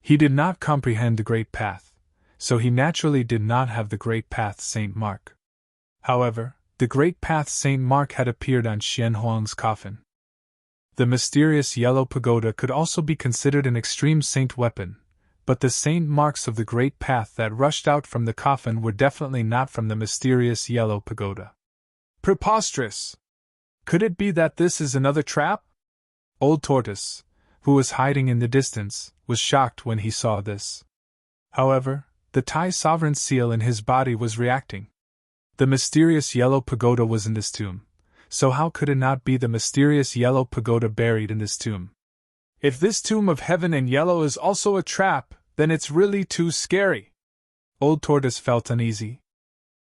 He did not comprehend the great path, so he naturally did not have the great path saint mark. However, the great path saint mark had appeared on Xianhuang's coffin. The mysterious yellow pagoda could also be considered an extreme saint weapon, but the saint marks of the great path that rushed out from the coffin were definitely not from the mysterious yellow pagoda. Preposterous! Could it be that this is another trap? Old Tortoise, who was hiding in the distance, was shocked when he saw this. However, the Thai sovereign's seal in his body was reacting. The mysterious yellow pagoda was in this tomb, so how could it not be the mysterious yellow pagoda buried in this tomb? If this tomb of heaven and yellow is also a trap, then it's really too scary. Old Tortoise felt uneasy.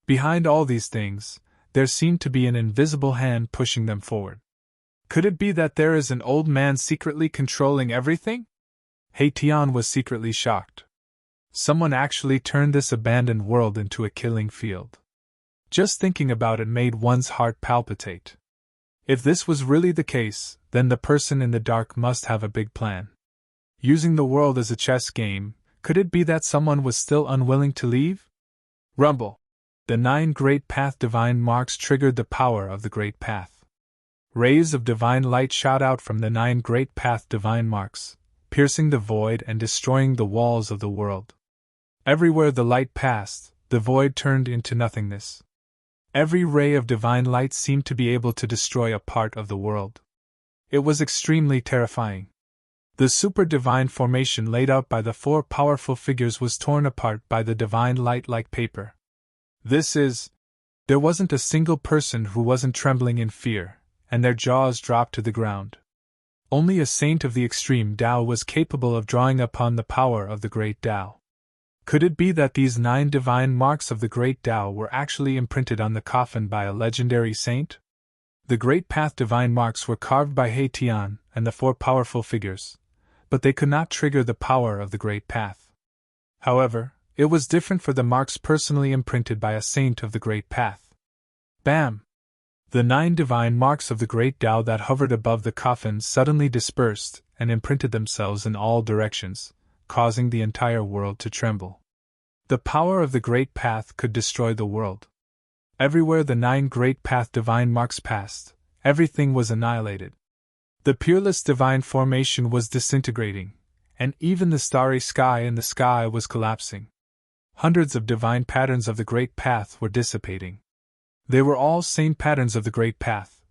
Behind all these things, there seemed to be an invisible hand pushing them forward. Could it be that there is an old man secretly controlling everything? Tian was secretly shocked. Someone actually turned this abandoned world into a killing field. Just thinking about it made one's heart palpitate. If this was really the case, then the person in the dark must have a big plan. Using the world as a chess game, could it be that someone was still unwilling to leave? Rumble. The 9 Great Path Divine Marks triggered the power of the Great Path. Rays of divine light shot out from the 9 Great Path Divine Marks, piercing the void and destroying the walls of the world. Everywhere the light passed, the void turned into nothingness. Every ray of divine light seemed to be able to destroy a part of the world. It was extremely terrifying. The super divine formation laid out by the 4 powerful figures was torn apart by the divine light like paper. There wasn't a single person who wasn't trembling in fear, and their jaws dropped to the ground. Only a saint of the extreme Tao was capable of drawing upon the power of the great Tao. Could it be that these 9 divine marks of the great Tao were actually imprinted on the coffin by a legendary saint? The Great Path divine marks were carved by Tian and the 4 powerful figures, but they could not trigger the power of the Great Path. However, it was different for the marks personally imprinted by a saint of the Great Path. Bam! The 9 divine marks of the great Tao that hovered above the coffin suddenly dispersed and imprinted themselves in all directions, causing the entire world to tremble. The power of the Great Path could destroy the world. Everywhere the 9 Great Path divine marks passed, everything was annihilated. The peerless divine formation was disintegrating, and even the starry sky in the sky was collapsing. Hundreds of divine patterns of the Great Path were dissipating. They were all same patterns of the Great Path,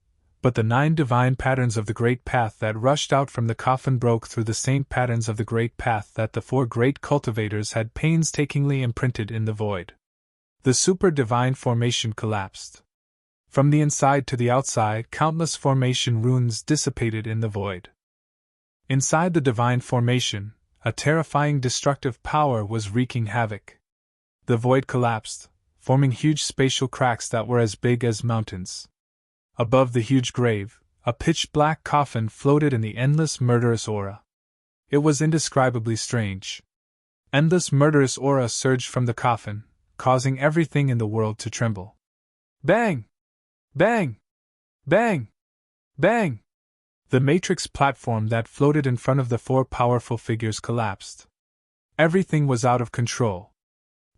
but the 9 divine patterns of the Great Path that rushed out from the coffin broke through the same patterns of the Great Path that the 4 great cultivators had painstakingly imprinted in the void. The super divine formation collapsed. From the inside to the outside, countless formation runes dissipated in the void. Inside the divine formation, a terrifying destructive power was wreaking havoc. The void collapsed, forming huge spatial cracks that were as big as mountains. Above the huge grave, a pitch-black coffin floated in the endless murderous aura. It was indescribably strange. Endless murderous aura surged from the coffin, causing everything in the world to tremble. Bang! Bang! Bang! Bang! The matrix platform that floated in front of the 4 powerful figures collapsed. Everything was out of control.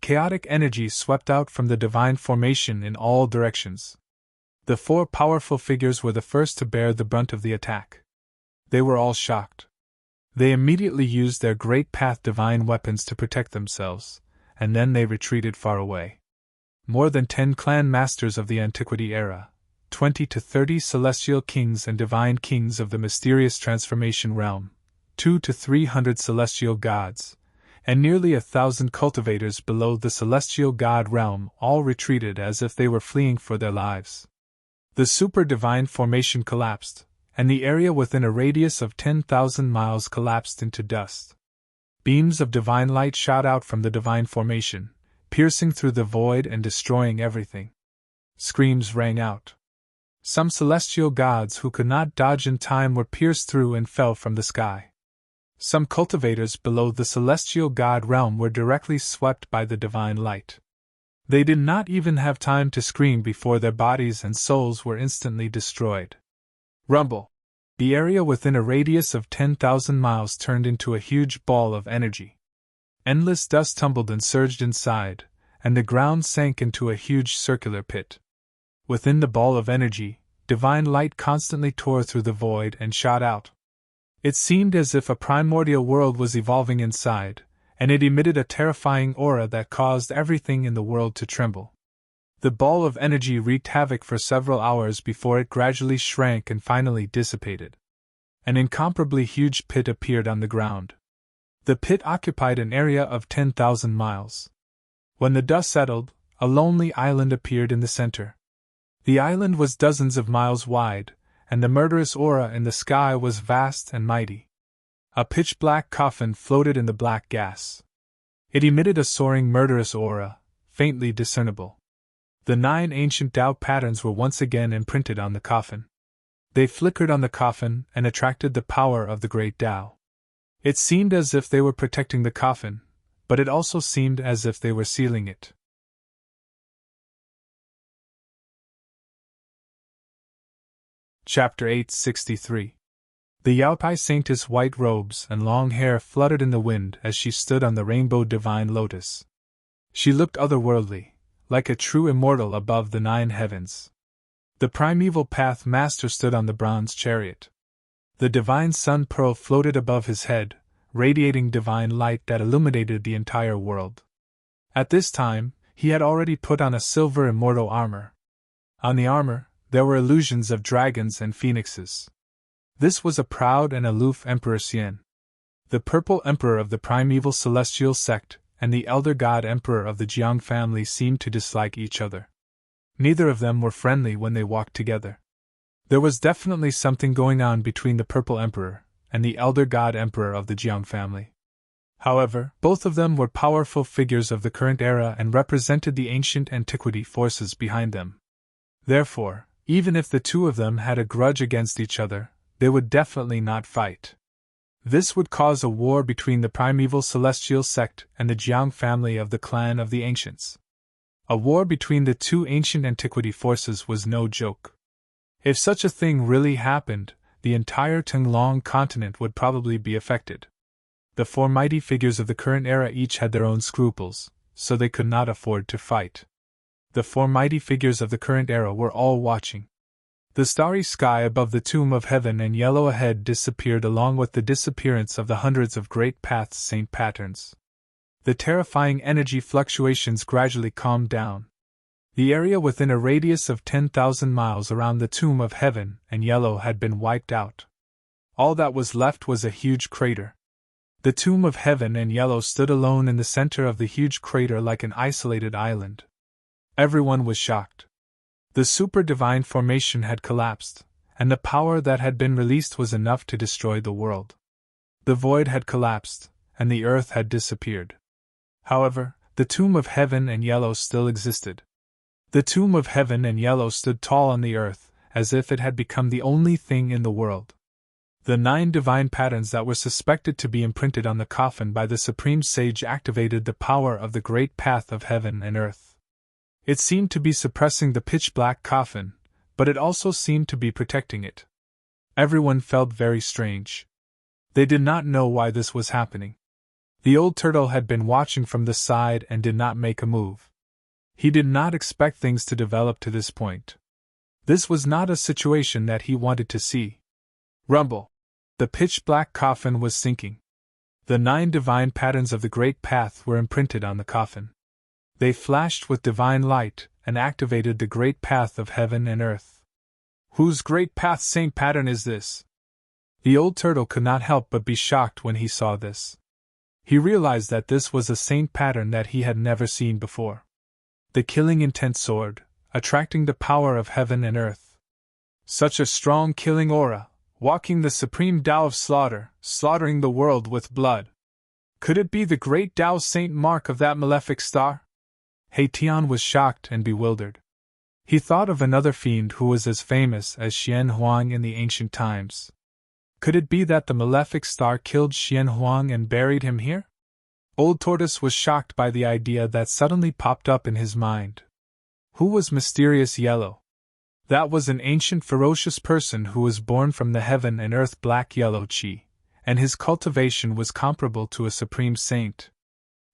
Chaotic energy swept out from the divine formation in all directions. The 4 powerful figures were the first to bear the brunt of the attack. They were all shocked. They immediately used their Great Path divine weapons to protect themselves, and then they retreated far away. More than 10 clan masters of the Antiquity era, 20 to 30 celestial kings and divine kings of the mysterious transformation realm, 200 to 300 celestial gods, and nearly 1,000 cultivators below the celestial god realm all retreated as if they were fleeing for their lives. The super divine formation collapsed, and the area within a radius of 10,000 miles collapsed into dust. Beams of divine light shot out from the divine formation, piercing through the void and destroying everything. Screams rang out. Some celestial gods who could not dodge in time were pierced through and fell from the sky. Some cultivators below the celestial god realm were directly swept by the divine light. They did not even have time to scream before their bodies and souls were instantly destroyed. Rumble! The area within a radius of 10,000 miles turned into a huge ball of energy. Endless dust tumbled and surged inside, and the ground sank into a huge circular pit. Within the ball of energy, divine light constantly tore through the void and shot out. It seemed as if a primordial world was evolving inside, and it emitted a terrifying aura that caused everything in the world to tremble. The ball of energy wreaked havoc for several hours before it gradually shrank and finally dissipated. An incomparably huge pit appeared on the ground. The pit occupied an area of 10,000 miles. When the dust settled, a lonely island appeared in the center. The island was dozens of miles wide, and the murderous aura in the sky was vast and mighty. A pitch-black coffin floated in the black gas. It emitted a soaring murderous aura, faintly discernible. The 9 ancient Tao patterns were once again imprinted on the coffin. They flickered on the coffin and attracted the power of the great Tao. It seemed as if they were protecting the coffin, but it also seemed as if they were sealing it. Chapter 863. The Yaopai Saintess' white robes and long hair fluttered in the wind as she stood on the rainbow divine lotus. She looked otherworldly, like a true immortal above the 9 heavens. The primeval path master stood on the bronze chariot. The divine sun pearl floated above his head, radiating divine light that illuminated the entire world. At this time, he had already put on a silver immortal armor. On the armor, there were illusions of dragons and phoenixes. This was a proud and aloof Emperor Xian. The purple emperor of the primeval celestial sect and the elder god emperor of the Jiang family seemed to dislike each other. Neither of them were friendly when they walked together. There was definitely something going on between the purple emperor and the elder god emperor of the Jiang family. However, both of them were powerful figures of the current era and represented the ancient antiquity forces behind them. Therefore, even if the two of them had a grudge against each other, they would definitely not fight. This would cause a war between the primeval celestial sect and the Jiang family of the clan of the ancients. A war between the two ancient antiquity forces was no joke. If such a thing really happened, the entire Tenglong continent would probably be affected. The 4 mighty figures of the current era each had their own scruples, so they could not afford to fight. The 4 mighty figures of the current era were all watching. The starry sky above the tomb of heaven and yellow ahead disappeared along with the disappearance of the hundreds of great paths saint patterns. The terrifying energy fluctuations gradually calmed down. The area within a radius of 10,000 miles around the tomb of heaven and yellow had been wiped out. All that was left was a huge crater. The tomb of heaven and yellow stood alone in the center of the huge crater like an isolated island. Everyone was shocked. The super-divine formation had collapsed, and the power that had been released was enough to destroy the world. The void had collapsed, and the earth had disappeared. However, the tomb of heaven and yellow still existed. The tomb of heaven and yellow stood tall on the earth, as if it had become the only thing in the world. The 9 divine patterns that were suspected to be imprinted on the coffin by the Supreme Sage activated the power of the great path of heaven and earth. It seemed to be suppressing the pitch-black coffin, but it also seemed to be protecting it. Everyone felt very strange. They did not know why this was happening. The old turtle had been watching from the side and did not make a move. He did not expect things to develop to this point. This was not a situation that he wanted to see. Rumble! The pitch-black coffin was sinking. The 9 divine patterns of the Great Path were imprinted on the coffin. They flashed with divine light and activated the Great Path of heaven and earth. Whose Great Path saint pattern is this? The old turtle could not help but be shocked when he saw this. He realized that this was a saint pattern that he had never seen before. The killing intent sword, attracting the power of heaven and earth. Such a strong killing aura, walking the supreme Tao of slaughter, slaughtering the world with blood. Could it be the great Tao saint mark of that malefic star? He Tian was shocked and bewildered. He thought of another fiend who was as famous as Xian Huang in the ancient times. Could it be that the malefic star killed Xian Huang and buried him here? Old Tortoise was shocked by the idea that suddenly popped up in his mind. Who was Mysterious Yellow? That was an ancient ferocious person who was born from the heaven and earth black yellow chi, and his cultivation was comparable to a supreme saint.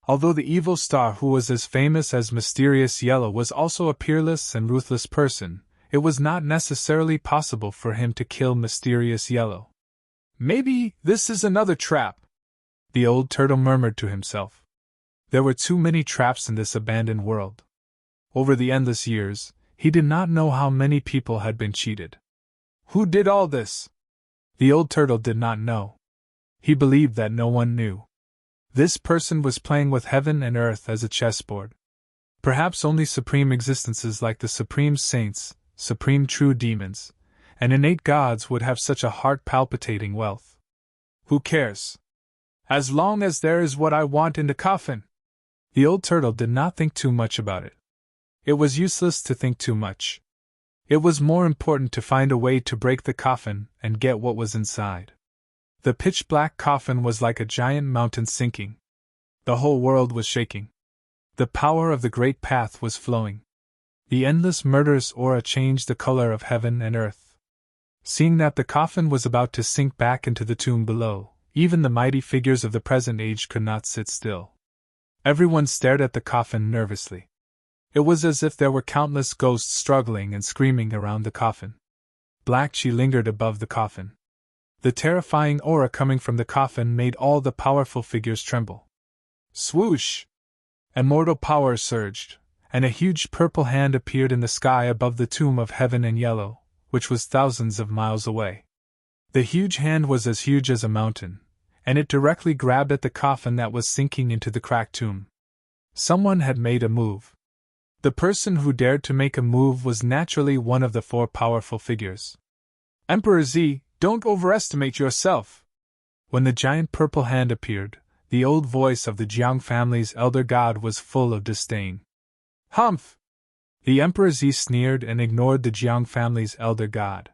Although the evil star who was as famous as Mysterious Yellow was also a peerless and ruthless person, it was not necessarily possible for him to kill Mysterious Yellow. Maybe this is another trap, the old turtle murmured to himself. There were too many traps in this abandoned world. Over the endless years, he did not know how many people had been cheated. Who did all this? The old turtle did not know. He believed that no one knew. This person was playing with heaven and earth as a chessboard. Perhaps only supreme existences like the supreme saints, supreme true demons, and innate gods would have such a heart-palpitating wealth. Who cares? As long as there is what I want in the coffin. The old turtle did not think too much about it. It was useless to think too much. It was more important to find a way to break the coffin and get what was inside. The pitch-black coffin was like a giant mountain sinking. The whole world was shaking. The power of the great path was flowing. The endless murderous aura changed the color of heaven and earth. Seeing that the coffin was about to sink back into the tomb below, even the mighty figures of the present age could not sit still. Everyone stared at the coffin nervously. It was as if there were countless ghosts struggling and screaming around the coffin. Black Chi lingered above the coffin. The terrifying aura coming from the coffin made all the powerful figures tremble. Swoosh! Immortal power surged, and a huge purple hand appeared in the sky above the tomb of heaven and yellow, which was thousands of miles away. The huge hand was as huge as a mountain, and it directly grabbed at the coffin that was sinking into the cracked tomb. Someone had made a move. The person who dared to make a move was naturally one of the four powerful figures. Emperor Z, don't overestimate yourself! When the giant purple hand appeared, the old voice of the Jiang family's elder god was full of disdain. Humph! The Emperor Z sneered and ignored the Jiang family's elder god.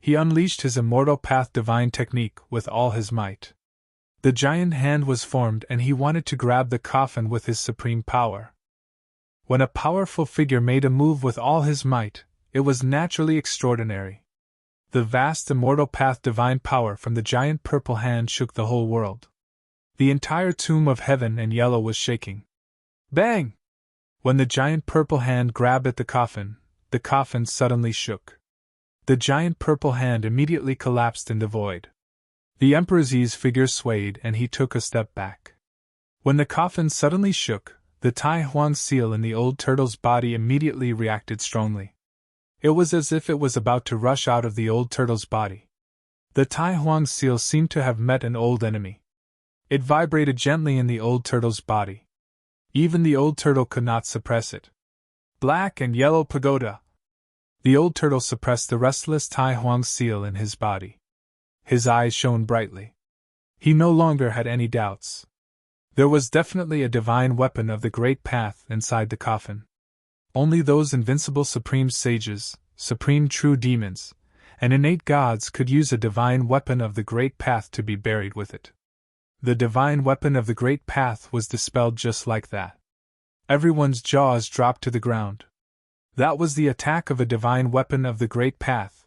He unleashed his immortal path divine technique with all his might. The giant hand was formed and he wanted to grab the coffin with his supreme power. When a powerful figure made a move with all his might, it was naturally extraordinary. The vast immortal path divine power from the giant purple hand shook the whole world. The entire tomb of heaven and yellow was shaking. Bang! When the giant purple hand grabbed at the coffin suddenly shook. The giant purple hand immediately collapsed in the void. The Emperor Z's figure swayed and he took a step back. When the coffin suddenly shook, the Tai Huang seal in the old turtle's body immediately reacted strongly. It was as if it was about to rush out of the old turtle's body. The Tai Huang seal seemed to have met an old enemy. It vibrated gently in the old turtle's body. Even the old turtle could not suppress it. Black and yellow pagoda. The old turtle suppressed the restless Tai Huang seal in his body. His eyes shone brightly. He no longer had any doubts. There was definitely a divine weapon of the great path inside the coffin. Only those invincible supreme sages, supreme true demons, and innate gods could use a divine weapon of the great path to be buried with it. The divine weapon of the great path was dispelled just like that. Everyone's jaws dropped to the ground. That was the attack of a divine weapon of the great path.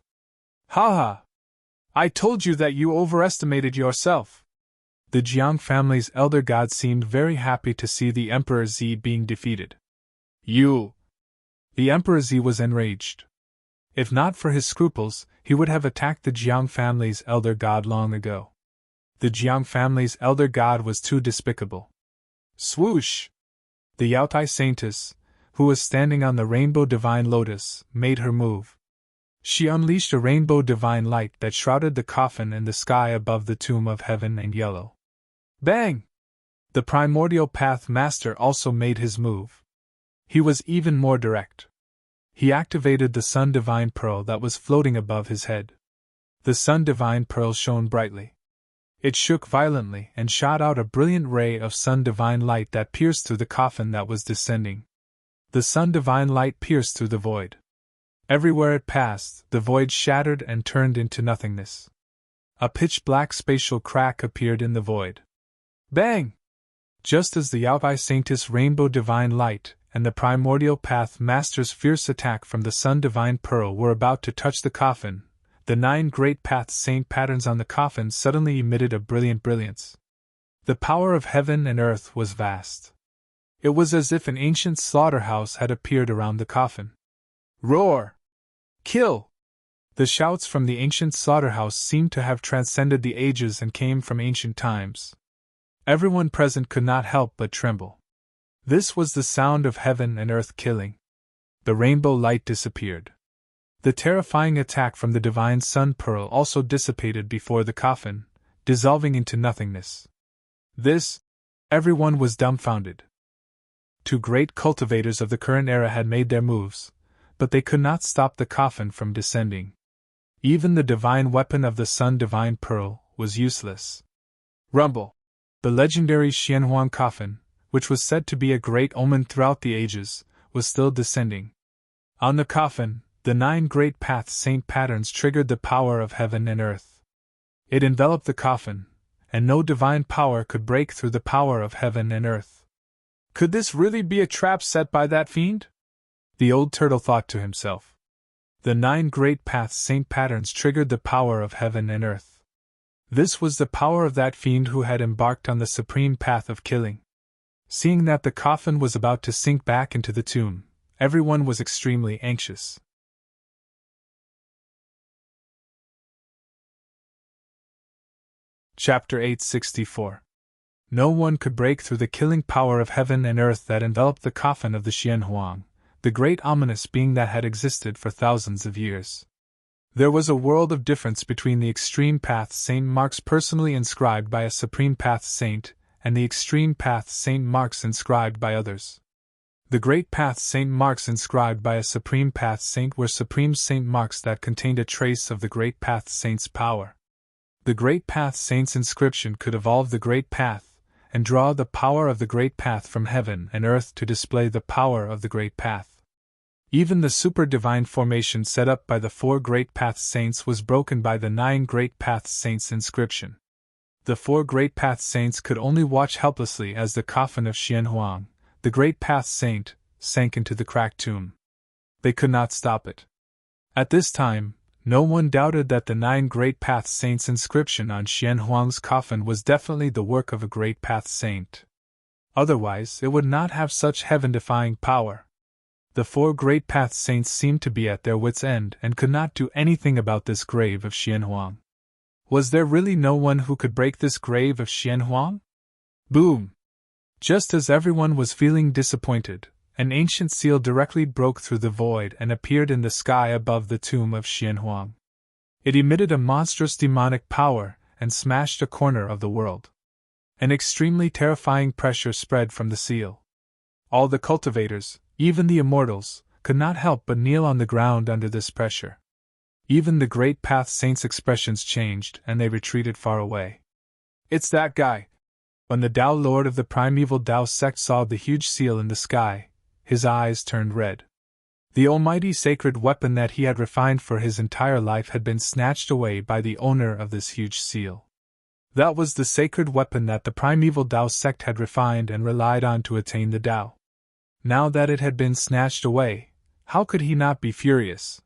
Ha ha! I told you that you overestimated yourself. The Jiang family's elder god seemed very happy to see the Emperor Z being defeated. You! The Emperor Z was enraged. If not for his scruples, he would have attacked the Jiang family's elder god long ago. The Jiang family's elder god was too despicable. Swoosh! The Yaotai Saintess, who was standing on the rainbow divine lotus, made her move. She unleashed a rainbow divine light that shrouded the coffin and the sky above the tomb of heaven and yellow. Bang! The primordial path master also made his move. He was even more direct. He activated the sun divine pearl that was floating above his head. The sun divine pearl shone brightly. It shook violently and shot out a brilliant ray of sun divine light that pierced through the coffin that was descending. The sun divine light pierced through the void. Everywhere it passed, the void shattered and turned into nothingness. A pitch-black spatial crack appeared in the void. Bang! Just as the Yaotai Saintess rainbow divine light and the primordial path master's fierce attack from the sun divine pearl were about to touch the coffin, the 9 great path saint patterns on the coffin suddenly emitted a brilliant brilliance. The power of heaven and earth was vast. It was as if an ancient slaughterhouse had appeared around the coffin. Roar! Kill! The shouts from the ancient slaughterhouse seemed to have transcended the ages and came from ancient times. Everyone present could not help but tremble. This was the sound of heaven and earth killing. The rainbow light disappeared. The terrifying attack from the divine sun pearl also dissipated before the coffin, dissolving into nothingness. This, everyone was dumbfounded. Two great cultivators of the current era had made their moves, but they could not stop the coffin from descending. Even the divine weapon of the sun divine pearl was useless. Rumble! The legendary Xianhuang coffin, which was said to be a great omen throughout the ages, was still descending. On the coffin, the 9 great path saint patterns triggered the power of heaven and earth. It enveloped the coffin, and no divine power could break through the power of heaven and earth. Could this really be a trap set by that fiend? The old turtle thought to himself. The 9 great path saint patterns triggered the power of heaven and earth. This was the power of that fiend who had embarked on the supreme path of killing. Seeing that the coffin was about to sink back into the tomb, everyone was extremely anxious. Chapter 864. No one could break through the killing power of heaven and earth that enveloped the coffin of the Xianhuang, the great ominous being that had existed for thousands of years. There was a world of difference between the extreme path saint marks personally inscribed by a supreme path saint, and the extreme path saint marks inscribed by others. The great path saint marks inscribed by a supreme path saint were supreme saint marks that contained a trace of the great path saint's power. The great path saint's inscription could evolve the great path, and draw the power of the great path from heaven and earth to display the power of the great path. Even the super-divine formation set up by the 4 great path saints was broken by the 9 great path saints' inscription. The 4 great path saints could only watch helplessly as the coffin of Xianhuang, the great path saint, sank into the cracked tomb. They could not stop it. At this time, no one doubted that the 9 great path saints' inscription on Xianhuang's coffin was definitely the work of a great path saint. Otherwise, it would not have such heaven-defying power. The 4 great path saints seemed to be at their wits' end and could not do anything about this grave of Xianhuang. Was there really no one who could break this grave of Xianhuang? Boom! Just as everyone was feeling disappointed, an ancient seal directly broke through the void and appeared in the sky above the tomb of Xianhuang. It emitted a monstrous demonic power and smashed a corner of the world. An extremely terrifying pressure spread from the seal. All the cultivators, even the immortals, could not help but kneel on the ground under this pressure. Even the great path saints' expressions changed and they retreated far away. It's that guy! When the Tao Lord of the primeval Tao sect saw the huge seal in the sky, his eyes turned red. The almighty sacred weapon that he had refined for his entire life had been snatched away by the owner of this huge seal. That was the sacred weapon that the primeval Tao sect had refined and relied on to attain the Tao. Now that it had been snatched away, how could he not be furious?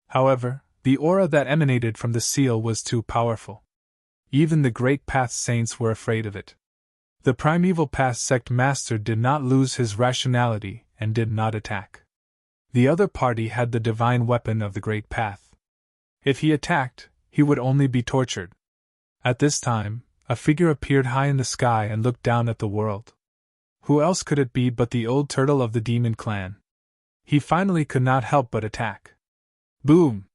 However, the aura that emanated from the seal was too powerful. Even the great path saints were afraid of it. The primeval path sect master did not lose his rationality and did not attack. The other party had the divine weapon of the great path. If he attacked, he would only be tortured. At this time, a figure appeared high in the sky and looked down at the world. Who else could it be but the old turtle of the demon clan? He finally could not help but attack. Boom!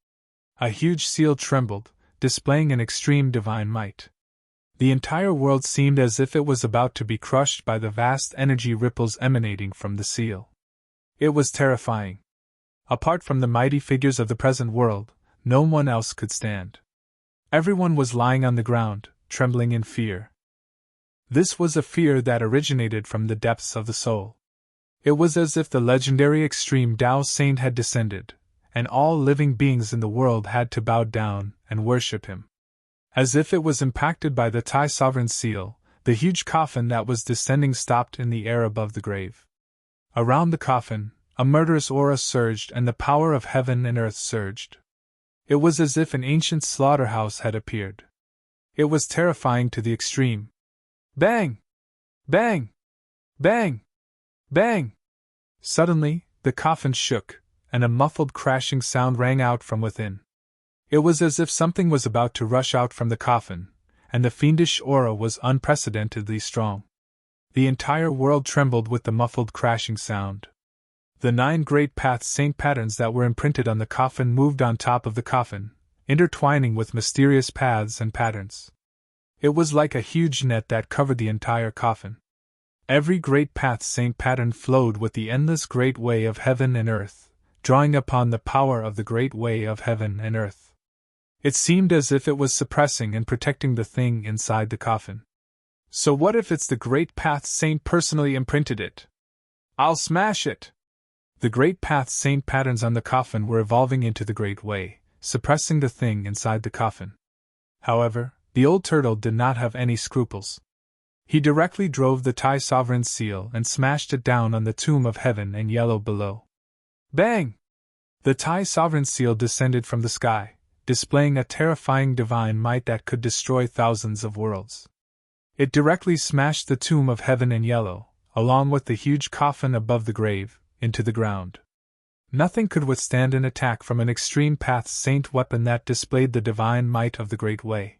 A huge seal trembled, displaying an extreme divine might. The entire world seemed as if it was about to be crushed by the vast energy ripples emanating from the seal. It was terrifying. Apart from the mighty figures of the present world, no one else could stand. Everyone was lying on the ground, trembling in fear. This was a fear that originated from the depths of the soul. It was as if the legendary extreme Tao Saint had descended, and all living beings in the world had to bow down and worship him. As if it was impacted by the Tai Sovereign seal, the huge coffin that was descending stopped in the air above the grave. Around the coffin, a murderous aura surged and the power of heaven and earth surged. It was as if an ancient slaughterhouse had appeared. It was terrifying to the extreme. Bang! Bang! Bang! Bang! Suddenly, the coffin shook, and a muffled crashing sound rang out from within. It was as if something was about to rush out from the coffin, and the fiendish aura was unprecedentedly strong. The entire world trembled with the muffled crashing sound. The 9 great path saint patterns that were imprinted on the coffin moved on top of the coffin, intertwining with mysterious paths and patterns. It was like a huge net that covered the entire coffin. Every great path saint pattern flowed with the endless great way of heaven and earth, drawing upon the power of the great way of heaven and earth. It seemed as if it was suppressing and protecting the thing inside the coffin. So what if it's the great path saint personally imprinted it? I'll smash it! The great path saint patterns on the coffin were evolving into the great way, suppressing the thing inside the coffin. However, the old turtle did not have any scruples. He directly drove the Thai sovereign's seal and smashed it down on the tomb of heaven and yellow below. Bang! The Thai sovereign's seal descended from the sky, displaying a terrifying divine might that could destroy thousands of worlds. It directly smashed the tomb of heaven and yellow, along with the huge coffin above the grave, into the ground. Nothing could withstand an attack from an extreme path saint weapon that displayed the divine might of the great way.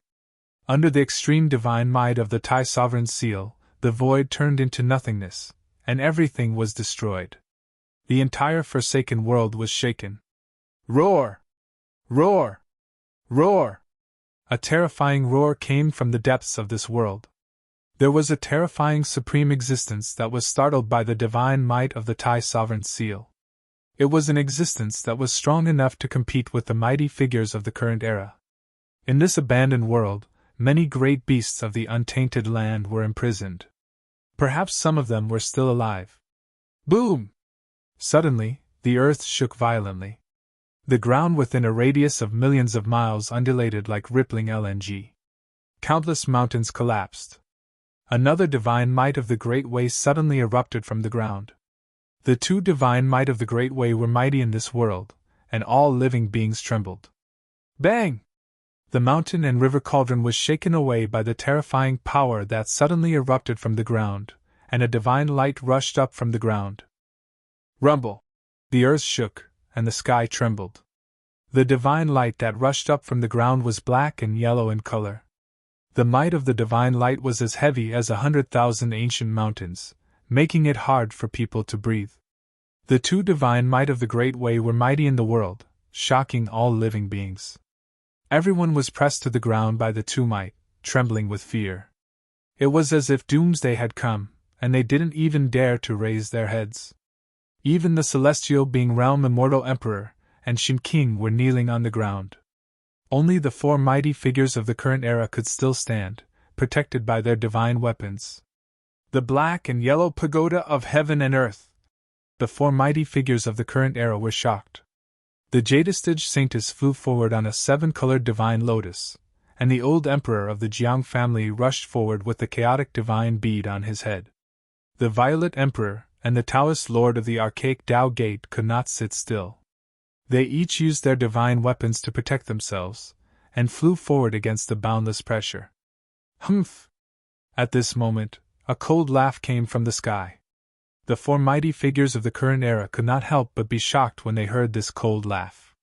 Under the extreme divine might of the Thai sovereign's seal, the void turned into nothingness, and everything was destroyed. The entire forsaken world was shaken. Roar! Roar! Roar! A terrifying roar came from the depths of this world. There was a terrifying supreme existence that was startled by the divine might of the Thai sovereign's seal. It was an existence that was strong enough to compete with the mighty figures of the current era. In this abandoned world, many great beasts of the untainted land were imprisoned. Perhaps some of them were still alive. Boom! Suddenly, the earth shook violently. The ground within a radius of millions of miles undulated like rippling LNG. Countless mountains collapsed. Another divine might of the Great Way suddenly erupted from the ground. The 2 divine might of the Great Way were mighty in this world, and all living beings trembled. Bang! The mountain and river cauldron was shaken away by the terrifying power that suddenly erupted from the ground, and a divine light rushed up from the ground. Rumble! The earth shook, and the sky trembled. The divine light that rushed up from the ground was black and yellow in color. The might of the divine light was as heavy as 100,000 ancient mountains, making it hard for people to breathe. The 2 divine might of the Great Way were mighty in the world, shocking all living beings. Everyone was pressed to the ground by the 2 might, trembling with fear. It was as if doomsday had come, and they didn't even dare to raise their heads. Even the celestial being realm immortal emperor and Shin King were kneeling on the ground. Only the 4 mighty figures of the current era could still stand, protected by their divine weapons. The black and yellow pagoda of heaven and earth. The 4 mighty figures of the current era were shocked. The Jadestige Saintess flew forward on a 7-colored divine lotus, and the old emperor of the Jiang family rushed forward with the chaotic divine bead on his head. The violet emperor and the Taoist lord of the archaic Tao Gate could not sit still. They each used their divine weapons to protect themselves, and flew forward against the boundless pressure. Humph! At this moment, a cold laugh came from the sky. The 4 mighty figures of the current era could not help but be shocked when they heard this cold laugh.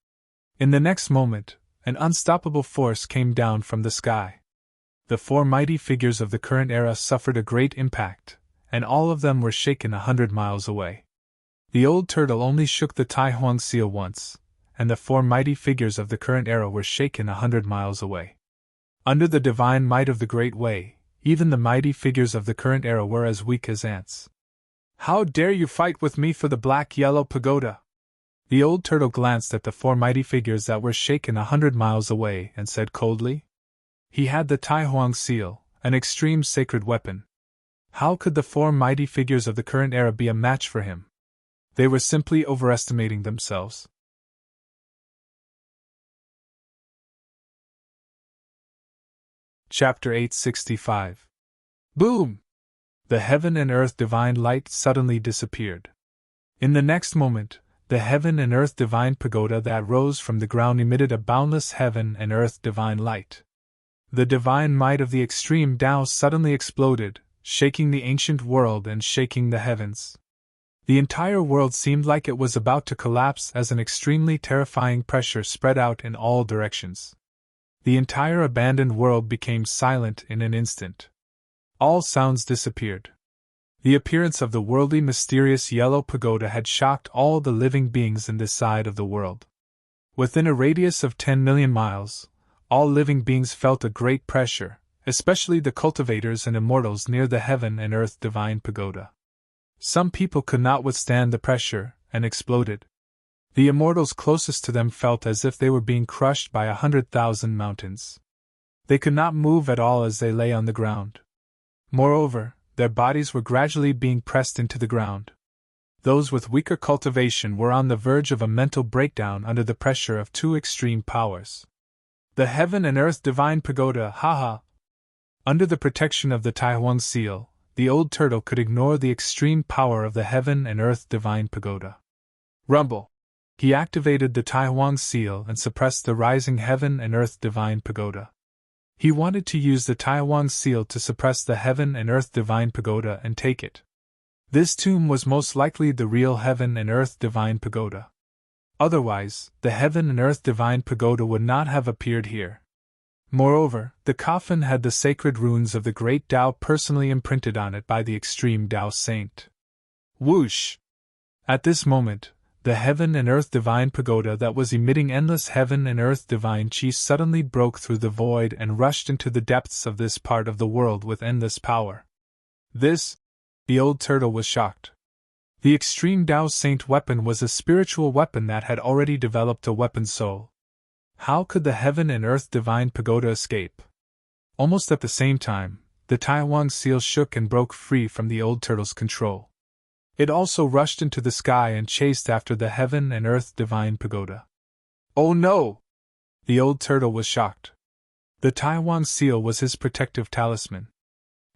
In the next moment, an unstoppable force came down from the sky. The 4 mighty figures of the current era suffered a great impact, and all of them were shaken 100 miles away. The old turtle only shook the Tai Huang seal once, and the 4 mighty figures of the current era were shaken 100 miles away. Under the divine might of the Great Way, even the mighty figures of the current era were as weak as ants. How dare you fight with me for the black-yellow pagoda? The old turtle glanced at the 4 mighty figures that were shaken 100 miles away and said coldly. He had the Tai Huang seal, an extreme sacred weapon. How could the 4 mighty figures of the current era be a match for him? They were simply overestimating themselves. Chapter 865. Boom! The heaven and earth divine light suddenly disappeared. In the next moment, the heaven and earth divine pagoda that rose from the ground emitted a boundless heaven and earth divine light. The divine might of the extreme Tao suddenly exploded, shaking the ancient world and shaking the heavens. The entire world seemed like it was about to collapse as an extremely terrifying pressure spread out in all directions. The entire abandoned world became silent in an instant. All sounds disappeared. The appearance of the worldly mysterious yellow pagoda had shocked all the living beings in this side of the world. Within a radius of 10 million miles, all living beings felt a great pressure, especially the cultivators and immortals near the heaven and earth divine pagoda. Some people could not withstand the pressure, and exploded. The immortals closest to them felt as if they were being crushed by 100,000 mountains. They could not move at all as they lay on the ground. Moreover, their bodies were gradually being pressed into the ground. Those with weaker cultivation were on the verge of a mental breakdown under the pressure of two extreme powers. The heaven and earth divine pagoda, haha! Under the protection of the Taihuang seal, the old turtle could ignore the extreme power of the heaven and earth divine pagoda. Rumble! He activated the Taihuang seal and suppressed the rising heaven and earth divine pagoda. He wanted to use the Taihuang seal to suppress the heaven and earth divine pagoda and take it. This tomb was most likely the real heaven and earth divine pagoda. Otherwise, the heaven and earth divine pagoda would not have appeared here. Moreover, the coffin had the sacred runes of the great Tao personally imprinted on it by the extreme Tao saint. Whoosh! At this moment, the heaven and earth divine pagoda that was emitting endless heaven and earth divine chi suddenly broke through the void and rushed into the depths of this part of the world with endless power. This, the old turtle was shocked. The extreme Tao saint weapon was a spiritual weapon that had already developed a weapon soul. How could the heaven and earth divine pagoda escape? Almost at the same time, the Taihuang seal shook and broke free from the old turtle's control. It also rushed into the sky and chased after the heaven and earth divine pagoda. Oh no! The old turtle was shocked. The Taihuang seal was his protective talisman.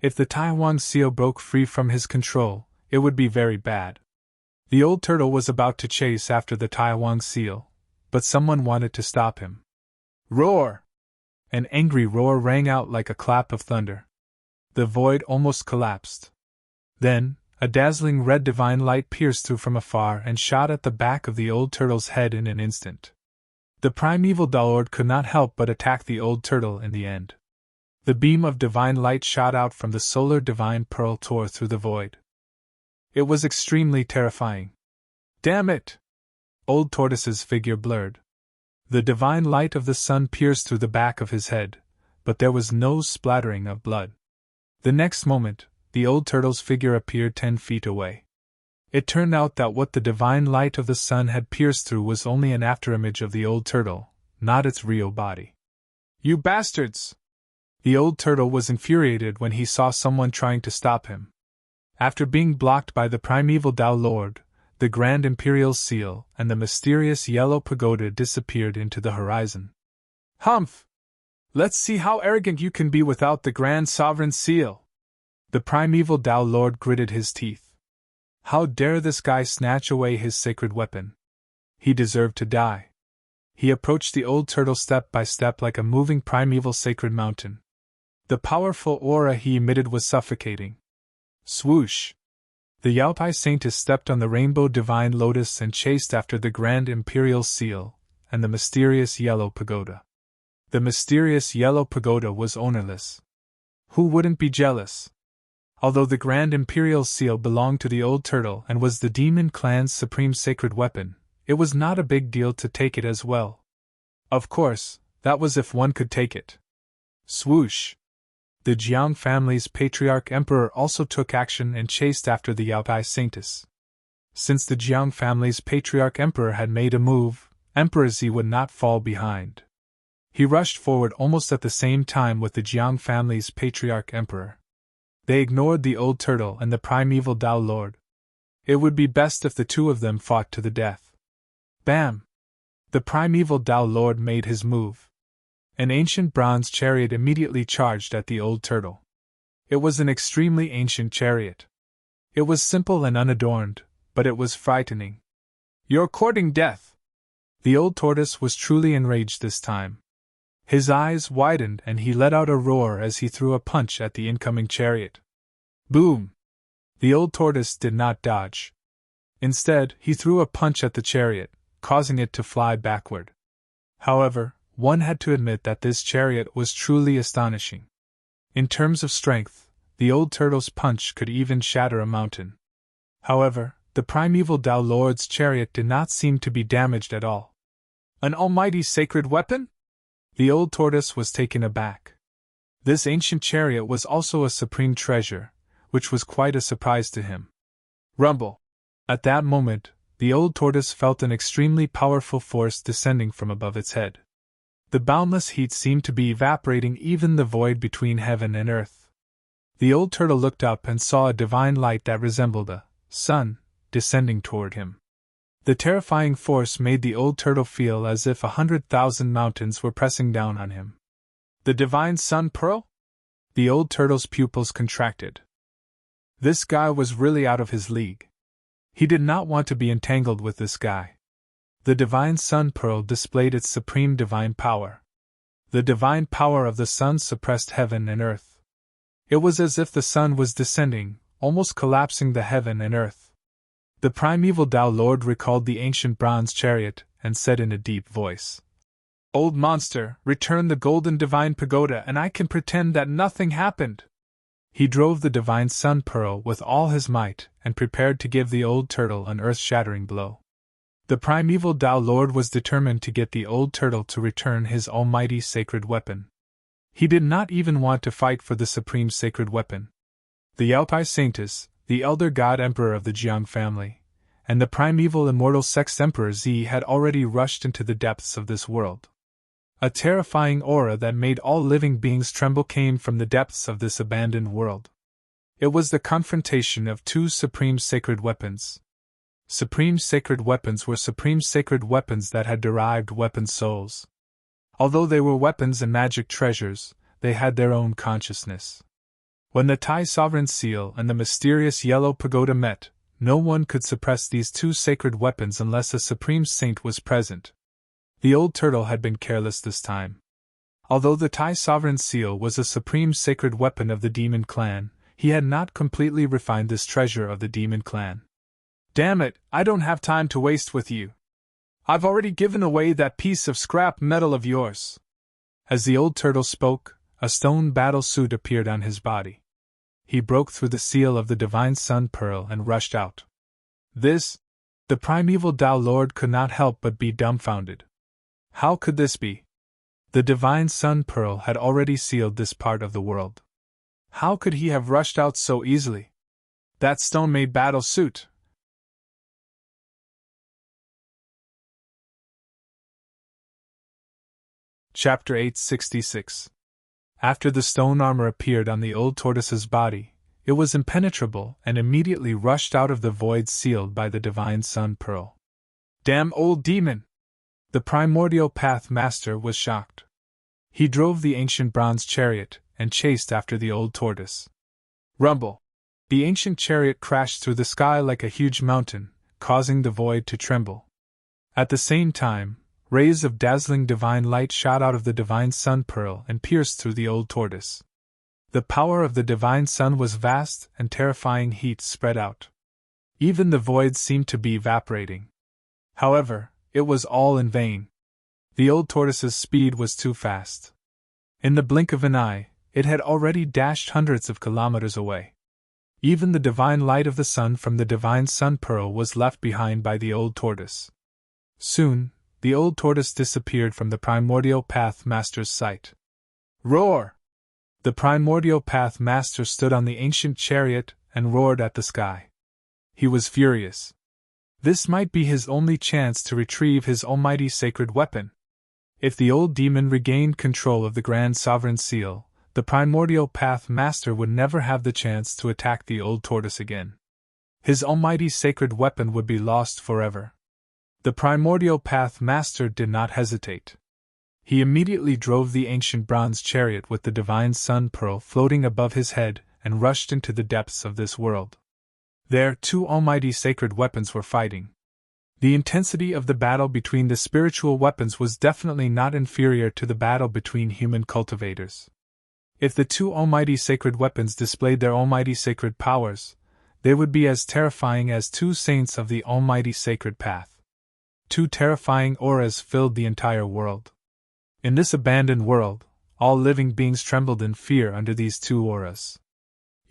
If the Taihuang seal broke free from his control, it would be very bad. The old turtle was about to chase after the Taihuang seal, but someone wanted to stop him. Roar! An angry roar rang out like a clap of thunder. The void almost collapsed. Then, a dazzling red divine light pierced through from afar and shot at the back of the old turtle's head in an instant. The primeval Lord could not help but attack the old turtle in the end. The beam of divine light shot out from the solar divine pearl tore through the void. It was extremely terrifying. Damn it! Old Tortoise's figure blurred. The divine light of the sun pierced through the back of his head, but there was no splattering of blood. The next moment, the old turtle's figure appeared 10 feet away. It turned out that what the divine light of the sun had pierced through was only an afterimage of the old turtle, not its real body. You bastards! The old turtle was infuriated when he saw someone trying to stop him. After being blocked by the primeval Tao Lord, the Grand Imperial Seal and the mysterious yellow pagoda disappeared into the horizon. Humph! Let's see how arrogant you can be without the Grand Sovereign Seal! The primeval Tao Lord gritted his teeth. How dare this guy snatch away his sacred weapon? He deserved to die. He approached the old turtle step by step like a moving primeval sacred mountain. The powerful aura he emitted was suffocating. Swoosh! The Yaopai Saintess stepped on the rainbow divine lotus and chased after the Grand Imperial Seal and the mysterious yellow pagoda. The mysterious yellow pagoda was ownerless. Who wouldn't be jealous? Although the Grand Imperial Seal belonged to the old turtle and was the demon clan's supreme sacred weapon, it was not a big deal to take it as well. Of course, that was if one could take it. Swoosh! The Jiang family's patriarch emperor also took action and chased after the Yaopai Saintess. Since the Jiang family's patriarch emperor had made a move, Emperor Zi would not fall behind. He rushed forward almost at the same time with the Jiang family's patriarch emperor. They ignored the old turtle and the primeval Tao Lord. It would be best if the two of them fought to the death. Bam! The primeval Tao Lord made his move. An ancient bronze chariot immediately charged at the old turtle. It was an extremely ancient chariot. It was simple and unadorned, but it was frightening. You're courting death! The old tortoise was truly enraged this time. His eyes widened and he let out a roar as he threw a punch at the incoming chariot. Boom! The old tortoise did not dodge. Instead, he threw a punch at the chariot, causing it to fly backward. However, one had to admit that this chariot was truly astonishing. In terms of strength, the old turtle's punch could even shatter a mountain. However, the primeval Tao Lord's chariot did not seem to be damaged at all. An almighty sacred weapon? The old tortoise was taken aback. This ancient chariot was also a supreme treasure, which was quite a surprise to him. Rumble! At that moment, the old tortoise felt an extremely powerful force descending from above its head. The boundless heat seemed to be evaporating even the void between heaven and earth. The old turtle looked up and saw a divine light that resembled a sun descending toward him. The terrifying force made the old turtle feel as if 100,000 mountains were pressing down on him. The divine sun pearl? The old turtle's pupils contracted. This guy was really out of his league. He did not want to be entangled with this guy. The divine sun pearl displayed its supreme divine power. The divine power of the sun suppressed heaven and earth. It was as if the sun was descending, almost collapsing the heaven and earth. The primeval Tao Lord recalled the ancient bronze chariot and said in a deep voice, "Old monster, return the golden divine pagoda and I can pretend that nothing happened." He drove the divine sun pearl with all his might and prepared to give the old turtle an earth-shattering blow. The primeval Tao Lord was determined to get the old turtle to return his almighty sacred weapon. He did not even want to fight for the supreme sacred weapon. The Alpi Saintus, the elder god emperor of the Jiang family, and the primeval immortal sex emperor Z had already rushed into the depths of this world. A terrifying aura that made all living beings tremble came from the depths of this abandoned world. It was the confrontation of two supreme sacred weapons. Supreme sacred weapons were supreme sacred weapons that had derived weapon souls. Although they were weapons and magic treasures, they had their own consciousness. When the Thai sovereign seal and the mysterious yellow pagoda met, no one could suppress these two sacred weapons unless a supreme saint was present. The old turtle had been careless this time. Although the Thai sovereign seal was a supreme sacred weapon of the demon clan, he had not completely refined this treasure of the demon clan. "Damn it, I don't have time to waste with you. I've already given away that piece of scrap metal of yours." As the old turtle spoke, a stone battle suit appeared on his body. He broke through the seal of the divine sun pearl and rushed out. This? The primeval Tao Lord could not help but be dumbfounded. How could this be? The divine sun pearl had already sealed this part of the world. How could he have rushed out so easily? That stone-made battle suit. Chapter 866. After the stone armor appeared on the old tortoise's body, it was impenetrable and immediately rushed out of the void sealed by the divine sun pearl. "Damn old demon!" The primordial path master was shocked. He drove the ancient bronze chariot and chased after the old tortoise. Rumble! The ancient chariot crashed through the sky like a huge mountain, causing the void to tremble. At the same time, rays of dazzling divine light shot out of the divine sun pearl and pierced through the old tortoise. The power of the divine sun was vast and terrifying heat spread out. Even the void seemed to be evaporating. However, it was all in vain. The old tortoise's speed was too fast. In the blink of an eye, it had already dashed hundreds of kilometers away. Even the divine light of the sun from the divine sun pearl was left behind by the old tortoise. Soon, the old tortoise disappeared from the primordial path master's sight. Roar! The primordial path master stood on the ancient chariot and roared at the sky. He was furious. This might be his only chance to retrieve his almighty sacred weapon. If the old demon regained control of the Grand Sovereign Seal, the primordial path master would never have the chance to attack the old tortoise again. His almighty sacred weapon would be lost forever. The primordial path master did not hesitate. He immediately drove the ancient bronze chariot with the divine sun pearl floating above his head and rushed into the depths of this world. There, two almighty sacred weapons were fighting. The intensity of the battle between the spiritual weapons was definitely not inferior to the battle between human cultivators. If the two almighty sacred weapons displayed their almighty sacred powers, they would be as terrifying as two saints of the almighty sacred path. Two terrifying auras filled the entire world. In this abandoned world, all living beings trembled in fear under these two auras.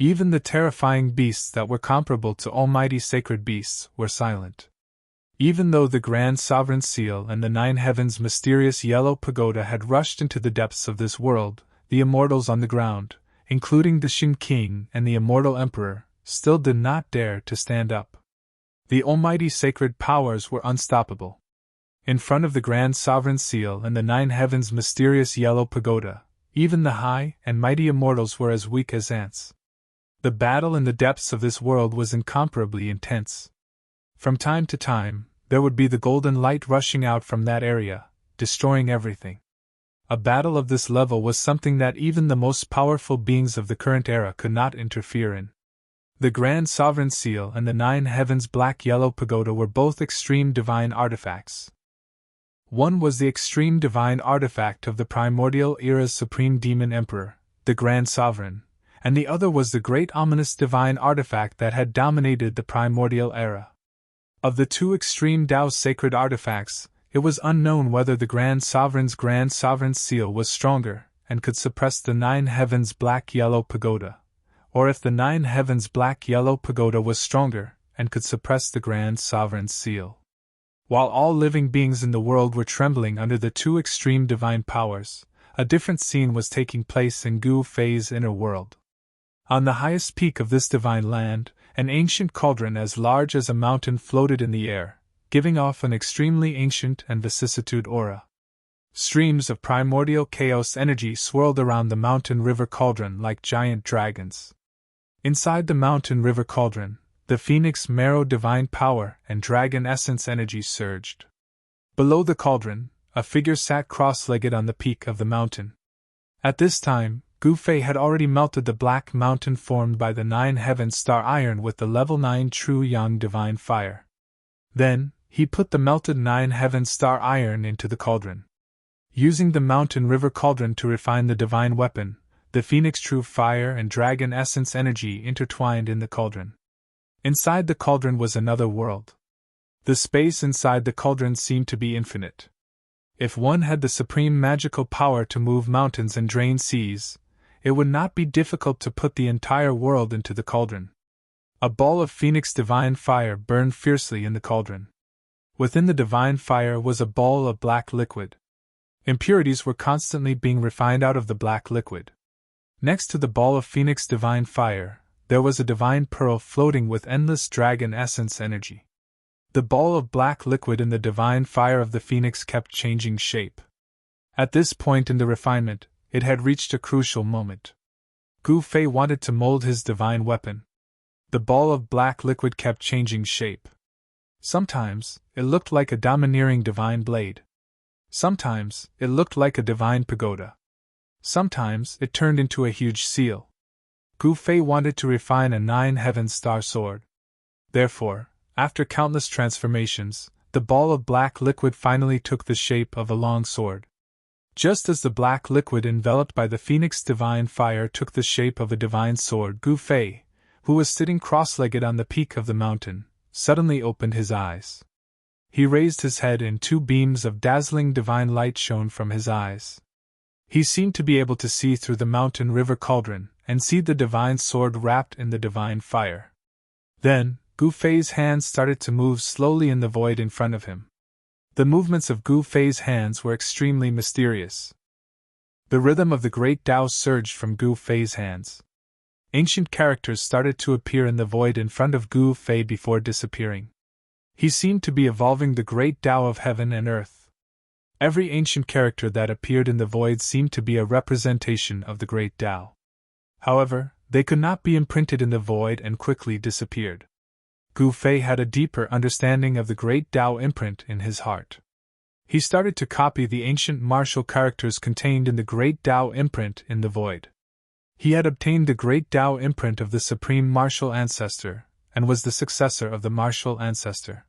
Even the terrifying beasts that were comparable to almighty sacred beasts were silent. Even though the Grand Sovereign Seal and the Nine Heavens' mysterious yellow pagoda had rushed into the depths of this world, the immortals on the ground, including the Shin King and the immortal Emperor, still did not dare to stand up. The almighty sacred powers were unstoppable. In front of the Grand Sovereign Seal and the Nine Heavens' mysterious yellow pagoda, even the high and mighty immortals were as weak as ants. The battle in the depths of this world was incomparably intense. From time to time, there would be the golden light rushing out from that area, destroying everything. A battle of this level was something that even the most powerful beings of the current era could not interfere in. The Grand Sovereign Seal and the Nine Heavens' black-yellow pagoda were both extreme divine artifacts. One was the extreme divine artifact of the primordial era's supreme demon emperor, the Grand Sovereign, and the other was the great ominous divine artifact that had dominated the primordial era. Of the two extreme Tao's sacred artifacts, it was unknown whether the Grand Sovereign's seal was stronger and could suppress the Nine Heavens' black-yellow pagoda, or if the Nine Heavens' black-yellow pagoda was stronger and could suppress the Grand Sovereign's seal. While all living beings in the world were trembling under the two extreme divine powers, a different scene was taking place in Gu Fei's inner world. On the highest peak of this divine land, an ancient cauldron as large as a mountain floated in the air, giving off an extremely ancient and vicissitude aura. Streams of primordial chaos energy swirled around the mountain river cauldron like giant dragons. Inside the mountain river cauldron, the phoenix marrow divine power and dragon essence energy surged. Below the cauldron, a figure sat cross-legged on the peak of the mountain. At this time, Gu Fei had already melted the black mountain formed by the Nine Heavens star iron with the level 9 true yang divine fire. Then, he put the melted Nine Heavens star iron into the cauldron. Using the mountain river cauldron to refine the divine weapon, the phoenix true fire and dragon essence energy intertwined in the cauldron. Inside the cauldron was another world. The space inside the cauldron seemed to be infinite. If one had the supreme magical power to move mountains and drain seas, it would not be difficult to put the entire world into the cauldron. A ball of phoenix divine fire burned fiercely in the cauldron. Within the divine fire was a ball of black liquid. Impurities were constantly being refined out of the black liquid. Next to the ball of phoenix divine fire, there was a divine pearl floating with endless dragon essence energy. The ball of black liquid in the divine fire of the phoenix kept changing shape. At this point in the refinement, it had reached a crucial moment. Gu Fei wanted to mold his divine weapon. The ball of black liquid kept changing shape. Sometimes, it looked like a domineering divine blade. Sometimes, it looked like a divine pagoda. Sometimes, it turned into a huge seal. Gu Fei wanted to refine a Nine Heavens star sword. Therefore, after countless transformations, the ball of black liquid finally took the shape of a long sword. Just as the black liquid enveloped by the phoenix divine fire took the shape of a divine sword, Gu Fei, who was sitting cross-legged on the peak of the mountain, suddenly opened his eyes. He raised his head and two beams of dazzling divine light shone from his eyes. He seemed to be able to see through the mountain river cauldron and see the divine sword wrapped in the divine fire. Then, Gu Fei's hands started to move slowly in the void in front of him. The movements of Gu Fei's hands were extremely mysterious. The rhythm of the great Tao surged from Gu Fei's hands. Ancient characters started to appear in the void in front of Gu Fei before disappearing. He seemed to be evolving the great Tao of heaven and earth. Every ancient character that appeared in the void seemed to be a representation of the great Tao. However, they could not be imprinted in the void and quickly disappeared. Gu Fei had a deeper understanding of the great Tao imprint in his heart. He started to copy the ancient martial characters contained in the great Tao imprint in the void. He had obtained the great Tao imprint of the supreme martial ancestor, and was the successor of the martial ancestor.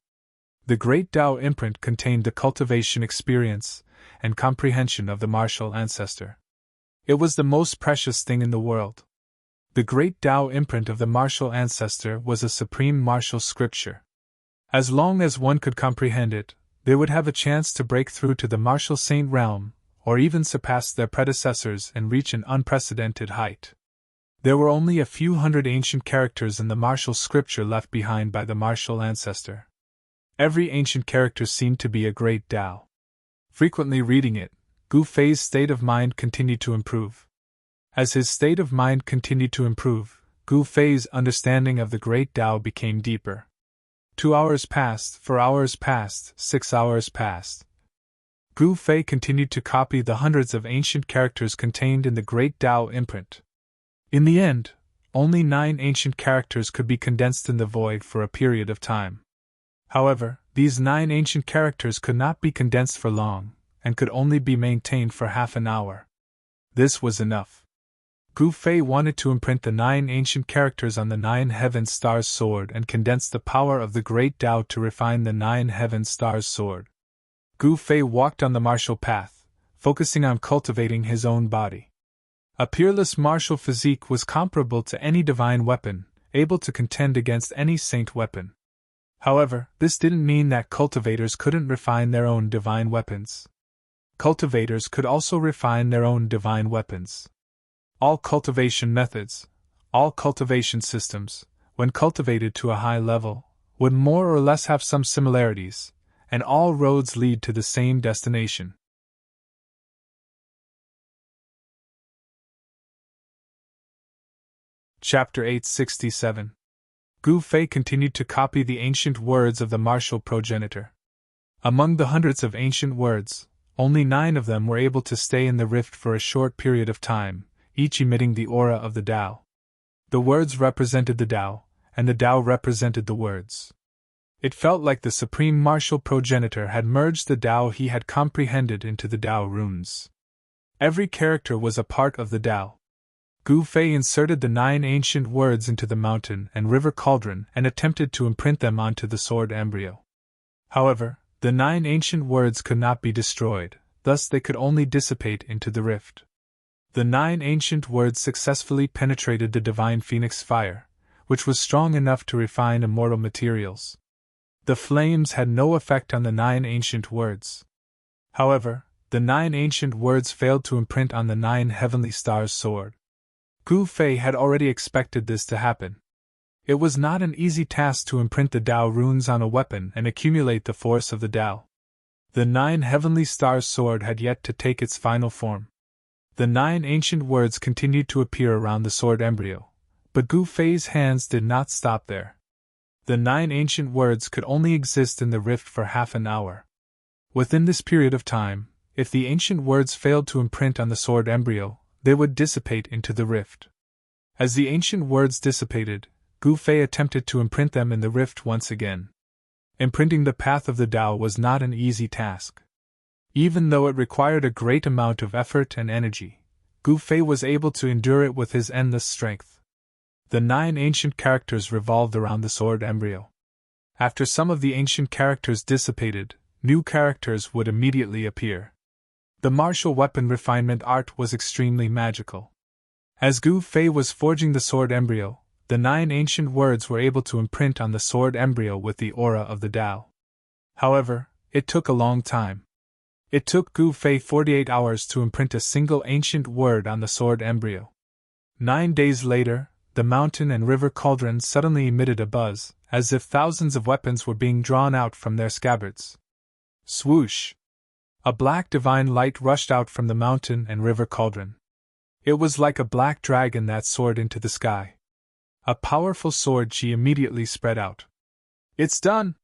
The great Tao imprint contained the cultivation experience and comprehension of the martial ancestor. It was the most precious thing in the world. The great Tao imprint of the martial ancestor was a supreme martial scripture. As long as one could comprehend it, they would have a chance to break through to the martial saint realm, or even surpass their predecessors and reach an unprecedented height. There were only a few hundred ancient characters in the martial scripture left behind by the martial ancestor. Every ancient character seemed to be a great Tao. Frequently reading it, Gu Fei's state of mind continued to improve. As his state of mind continued to improve, Gu Fei's understanding of the great Tao became deeper. 2 hours passed, 4 hours passed, 6 hours passed. Gu Fei continued to copy the hundreds of ancient characters contained in the great Tao imprint. In the end, only 9 ancient characters could be condensed in the void for a period of time. However, these 9 ancient characters could not be condensed for long, and could only be maintained for half an hour. This was enough. Gu Fei wanted to imprint the 9 ancient characters on the 9 heaven stars sword and condense the power of the great Tao to refine the 9 heaven stars sword. Gu Fei walked on the martial path, focusing on cultivating his own body. A peerless martial physique was comparable to any divine weapon, able to contend against any saint weapon. However, this didn't mean that cultivators couldn't refine their own divine weapons. Cultivators could also refine their own divine weapons. All cultivation methods, all cultivation systems, when cultivated to a high level, would more or less have some similarities, and all roads lead to the same destination. Chapter 867. Gu Fei continued to copy the ancient words of the martial progenitor. Among the hundreds of ancient words, only 9 of them were able to stay in the rift for a short period of time, each emitting the aura of the Tao. The words represented the Tao, and the Tao represented the words. It felt like the supreme martial progenitor had merged the Tao he had comprehended into the Tao runes. Every character was a part of the Tao. Gu Fei inserted the 9 ancient words into the mountain and river cauldron and attempted to imprint them onto the sword embryo. However, the 9 ancient words could not be destroyed, thus they could only dissipate into the rift. The 9 ancient words successfully penetrated the divine phoenix fire, which was strong enough to refine immortal materials. The flames had no effect on the 9 ancient words. However, the 9 ancient words failed to imprint on the 9 heavenly stars' sword. Gu Fei had already expected this to happen. It was not an easy task to imprint the Tao runes on a weapon and accumulate the force of the Tao. The 9 heavenly stars' sword had yet to take its final form. The 9 ancient words continued to appear around the sword embryo, but Gu Fei's hands did not stop there. The 9 ancient words could only exist in the rift for half an hour. Within this period of time, if the ancient words failed to imprint on the sword embryo, they would dissipate into the rift. As the ancient words dissipated, Gu Fei attempted to imprint them in the rift once again. Imprinting the path of the Tao was not an easy task. Even though it required a great amount of effort and energy, Gu Fei was able to endure it with his endless strength. The 9 ancient characters revolved around the sword embryo. After some of the ancient characters dissipated, new characters would immediately appear. The martial weapon refinement art was extremely magical. As Gu Fei was forging the sword embryo, the 9 ancient words were able to imprint on the sword embryo with the aura of the Tao. However, it took a long time. It took Gu Fei 48 hours to imprint a single ancient word on the sword embryo. 9 days later, the mountain and river cauldrons suddenly emitted a buzz, as if thousands of weapons were being drawn out from their scabbards. Swoosh! A black divine light rushed out from the mountain and river cauldron. It was like a black dragon that soared into the sky. A powerful sword she immediately spread out. It's done!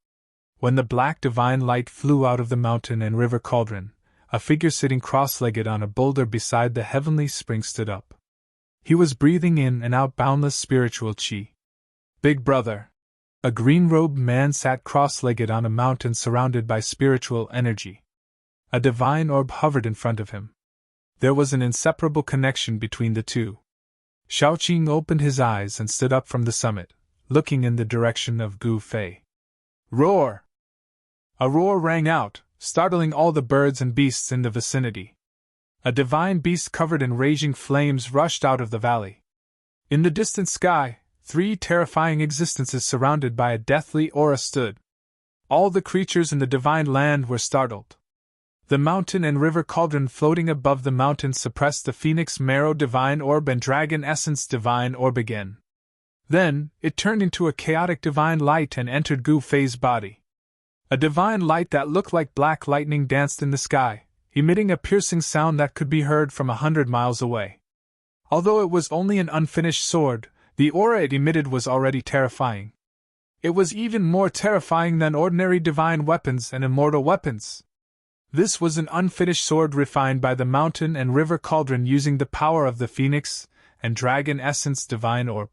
When the black divine light flew out of the mountain and river cauldron, a figure sitting cross-legged on a boulder beside the heavenly spring stood up. He was breathing in and out boundless spiritual chi. Big brother! A green-robed man sat cross-legged on a mountain surrounded by spiritual energy. A divine orb hovered in front of him. There was an inseparable connection between the two. Shaoqing opened his eyes and stood up from the summit, looking in the direction of Gu Fei. Roar! A roar rang out, startling all the birds and beasts in the vicinity. A divine beast covered in raging flames rushed out of the valley. In the distant sky, 3 terrifying existences surrounded by a deathly aura stood. All the creatures in the divine land were startled. The mountain and river cauldron floating above the mountain suppressed the phoenix marrow divine orb and dragon essence divine orb again. Then, it turned into a chaotic divine light and entered Gu Fei's body. A divine light that looked like black lightning danced in the sky, emitting a piercing sound that could be heard from 100 miles away. Although it was only an unfinished sword, the aura it emitted was already terrifying. It was even more terrifying than ordinary divine weapons and immortal weapons. This was an unfinished sword refined by the mountain and river cauldron using the power of the phoenix and dragon essence divine orb.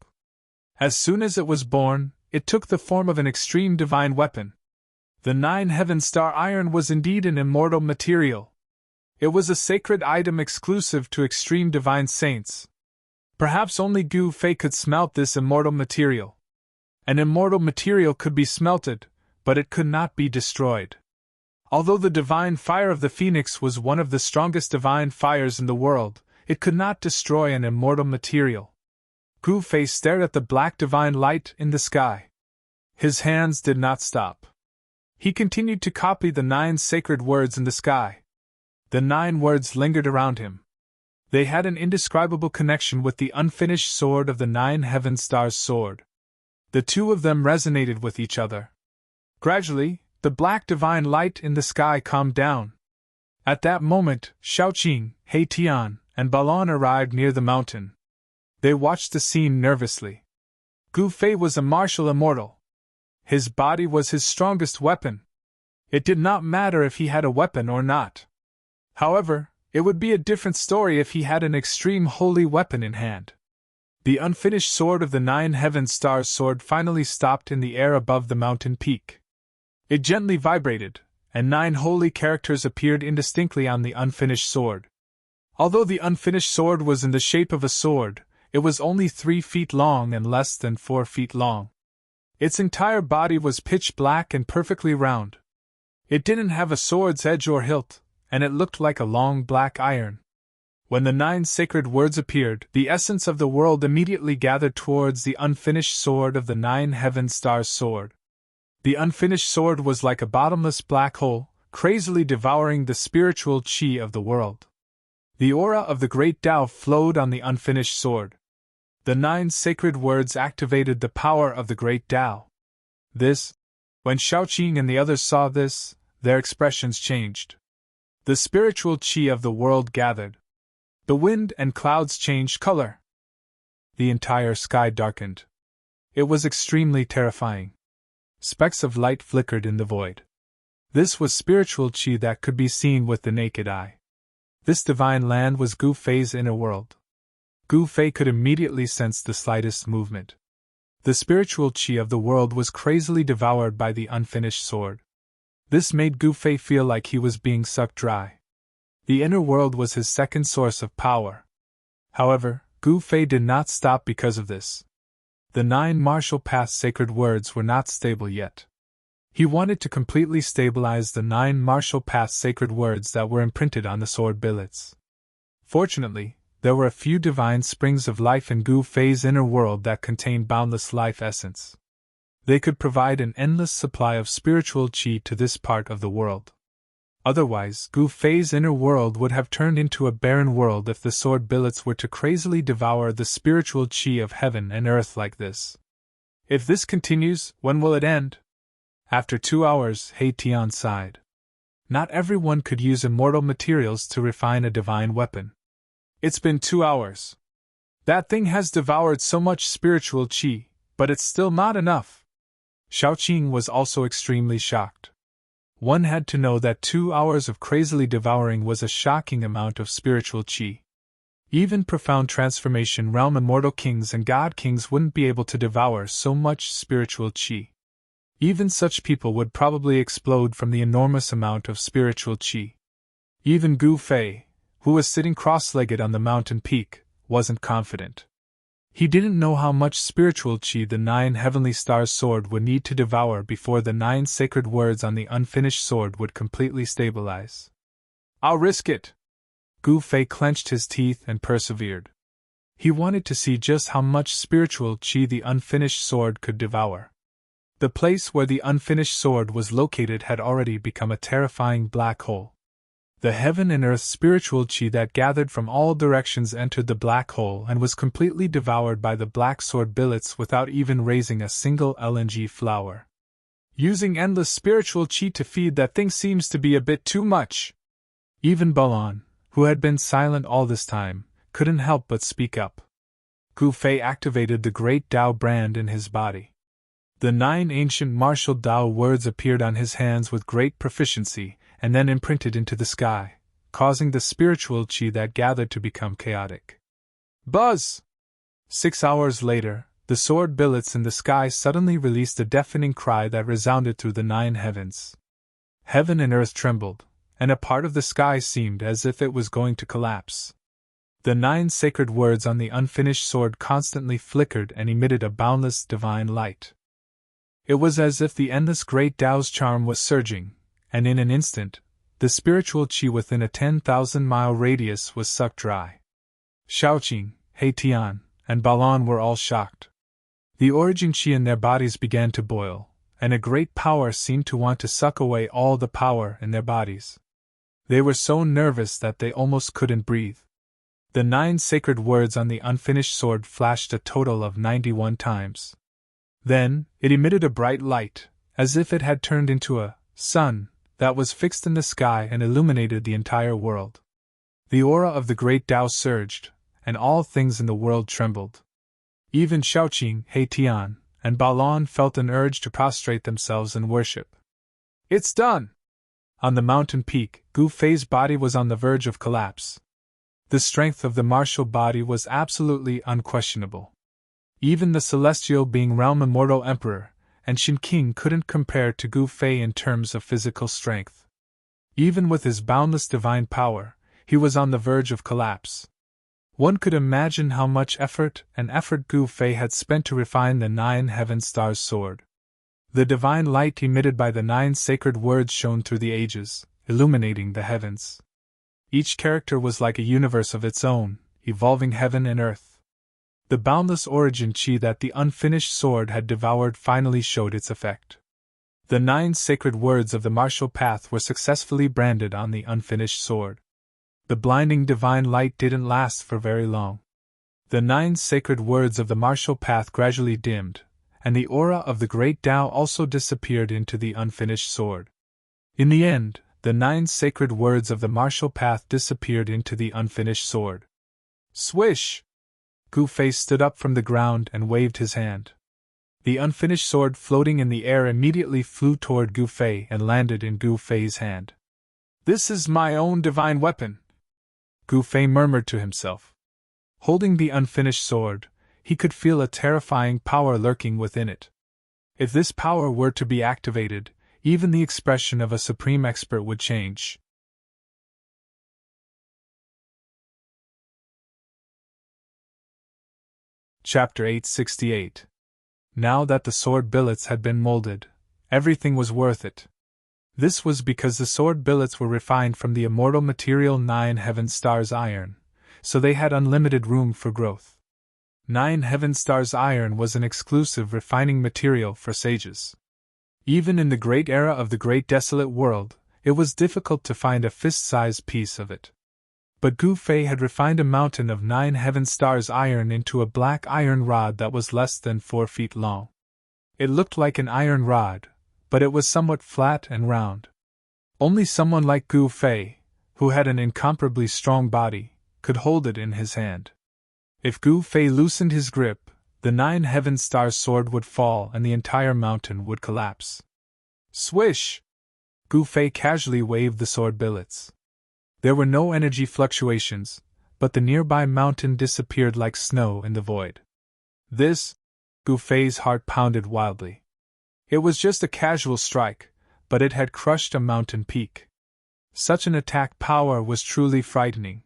As soon as it was born, it took the form of an extreme divine weapon. The 9 heaven star iron was indeed an immortal material. It was a sacred item exclusive to extreme divine saints. Perhaps only Gu Fei could smelt this immortal material. An immortal material could be smelted, but it could not be destroyed. Although the divine fire of the phoenix was one of the strongest divine fires in the world, it could not destroy an immortal material. Gu Fei stared at the black divine light in the sky. His hands did not stop. He continued to copy the 9 sacred words in the sky. The 9 words lingered around him. They had an indescribable connection with the unfinished sword of the 9 heaven stars' sword. The two of them resonated with each other. Gradually, the black divine light in the sky calmed down. At that moment, Shaoqing, He Tian, and Balon arrived near the mountain. They watched the scene nervously. Gu Fei was a martial immortal. His body was his strongest weapon. It did not matter if he had a weapon or not. However, it would be a different story if he had an extreme holy weapon in hand. The unfinished sword of the 9 heaven stars sword finally stopped in the air above the mountain peak. It gently vibrated, and 9 holy characters appeared indistinctly on the unfinished sword. Although the unfinished sword was in the shape of a sword, it was only 3 feet long and less than 4 feet long. Its entire body was pitch black and perfectly round. It didn't have a sword's edge or hilt, and it looked like a long black iron. When the 9 sacred words appeared, the essence of the world immediately gathered towards the unfinished sword of the 9 heaven stars sword. The unfinished sword was like a bottomless black hole, crazily devouring the spiritual qi of the world. The aura of the great Tao flowed on the unfinished sword. The 9 sacred words activated the power of the great Tao. When Shaoqing and the others saw this, their expressions changed. The spiritual qi of the world gathered. The wind and clouds changed color. The entire sky darkened. It was extremely terrifying. Specks of light flickered in the void. This was spiritual qi that could be seen with the naked eye. This divine land was Gu Fei's inner world. Gu Fei could immediately sense the slightest movement. The spiritual qi of the world was crazily devoured by the unfinished sword. This made Gu Fei feel like he was being sucked dry. The inner world was his second source of power. However, Gu Fei did not stop because of this. The 9 martial path sacred words were not stable yet. He wanted to completely stabilize the 9 martial path sacred words that were imprinted on the sword billets. Fortunately, there were a few divine springs of life in Gu Fei's inner world that contained boundless life essence. They could provide an endless supply of spiritual qi to this part of the world. Otherwise, Gu Fei's inner world would have turned into a barren world if the sword billets were to crazily devour the spiritual qi of heaven and earth like this. If this continues, when will it end? After 2 hours, He Tian sighed. Not everyone could use immortal materials to refine a divine weapon. It's been 2 hours. That thing has devoured so much spiritual qi, but it's still not enough. Shaoqing was also extremely shocked. One had to know that 2 hours of crazily devouring was a shocking amount of spiritual qi. Even profound transformation realm immortal kings and god kings wouldn't be able to devour so much spiritual qi. Even such people would probably explode from the enormous amount of spiritual qi. Even Gu Fei, who was sitting cross-legged on the mountain peak, wasn't confident. He didn't know how much spiritual qi the 9 heavenly stars sword would need to devour before the 9 sacred words on the unfinished sword would completely stabilize. I'll risk it. Gu Fei clenched his teeth and persevered. He wanted to see just how much spiritual qi the unfinished sword could devour. The place where the unfinished sword was located had already become a terrifying black hole. The heaven and earth spiritual chi that gathered from all directions entered the black hole and was completely devoured by the black sword billets without even raising a single LNG flower. Using endless spiritual chi to feed that thing seems to be a bit too much. Even Balan, who had been silent all this time, couldn't help but speak up. Gu Fei activated the great Tao brand in his body. The 9 ancient martial Tao words appeared on his hands with great proficiency, and then imprinted into the sky, causing the spiritual chi that gathered to become chaotic. Buzz! 6 hours later, the sword billets in the sky suddenly released a deafening cry that resounded through the 9 heavens. Heaven and earth trembled, and a part of the sky seemed as if it was going to collapse. The 9 sacred words on the unfinished sword constantly flickered and emitted a boundless divine light. It was as if the endless great Tao's charm was surging, and in an instant, the spiritual chi within a 10,000-mile radius was sucked dry. Shaoqing, Heitian, and Balan were all shocked. The origin chi in their bodies began to boil, and a great power seemed to want to suck away all the power in their bodies. They were so nervous that they almost couldn't breathe. The 9 sacred words on the unfinished sword flashed a total of 91 times. Then, it emitted a bright light, as if it had turned into a sun that was fixed in the sky and illuminated the entire world. The aura of the great Tao surged, and all things in the world trembled. Even Shaoqing, Heitian, and Balan felt an urge to prostrate themselves in worship. It's done! On the mountain peak, Gu Fei's body was on the verge of collapse. The strength of the martial body was absolutely unquestionable. Even the celestial being Realm Immortal Emperor and Shin King couldn't compare to Gu Fei in terms of physical strength. Even with his boundless divine power, he was on the verge of collapse. One could imagine how much effort Gu Fei had spent to refine the 9 heaven stars sword. The divine light emitted by the 9 sacred words shone through the ages, illuminating the heavens. Each character was like a universe of its own, evolving heaven and earth. The boundless origin chi that the unfinished sword had devoured finally showed its effect. The 9 sacred words of the martial path were successfully branded on the unfinished sword. The blinding divine light didn't last for very long. The 9 sacred words of the martial path gradually dimmed, and the aura of the great Tao also disappeared into the unfinished sword. In the end, the 9 sacred words of the martial path disappeared into the unfinished sword. Swish! Gu Fei stood up from the ground and waved his hand. The unfinished sword floating in the air immediately flew toward Gu Fei and landed in Gu Fei's hand. This is my own divine weapon, Gu Fei murmured to himself. Holding the unfinished sword, he could feel a terrifying power lurking within it. If this power were to be activated, even the expression of a supreme expert would change. Chapter 868. Now that the sword billets had been molded, everything was worth it. This was because the sword billets were refined from the immortal material 9 heaven stars iron, so they had unlimited room for growth. 9 heaven stars iron was an exclusive refining material for sages. Even in the great era of the great desolate world, it was difficult to find a fist-sized piece of it. But Gu Fei had refined a mountain of 9 heaven stars iron into a black iron rod that was less than 4 feet long. It looked like an iron rod, but it was somewhat flat and round. Only someone like Gu Fei, who had an incomparably strong body, could hold it in his hand. If Gu Fei loosened his grip, the 9 heaven stars sword would fall and the entire mountain would collapse. Swish! Gu Fei casually waved the sword billets. There were no energy fluctuations, but the nearby mountain disappeared like snow in the void. This, Gu Fei's heart pounded wildly. It was just a casual strike, but it had crushed a mountain peak. Such an attack power was truly frightening.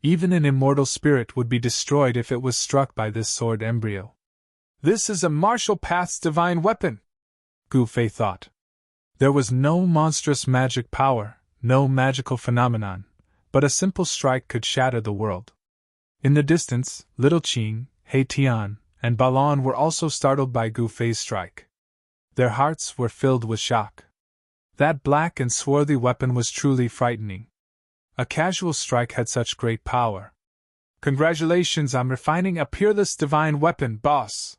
Even an immortal spirit would be destroyed if it was struck by this sword embryo. This is a martial path's divine weapon, Gu Fei thought. There was no monstrous magic power, no magical phenomenon, but a simple strike could shatter the world. In the distance, Little Qing, Heitian, and Balan were also startled by Gu Fei's strike. Their hearts were filled with shock. That black and swarthy weapon was truly frightening. A casual strike had such great power. Congratulations on refining a peerless divine weapon, boss.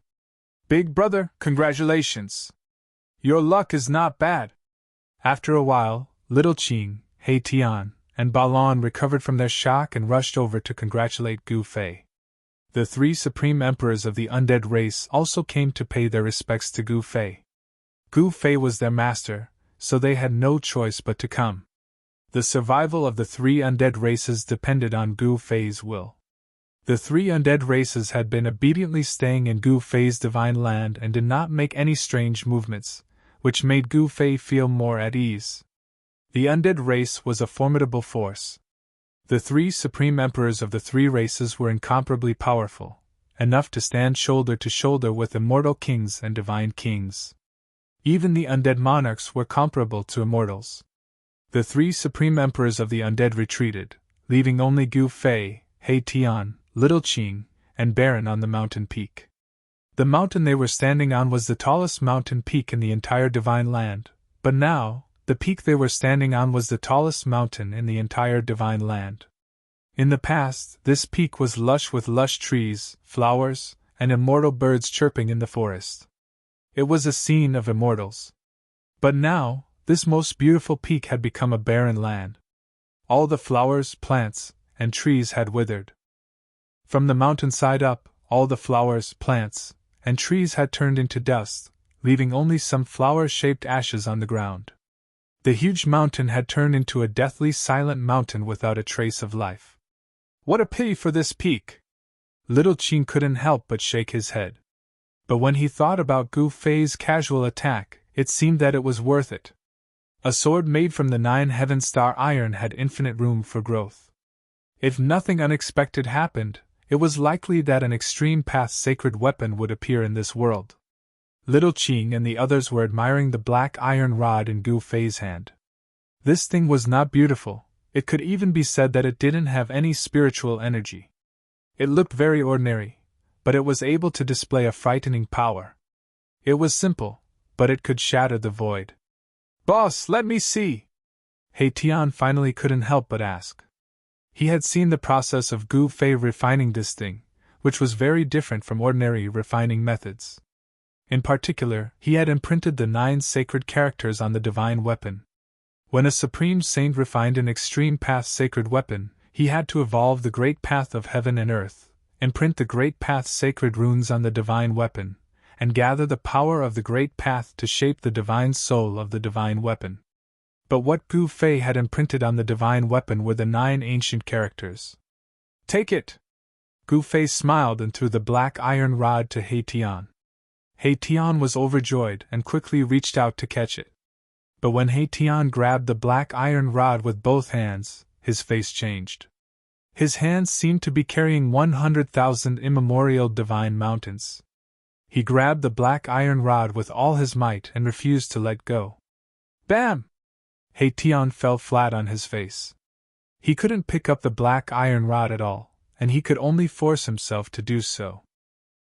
Big brother, congratulations. Your luck is not bad. After a while, Little Qing, He Tian, and Balon recovered from their shock and rushed over to congratulate Gu Fei. The three supreme emperors of the undead race also came to pay their respects to Gu Fei. Gu Fei was their master, so they had no choice but to come. The survival of the three undead races depended on Gu Fei's will. The three undead races had been obediently staying in Gu Fei's divine land and did not make any strange movements, which made Gu Fei feel more at ease. The undead race was a formidable force. The three supreme emperors of the three races were incomparably powerful, enough to stand shoulder to shoulder with immortal kings and divine kings. Even the undead monarchs were comparable to immortals. The three supreme emperors of the undead retreated, leaving only Gu Fei, He Tian, Little Qing, and Baron on the mountain peak. The mountain they were standing on was the tallest mountain peak in the entire divine land, but now, the peak they were standing on was the tallest mountain in the entire divine land. In the past, this peak was lush with lush trees, flowers, and immortal birds chirping in the forest. It was a scene of immortals. But now, this most beautiful peak had become a barren land. All the flowers, plants, and trees had withered. From the mountainside up, all the flowers, plants, and trees had turned into dust, leaving only some flower-shaped ashes on the ground. The huge mountain had turned into a deathly silent mountain without a trace of life. What a pity for this peak! Little Qing couldn't help but shake his head. But when he thought about Gu Fei's casual attack, it seemed that it was worth it. A sword made from the 9 heaven star iron had infinite room for growth. If nothing unexpected happened, it was likely that an extreme path sacred weapon would appear in this world. Little Qing and the others were admiring the black iron rod in Gu Fei's hand. This thing was not beautiful, it could even be said that it didn't have any spiritual energy. It looked very ordinary, but it was able to display a frightening power. It was simple, but it could shatter the void. Boss, let me see! He Tian finally couldn't help but ask. He had seen the process of Gu Fei refining this thing, which was very different from ordinary refining methods. In particular, he had imprinted the 9 sacred characters on the divine weapon. When a supreme saint refined an extreme path sacred weapon, he had to evolve the great path of heaven and earth, imprint the great path sacred runes on the divine weapon, and gather the power of the great path to shape the divine soul of the divine weapon. But what Gu Fei had imprinted on the divine weapon were the 9 ancient characters. Take it! Gu Fei smiled and threw the black iron rod to He Tian. He Tian was overjoyed and quickly reached out to catch it. But when He Tian grabbed the black iron rod with both hands, his face changed. His hands seemed to be carrying 100,000 immemorial divine mountains. He grabbed the black iron rod with all his might and refused to let go. Bam! He Tian fell flat on his face. He couldn't pick up the black iron rod at all, and he could only force himself to do so.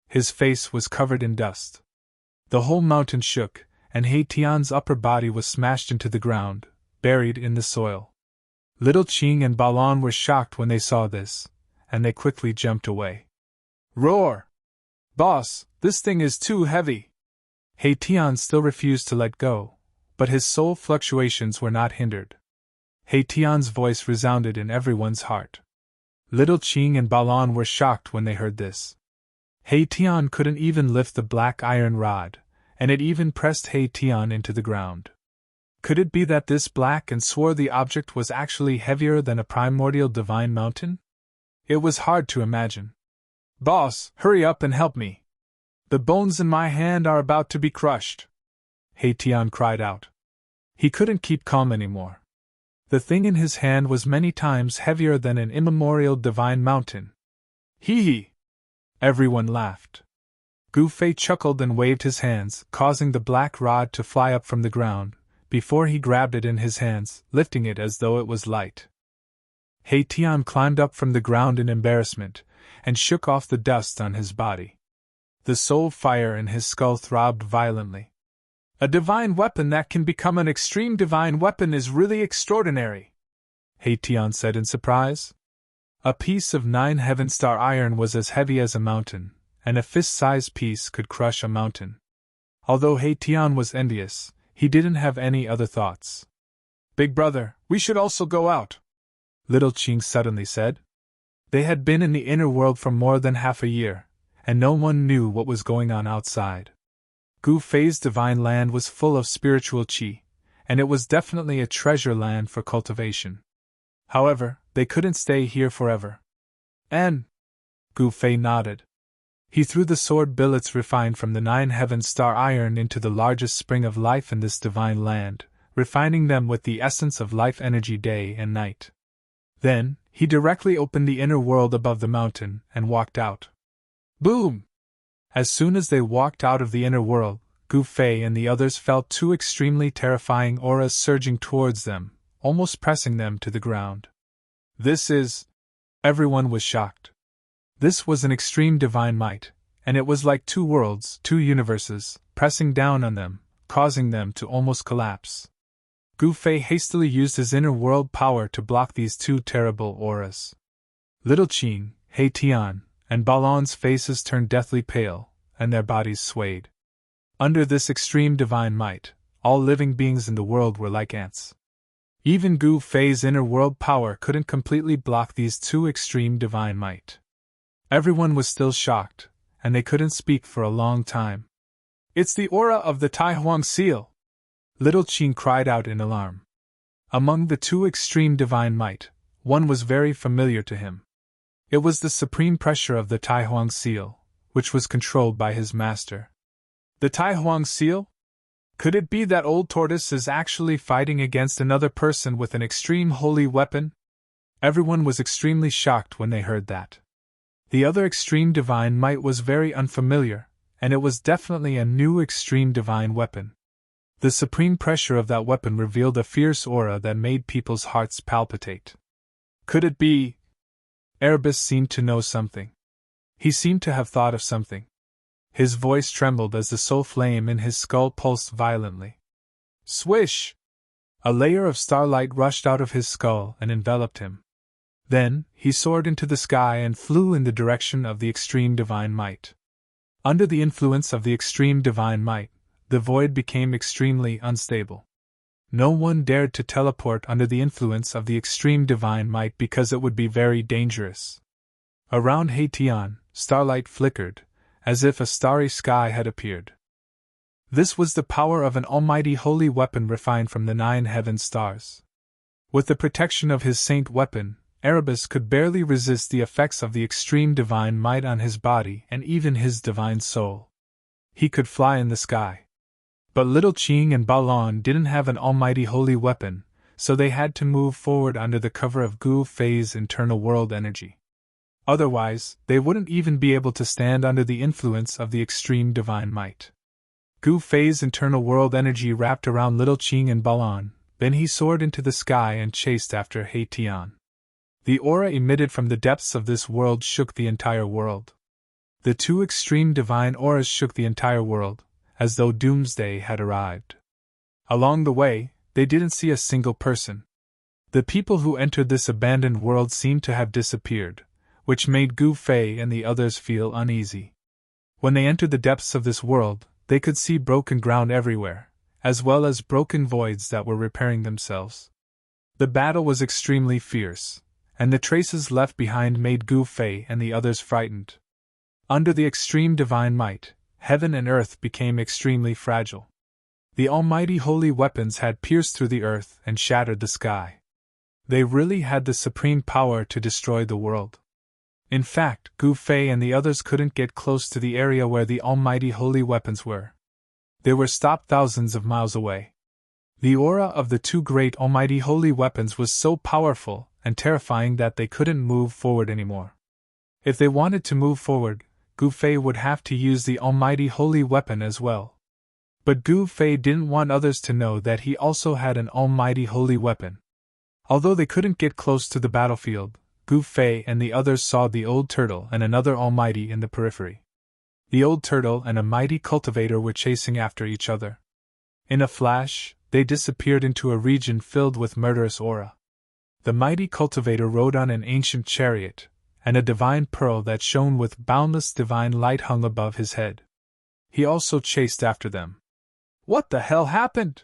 His face was covered in dust. The whole mountain shook, and He Tian's upper body was smashed into the ground, buried in the soil. Little Qing and Balon were shocked when they saw this, and they quickly jumped away. Roar! Boss, this thing is too heavy! He Tian still refused to let go, but his soul fluctuations were not hindered. He Tian's voice resounded in everyone's heart. Little Qing and Balon were shocked when they heard this. He Tian couldn't even lift the black iron rod, and it even pressed He Tian into the ground. Could it be that this black and swarthy object was actually heavier than a primordial divine mountain? It was hard to imagine. Boss, hurry up and help me! The bones in my hand are about to be crushed! He Tian cried out. He couldn't keep calm anymore. The thing in his hand was many times heavier than an immemorial divine mountain. Hee hee! Everyone laughed. Gu Fei chuckled and waved his hands, causing the black rod to fly up from the ground, before he grabbed it in his hands, lifting it as though it was light. He Tian climbed up from the ground in embarrassment, and shook off the dust on his body. The soul fire in his skull throbbed violently. A divine weapon that can become an extreme divine weapon is really extraordinary. Tian said in surprise. A piece of 9 heaven-star iron was as heavy as a mountain, and a fist-sized piece could crush a mountain. Although Tian was envious, he didn't have any other thoughts. Big brother, we should also go out, Little Qing suddenly said. They had been in the inner world for more than half a year, and no one knew what was going on outside. Gu Fei's divine land was full of spiritual qi, and it was definitely a treasure land for cultivation. However, they couldn't stay here forever. And Gu Fei nodded. He threw the sword billets refined from the 9 heaven-star iron into the largest spring of life in this divine land, refining them with the essence of life energy day and night. Then, he directly opened the inner world above the mountain and walked out. Boom! As soon as they walked out of the inner world, Gu Fei and the others felt 2 extremely terrifying auras surging towards them, almost pressing them to the ground. This is... Everyone was shocked. This was an extreme divine might, and it was like 2 worlds, 2 universes, pressing down on them, causing them to almost collapse. Gu Fei hastily used his inner world power to block these 2 terrible auras. Little Qing, Tian, and Balon's faces turned deathly pale, and their bodies swayed. Under this extreme divine might, all living beings in the world were like ants. Even Gu Fei's inner world power couldn't completely block these 2 extreme divine might. Everyone was still shocked, and they couldn't speak for a long time. It's the aura of the Tai Huang seal! Little Qing cried out in alarm. Among the 2 extreme divine might, one was very familiar to him. It was the supreme pressure of the Tai Huang seal, which was controlled by his master. The Tai Huang seal? Could it be that old tortoise is actually fighting against another person with an extreme holy weapon? Everyone was extremely shocked when they heard that. The other extreme divine might was very unfamiliar, and it was definitely a new extreme divine weapon. The supreme pressure of that weapon revealed a fierce aura that made people's hearts palpitate. Could it be? Erebus seemed to know something. He seemed to have thought of something. His voice trembled as the soul flame in his skull pulsed violently. Swish! A layer of starlight rushed out of his skull and enveloped him. Then, he soared into the sky and flew in the direction of the extreme divine might. Under the influence of the extreme divine might, the void became extremely unstable. No one dared to teleport under the influence of the extreme divine might because it would be very dangerous. Around Tian, starlight flickered, as if a starry sky had appeared. This was the power of an almighty holy weapon refined from the 9 heaven stars. With the protection of his saint weapon, Erebus could barely resist the effects of the extreme divine might on his body and even his divine soul. He could fly in the sky. But Little Qing and Balon didn't have an almighty holy weapon, so they had to move forward under the cover of Gu Fei's internal world energy. Otherwise, they wouldn't even be able to stand under the influence of the extreme divine might. Gu Fei's internal world energy wrapped around Little Qing and Balon, then he soared into the sky and chased after Tian. The aura emitted from the depths of this world shook the entire world. The 2 extreme divine auras shook the entire world, as though doomsday had arrived. Along the way, they didn't see a single person. The people who entered this abandoned world seemed to have disappeared, which made Gu Fei and the others feel uneasy. When they entered the depths of this world, they could see broken ground everywhere, as well as broken voids that were repairing themselves. The battle was extremely fierce, and the traces left behind made Gu Fei and the others frightened. Under the extreme divine might, heaven and earth became extremely fragile. The almighty holy weapons had pierced through the earth and shattered the sky. They really had the supreme power to destroy the world. In fact, Gu Fei and the others couldn't get close to the area where the almighty holy weapons were. They were stopped thousands of miles away. The aura of the 2 great almighty holy weapons was so powerful and terrifying that they couldn't move forward anymore. If they wanted to move forward, Gu Fei would have to use the almighty holy weapon as well. But Gu Fei didn't want others to know that he also had an almighty holy weapon. Although they couldn't get close to the battlefield, Gu Fei and the others saw the old turtle and another almighty in the periphery. The old turtle and a mighty cultivator were chasing after each other. In a flash, they disappeared into a region filled with murderous aura. The mighty cultivator rode on an ancient chariot, and a divine pearl that shone with boundless divine light hung above his head. He also chased after them. What the hell happened?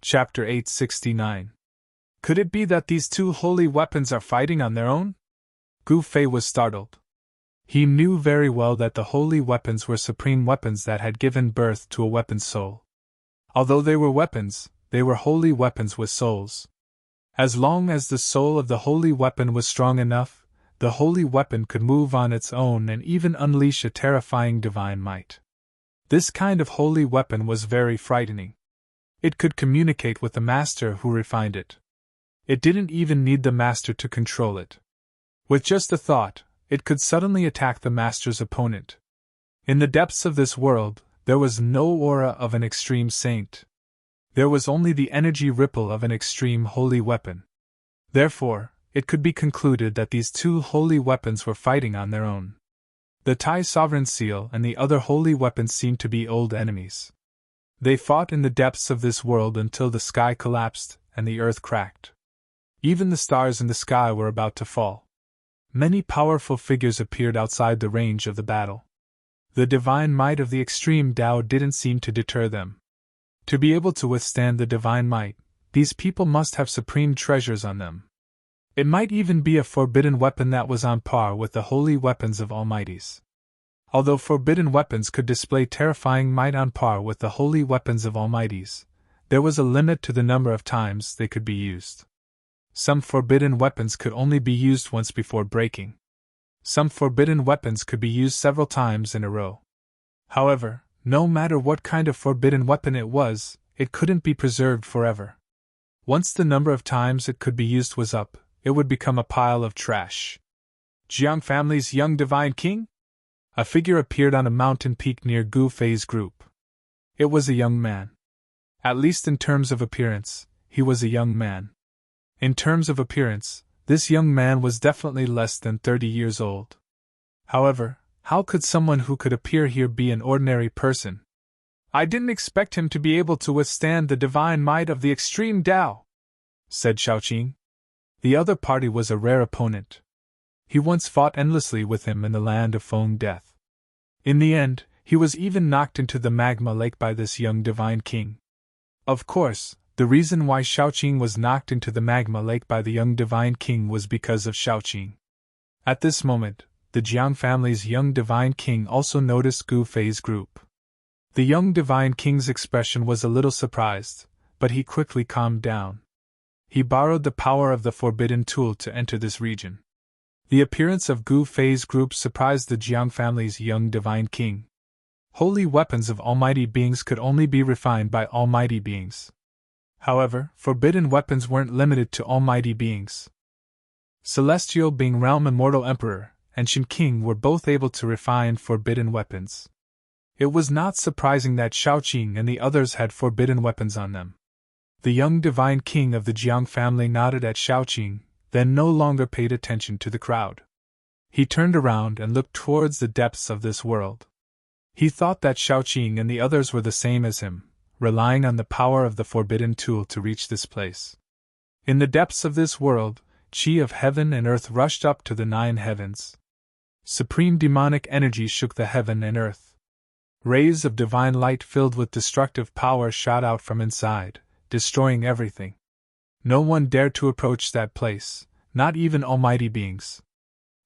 Chapter 869. Could it be that these two holy weapons are fighting on their own? Gu Fei was startled. He knew very well that the holy weapons were supreme weapons that had given birth to a weapon's soul. Although they were weapons, they were holy weapons with souls. As long as the soul of the holy weapon was strong enough, the holy weapon could move on its own and even unleash a terrifying divine might. This kind of holy weapon was very frightening. It could communicate with the master who refined it. It didn't even need the master to control it. With just a thought, it could suddenly attack the master's opponent. In the depths of this world, there was no aura of an extreme saint. There was only the energy ripple of an extreme holy weapon. Therefore, it could be concluded that these two holy weapons were fighting on their own. The Thai sovereign seal and the other holy weapon seemed to be old enemies. They fought in the depths of this world until the sky collapsed and the earth cracked. Even the stars in the sky were about to fall. Many powerful figures appeared outside the range of the battle. The divine might of the extreme Tao didn't seem to deter them. To be able to withstand the divine might, these people must have supreme treasures on them. It might even be a forbidden weapon that was on par with the holy weapons of Almighties. Although forbidden weapons could display terrifying might on par with the holy weapons of Almighties, there was a limit to the number of times they could be used. Some forbidden weapons could only be used once before breaking. Some forbidden weapons could be used several times in a row. However, no matter what kind of forbidden weapon it was, it couldn't be preserved forever. Once the number of times it could be used was up, it would become a pile of trash. Jiang family's young divine king? A figure appeared on a mountain peak near Gu Fei's group. It was a young man. At least in terms of appearance, he was a young man. In terms of appearance, this young man was definitely less than 30 years old. However, how could someone who could appear here be an ordinary person? I didn't expect him to be able to withstand the divine might of the extreme Tao, said Shaoqing. The other party was a rare opponent. He once fought endlessly with him in the land of Feng Death. In the end, he was even knocked into the magma lake by this young divine king. Of course, the reason why Shaoqing was knocked into the magma lake by the young divine king was because of Shaoqing. At this moment, the Jiang family's young divine king also noticed Gu Fei's group. The young divine king's expression was a little surprised, but he quickly calmed down. He borrowed the power of the forbidden tool to enter this region. The appearance of Gu Fei's group surprised the Jiang family's young divine king. Holy weapons of almighty beings could only be refined by almighty beings. However, forbidden weapons weren't limited to almighty beings. Celestial being Realm Immortal Emperor and Shin King were both able to refine forbidden weapons. It was not surprising that Shaoqing and the others had forbidden weapons on them. The young divine king of the Jiang family nodded at Shaoqing, then no longer paid attention to the crowd. He turned around and looked towards the depths of this world. He thought that Shaoqing and the others were the same as him, relying on the power of the forbidden tool to reach this place. In the depths of this world, Qi of heaven and earth rushed up to the 9 heavens. Supreme demonic energy shook the heaven and earth. Rays of divine light filled with destructive power shot out from inside, destroying everything. No one dared to approach that place, not even almighty beings.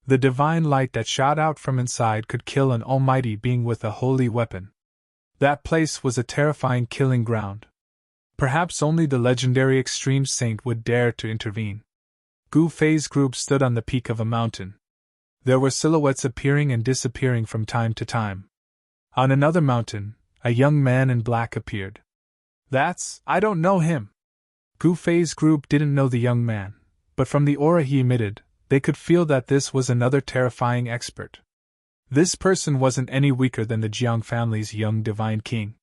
The divine light that shot out from inside could kill an almighty being with a holy weapon. That place was a terrifying killing ground. Perhaps only the legendary extreme saint would dare to intervene. Gu Fei's group stood on the peak of a mountain. There were silhouettes appearing and disappearing from time to time. On another mountain, a young man in black appeared. I don't know him. Gu Fei's group didn't know the young man, but from the aura he emitted, they could feel that this was another terrifying expert. This person wasn't any weaker than the Jiang family's young divine king.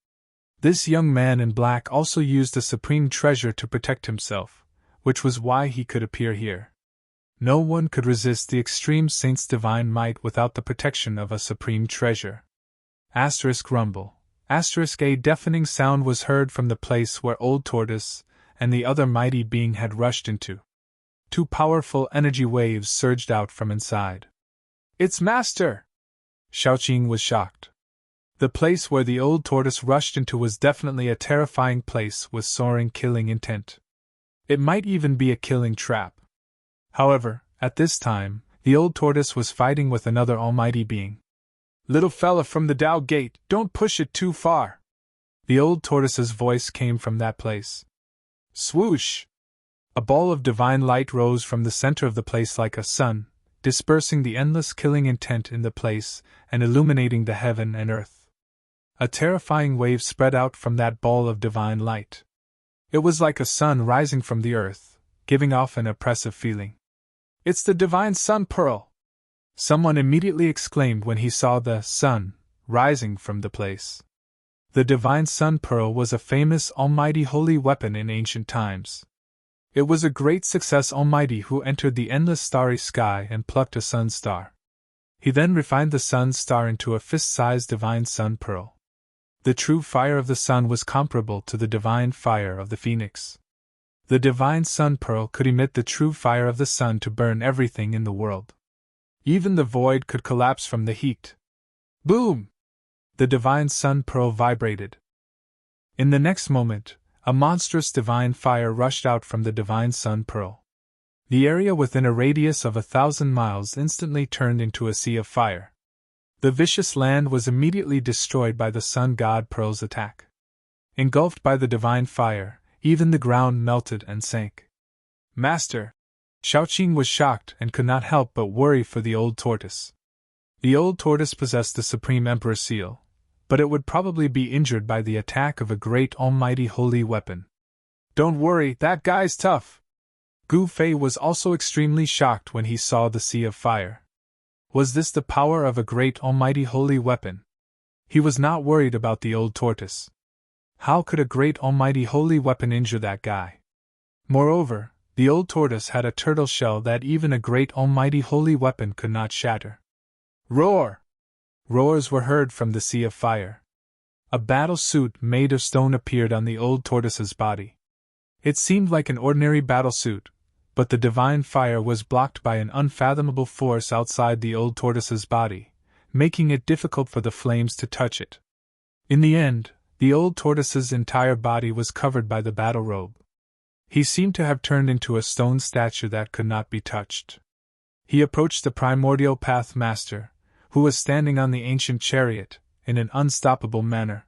This young man in black also used a supreme treasure to protect himself, which was why he could appear here. No one could resist the extreme saint's divine might without the protection of a supreme treasure. *rumble. A deafening sound was heard from the place where Old Tortoise and the other mighty being had rushed into. Two powerful energy waves surged out from inside. "It's Master!" Xiaoqing was shocked. The place where the Old Tortoise rushed into was definitely a terrifying place with soaring killing intent. It might even be a killing trap. However, at this time, the Old Tortoise was fighting with another almighty being. "Little fella from the Tao Gate, don't push it too far!" The Old Tortoise's voice came from that place. Swoosh! A ball of divine light rose from the center of the place like a sun, dispersing the endless killing intent in the place and illuminating the heaven and earth. A terrifying wave spread out from that ball of divine light. It was like a sun rising from the earth, giving off an oppressive feeling. "It's the divine sun pearl!" Someone immediately exclaimed when he saw the sun rising from the place. The divine sun pearl was a famous almighty holy weapon in ancient times. It was a great success almighty who entered the endless starry sky and plucked a sun star. He then refined the sun star into a fist-sized divine sun pearl. The true fire of the sun was comparable to the divine fire of the phoenix. The divine sun pearl could emit the true fire of the sun to burn everything in the world. Even the void could collapse from the heat. Boom! The divine sun pearl vibrated. In the next moment, a monstrous divine fire rushed out from the divine sun pearl. The area within a radius of 1,000 miles instantly turned into a sea of fire. The vicious land was immediately destroyed by the sun god pearl's attack. Engulfed by the divine fire, even the ground melted and sank. "Master!" Xiaoqing was shocked and could not help but worry for the Old Tortoise. The Old Tortoise possessed the Supreme Emperor's seal, but it would probably be injured by the attack of a great almighty holy weapon. "Don't worry, that guy's tough." Gu Fei was also extremely shocked when he saw the sea of fire. Was this the power of a great almighty holy weapon? He was not worried about the Old Tortoise. How could a great almighty holy weapon injure that guy? Moreover, the Old Tortoise had a turtle shell that even a great almighty holy weapon could not shatter. Roar! Roars were heard from the sea of fire. A battle suit made of stone appeared on the Old Tortoise's body. It seemed like an ordinary battle suit, but the divine fire was blocked by an unfathomable force outside the Old Tortoise's body, making it difficult for the flames to touch it. In the end, the Old Tortoise's entire body was covered by the battle robe. He seemed to have turned into a stone statue that could not be touched. He approached the primordial path master, who was standing on the ancient chariot, in an unstoppable manner.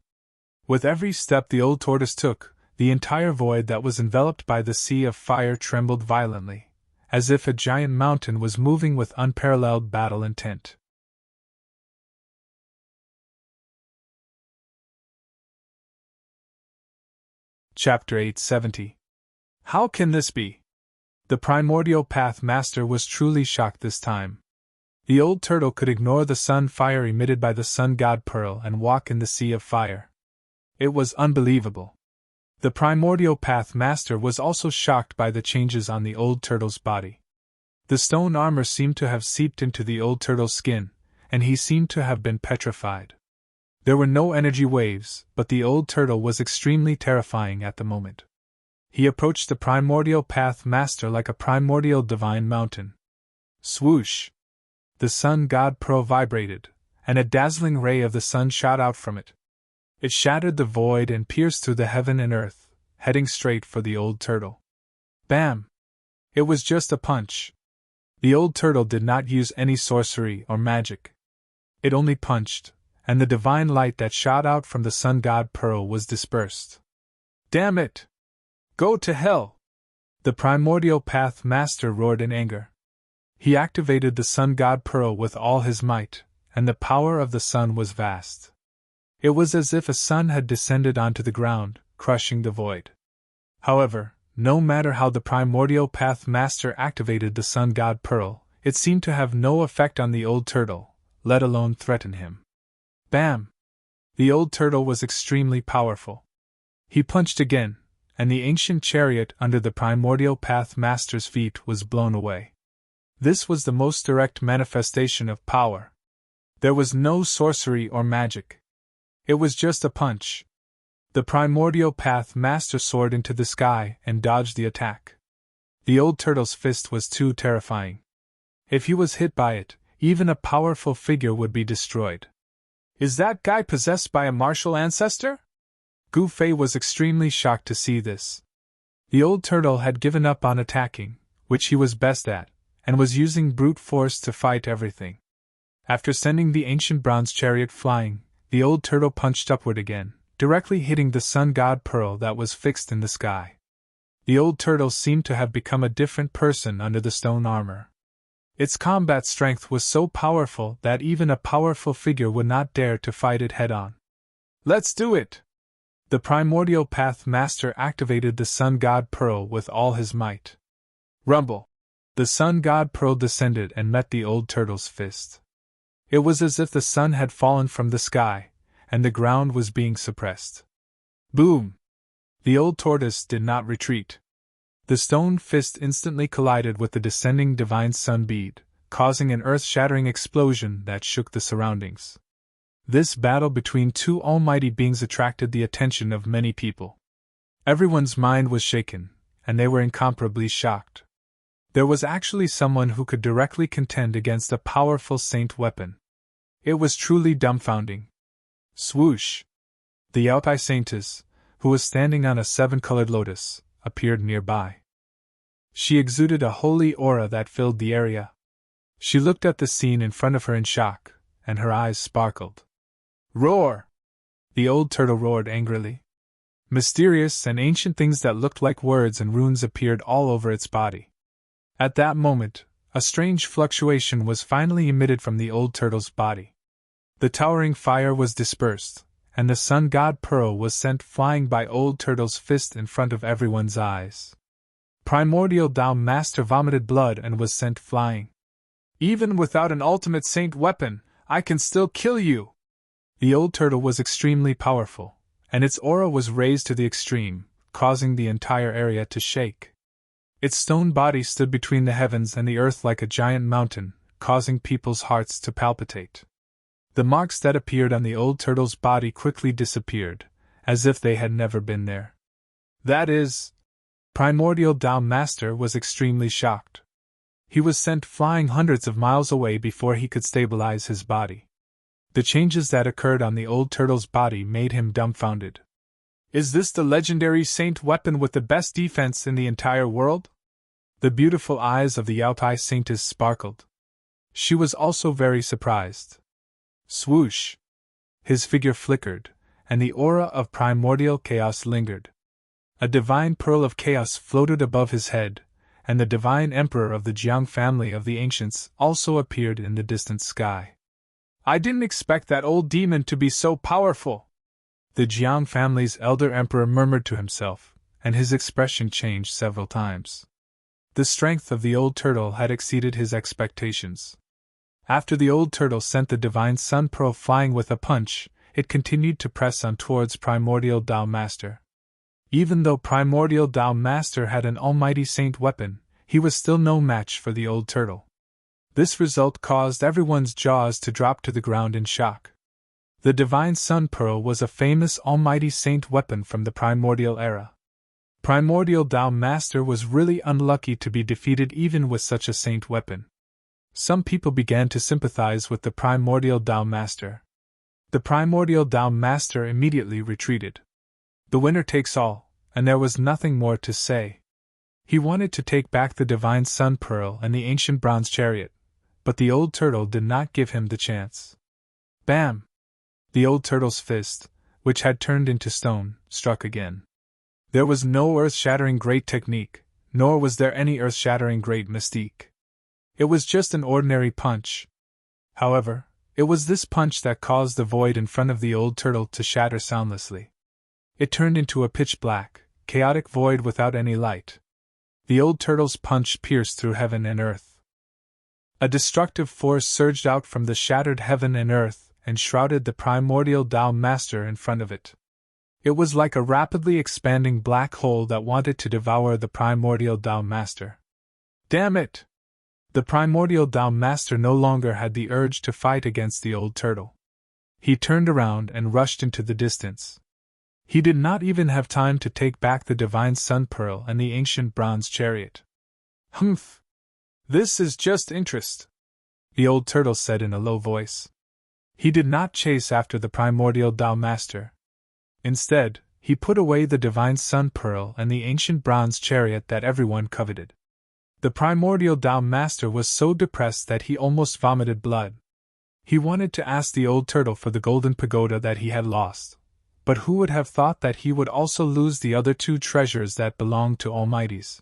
With every step the Old Tortoise took, the entire void that was enveloped by the sea of fire trembled violently, as if a giant mountain was moving with unparalleled battle intent. Chapter 870. How can this be? The primordial path master was truly shocked this time. The old turtle could ignore the sun fire emitted by the sun god pearl and walk in the sea of fire. It was unbelievable. The primordial path master was also shocked by the changes on the old turtle's body. The stone armor seemed to have seeped into the old turtle's skin, and he seemed to have been petrified. There were no energy waves, but the old turtle was extremely terrifying at the moment. He approached the primordial path master like a primordial divine mountain. Swoosh! The sun god pearl vibrated, and a dazzling ray of the sun shot out from it. It shattered the void and pierced through the heaven and earth, heading straight for the old turtle. Bam! It was just a punch. The old turtle did not use any sorcery or magic. It only punched, and the divine light that shot out from the sun god pearl was dispersed. Damn it! Go to hell! The primordial path master roared in anger. He activated the sun god pearl with all his might, and the power of the sun was vast. It was as if a sun had descended onto the ground, crushing the void. However, no matter how the primordial path master activated the sun god pearl, it seemed to have no effect on the old turtle, let alone threaten him. Bam! The old turtle was extremely powerful. He punched again, and the ancient chariot under the primordial path master's feet was blown away. This was the most direct manifestation of power. There was no sorcery or magic. It was just a punch. The primordial path master soared into the sky and dodged the attack. The old turtle's fist was too terrifying. If he was hit by it, even a powerful figure would be destroyed. Is that guy possessed by a martial ancestor? Gu Fei was extremely shocked to see this. The old turtle had given up on attacking, which he was best at, and was using brute force to fight everything. After sending the ancient bronze chariot flying, the old turtle punched upward again, directly hitting the sun god pearl that was fixed in the sky. The old turtle seemed to have become a different person under the stone armor. Its combat strength was so powerful that even a powerful figure would not dare to fight it head-on. Let's do it! The primordial path master activated the sun god pearl with all his might. Rumble! The sun god pearl descended and met the old turtle's fist. It was as if the sun had fallen from the sky, and the ground was being suppressed. Boom! The old tortoise did not retreat. The stone fist instantly collided with the descending divine sun bead, causing an earth-shattering explosion that shook the surroundings. This battle between two almighty beings attracted the attention of many people. Everyone's mind was shaken, and they were incomparably shocked. There was actually someone who could directly contend against a powerful saint weapon. It was truly dumbfounding. Swoosh! The Yaotai Saintess, who was standing on a seven-colored lotus, appeared nearby. She exuded a holy aura that filled the area. She looked at the scene in front of her in shock, and her eyes sparkled. Roar! The old turtle roared angrily. Mysterious and ancient things that looked like words and runes appeared all over its body. At that moment, a strange fluctuation was finally emitted from the old turtle's body. The towering fire was dispersed, and the sun god pearl was sent flying by old turtle's fist in front of everyone's eyes. Primordial Tao Master vomited blood and was sent flying. Even without an ultimate saint weapon, I can still kill you! The old turtle was extremely powerful, and its aura was raised to the extreme, causing the entire area to shake. Its stone body stood between the heavens and the earth like a giant mountain, causing people's hearts to palpitate. The marks that appeared on the old turtle's body quickly disappeared, as if they had never been there. That is... Primordial Tao Master was extremely shocked. He was sent flying hundreds of miles away before he could stabilize his body. The changes that occurred on the old turtle's body made him dumbfounded. Is this the legendary saint weapon with the best defense in the entire world? The beautiful eyes of the Yaotai Saintess sparkled. She was also very surprised. Swoosh! His figure flickered, and the aura of primordial chaos lingered. A divine pearl of chaos floated above his head, and the divine emperor of the Jiang family of the ancients also appeared in the distant sky. I didn't expect that old demon to be so powerful! The Jiang family's elder emperor murmured to himself, and his expression changed several times. The strength of the old turtle had exceeded his expectations. After the old turtle sent the divine sun pearl flying with a punch, it continued to press on towards Primordial Tao Master. Even though Primordial Tao Master had an almighty saint weapon, he was still no match for the old turtle. This result caused everyone's jaws to drop to the ground in shock. The divine sun pearl was a famous almighty saint weapon from the primordial era. Primordial Tao Master was really unlucky to be defeated even with such a saint weapon. Some people began to sympathize with the Primordial Tao Master. The Primordial Tao Master immediately retreated. The winner takes all, and there was nothing more to say. He wanted to take back the divine sun pearl and the ancient bronze chariot, but the old turtle did not give him the chance. Bam! The old turtle's fist, which had turned into stone, struck again. There was no earth-shattering great technique, nor was there any earth-shattering great mystique. It was just an ordinary punch. However, it was this punch that caused the void in front of the old turtle to shatter soundlessly. It turned into a pitch-black, chaotic void without any light. The old turtle's punch pierced through heaven and earth. A destructive force surged out from the shattered heaven and earth and shrouded the Primordial Tao Master in front of it. It was like a rapidly expanding black hole that wanted to devour the Primordial Tao Master. Damn it! The Primordial Tao Master no longer had the urge to fight against the old turtle. He turned around and rushed into the distance. He did not even have time to take back the divine sun pearl and the ancient bronze chariot. Humph! This is just interest, the old turtle said in a low voice. He did not chase after the primordial Tao Master. Instead, he put away the divine sun pearl and the ancient bronze chariot that everyone coveted. The primordial Tao Master was so depressed that he almost vomited blood. He wanted to ask the old turtle for the golden pagoda that he had lost, but who would have thought that he would also lose the other two treasures that belonged to Almighties?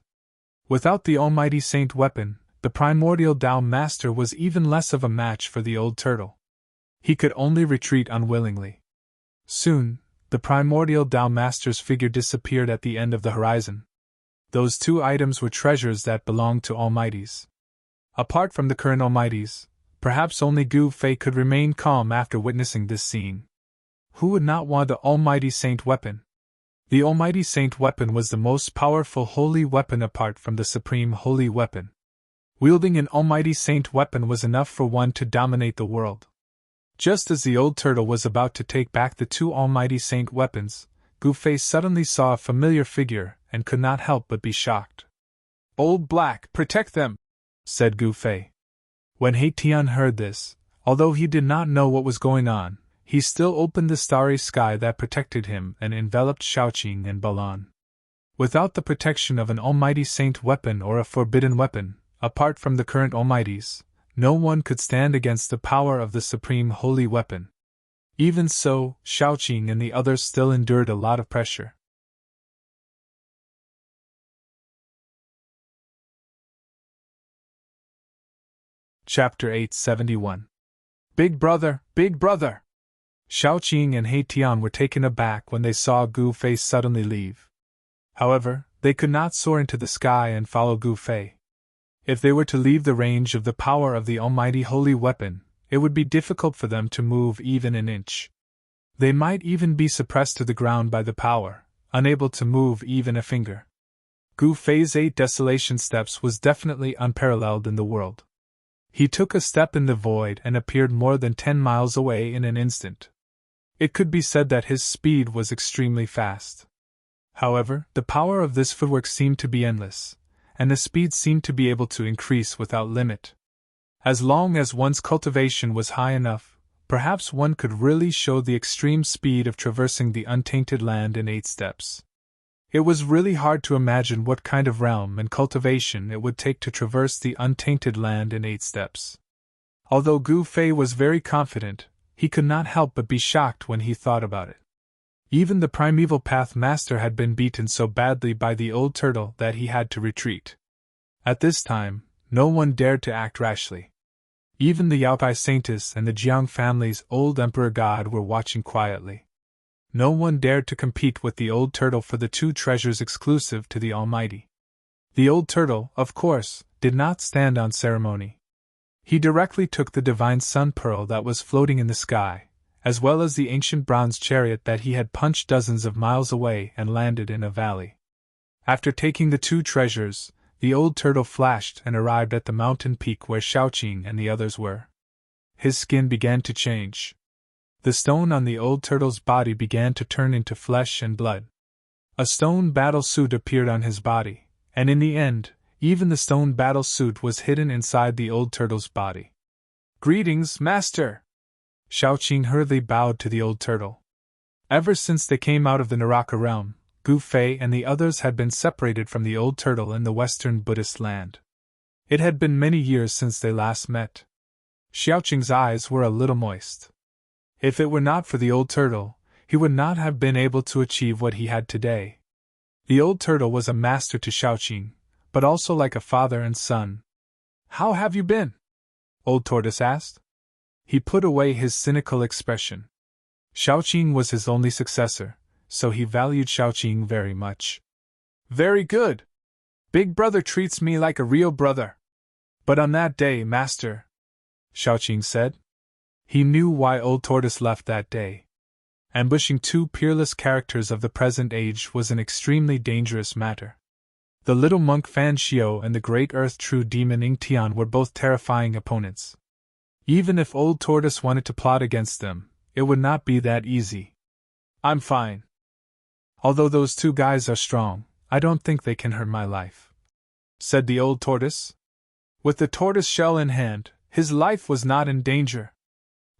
Without the Almighty Saint weapon, the primordial Tao Master was even less of a match for the old turtle. He could only retreat unwillingly. Soon, the primordial Tao Master's figure disappeared at the end of the horizon. Those two items were treasures that belonged to Almighties. Apart from the current Almighties, perhaps only Gu Fei could remain calm after witnessing this scene. Who would not want the Almighty Saint weapon? The Almighty Saint weapon was the most powerful holy weapon apart from the supreme holy weapon. Wielding an Almighty Saint weapon was enough for one to dominate the world. Just as the old turtle was about to take back the two Almighty Saint weapons, Gu Fei suddenly saw a familiar figure and could not help but be shocked. "Old Black, protect them!" said Gu Fei. When He Tian heard this, although he did not know what was going on, he still opened the starry sky that protected him and enveloped Shaoqing and Balan. Without the protection of an Almighty Saint weapon or a forbidden weapon, apart from the current Almighties, no one could stand against the power of the supreme holy weapon. Even so, Shaoqing and the others still endured a lot of pressure. Chapter 871. Big Brother, Big Brother! Shaoqing and He Tian were taken aback when they saw Gu Fei suddenly leave. However, they could not soar into the sky and follow Gu Fei. If they were to leave the range of the power of the Almighty Holy Weapon, it would be difficult for them to move even an inch. They might even be suppressed to the ground by the power, unable to move even a finger. Gu Fei's 8 desolation steps was definitely unparalleled in the world. He took a step in the void and appeared more than 10 miles away in an instant. It could be said that his speed was extremely fast. However, the power of this footwork seemed to be endless, and the speed seemed to be able to increase without limit. As long as one's cultivation was high enough, perhaps one could really show the extreme speed of traversing the untainted land in 8 steps. It was really hard to imagine what kind of realm and cultivation it would take to traverse the untainted land in 8 steps. Although Gu Fei was very confident, he could not help but be shocked when he thought about it. Even the primeval path master had been beaten so badly by the old turtle that he had to retreat. At this time, no one dared to act rashly. Even the Yaopai Saintess and the Jiang family's old emperor god were watching quietly. No one dared to compete with the old turtle for the 2 treasures exclusive to the Almighty. The old turtle, of course, did not stand on ceremony. He directly took the divine sun pearl that was floating in the sky, as well as the ancient bronze chariot that he had punched dozens of miles away and landed in a valley. After taking the 2 treasures, the old turtle flashed and arrived at the mountain peak where Shaoqing and the others were. His skin began to change. The stone on the old turtle's body began to turn into flesh and blood. A stone battle suit appeared on his body, and in the end, even the stone battle suit was hidden inside the old turtle's body. "Greetings, Master!" Shaoqing hurriedly bowed to the old turtle. Ever since they came out of the Naraka realm, Gu Fei and the others had been separated from the old turtle in the western Buddhist land. It had been many years since they last met. Xiaoqing's eyes were a little moist. If it were not for the old turtle, he would not have been able to achieve what he had today. The old turtle was a master to Shaoqing, but also like a father and son. "How have you been?" Old Tortoise asked. He put away his cynical expression. Shaoqing was his only successor, so he valued Shaoqing very much. "Very good. Big Brother treats me like a real brother. But on that day, Master," Shaoqing said. He knew why Old Tortoise left that day. Ambushing 2 peerless characters of the present age was an extremely dangerous matter. The little monk Fan Xiao and the great earth true demon Ing Tian were both terrifying opponents. Even if Old Tortoise wanted to plot against them, it would not be that easy. I'm fine. Although those two guys are strong, I don't think they can hurt my life," said the old tortoise. With the tortoise shell in hand, his life was not in danger.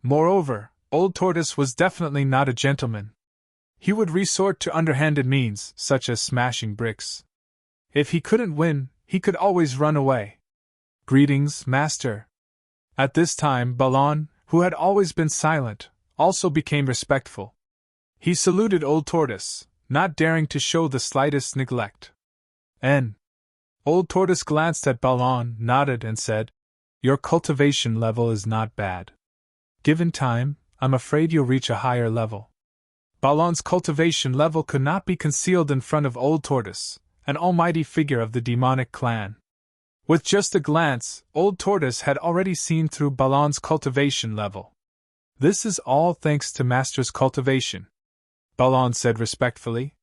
Moreover, Old Tortoise was definitely not a gentleman. He would resort to underhanded means, such as smashing bricks. If he couldn't win, he could always run away. "Greetings, master." At this time, Ballon, who had always been silent, also became respectful. He saluted Old Tortoise, not daring to show the slightest neglect. Old Tortoise glanced at Ballon, nodded, and said, "Your cultivation level is not bad. Given time, I'm afraid you'll reach a higher level." Ballon's cultivation level could not be concealed in front of Old Tortoise, an almighty figure of the demonic clan. With just a glance, Old Tortoise had already seen through Ballon's cultivation level. "This is all thanks to Master's cultivation," Ballon said respectfully.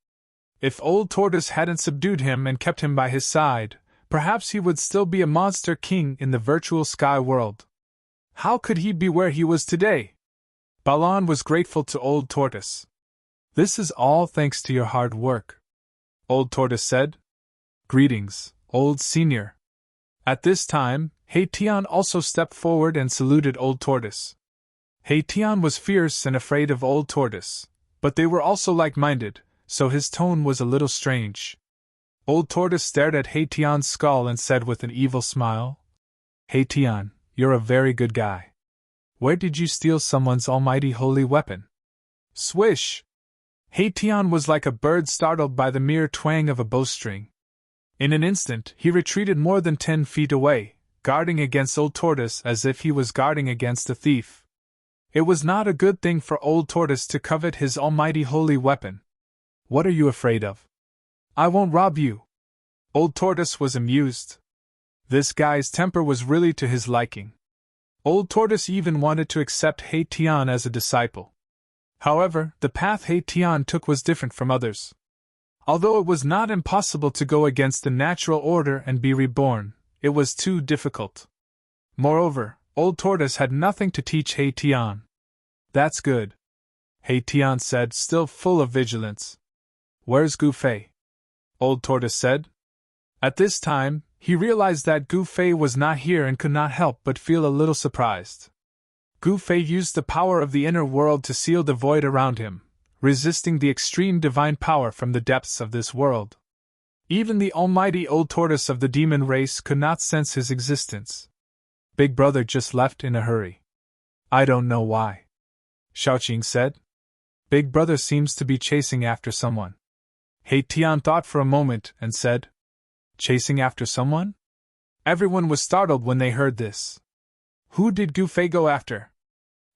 If Old Tortoise hadn't subdued him and kept him by his side, perhaps he would still be a monster king in the virtual sky world. How could he be where he was today? Ballon was grateful to Old Tortoise. "This is all thanks to your hard work," Old Tortoise said. "Greetings, Old Senior." At this time, Haitian also stepped forward and saluted Old Tortoise. Haitian was fierce and afraid of Old Tortoise, but they were also like-minded, so his tone was a little strange. Old Tortoise stared at Haitian's skull and said with an evil smile, "Haitian, you're a very good guy. Where did you steal someone's almighty holy weapon?" Swish! Haitian was like a bird startled by the mere twang of a bowstring. In an instant, he retreated more than 10 feet away, guarding against Old Tortoise as if he was guarding against a thief. It was not a good thing for Old Tortoise to covet his almighty holy weapon. "What are you afraid of? I won't rob you." Old Tortoise was amused. This guy's temper was really to his liking. Old Tortoise even wanted to accept Haitian as a disciple. However, the path Haitian took was different from others. Although it was not impossible to go against the natural order and be reborn, it was too difficult. Moreover, Old Tortoise had nothing to teach Haitian. "That's good," Haitian said, still full of vigilance. "Where's Gouffet?" Old Tortoise said. At this time, he realized that Gouffet was not here and could not help but feel a little surprised. Gouffet used the power of the inner world to seal the void around him, resisting the extreme divine power from the depths of this world. Even the almighty Old Tortoise of the demon race could not sense his existence. "Big Brother just left in a hurry." "I don't know why," Shaoqing said. "Big Brother seems to be chasing after someone." Haitian thought for a moment and said, "Chasing after someone?" Everyone was startled when they heard this. Who did Gouffet go after?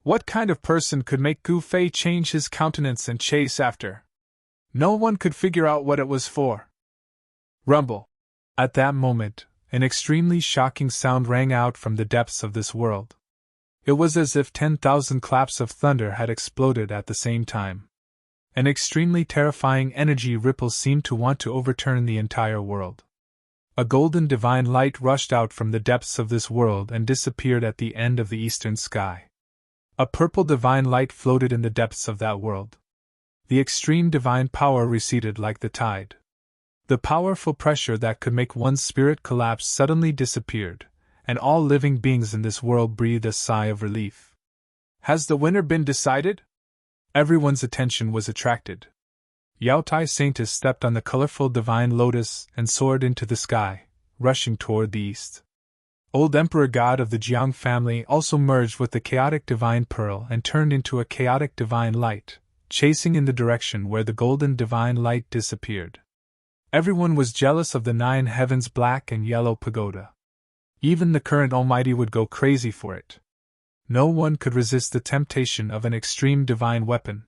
What kind of person could make Gouffet change his countenance and chase after? No one could figure out what it was for. Rumble! At that moment, an extremely shocking sound rang out from the depths of this world. It was as if 10,000 claps of thunder had exploded at the same time. An extremely terrifying energy ripple seemed to want to overturn the entire world. A golden divine light rushed out from the depths of this world and disappeared at the end of the eastern sky. A purple divine light floated in the depths of that world. The extreme divine power receded like the tide. The powerful pressure that could make one's spirit collapse suddenly disappeared, and all living beings in this world breathed a sigh of relief. Has the winner been decided? Everyone's attention was attracted. Yao Tai Saintus stepped on the colorful divine lotus and soared into the sky, rushing toward the east. Old Emperor God of the Jiang family also merged with the chaotic divine pearl and turned into a chaotic divine light, chasing in the direction where the golden divine light disappeared. Everyone was jealous of the 9 heavens black and yellow pagoda. Even the current Almighty would go crazy for it. No one could resist the temptation of an extreme divine weapon.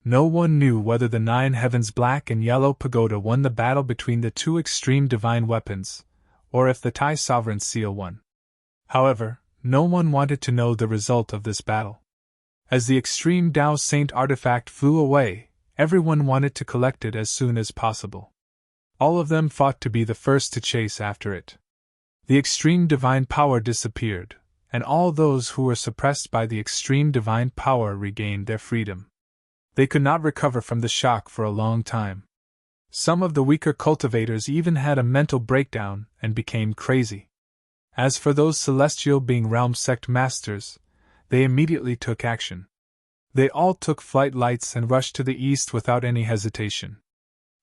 No one knew whether the 9 heavens black and yellow pagoda won the battle between the 2 extreme divine weapons, or if the Tai Sovereign Seal won. However, no one wanted to know the result of this battle. As the extreme Tao Saint artifact flew away, everyone wanted to collect it as soon as possible. All of them fought to be the first to chase after it. The extreme divine power disappeared, and all those who were suppressed by the extreme divine power regained their freedom. They could not recover from the shock for a long time. Some of the weaker cultivators even had a mental breakdown and became crazy. As for those celestial being realm sect masters, they immediately took action. They all took flight lights and rushed to the east without any hesitation.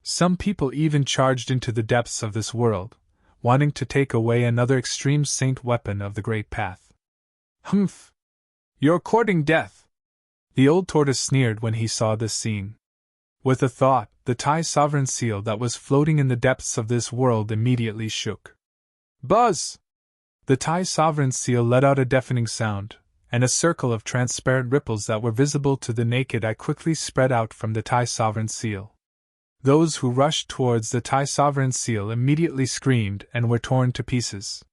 Some people even charged into the depths of this world, wanting to take away another extreme saint weapon of the Great Path. Humph! You're courting death! The old tortoise sneered when he saw this scene. With a thought, the Thai sovereign seal that was floating in the depths of this world immediately shook. Buzz! The Thai sovereign seal let out a deafening sound, and a circle of transparent ripples that were visible to the naked eye quickly spread out from the Thai sovereign seal. Those who rushed towards the Thai sovereign seal immediately screamed and were torn to pieces.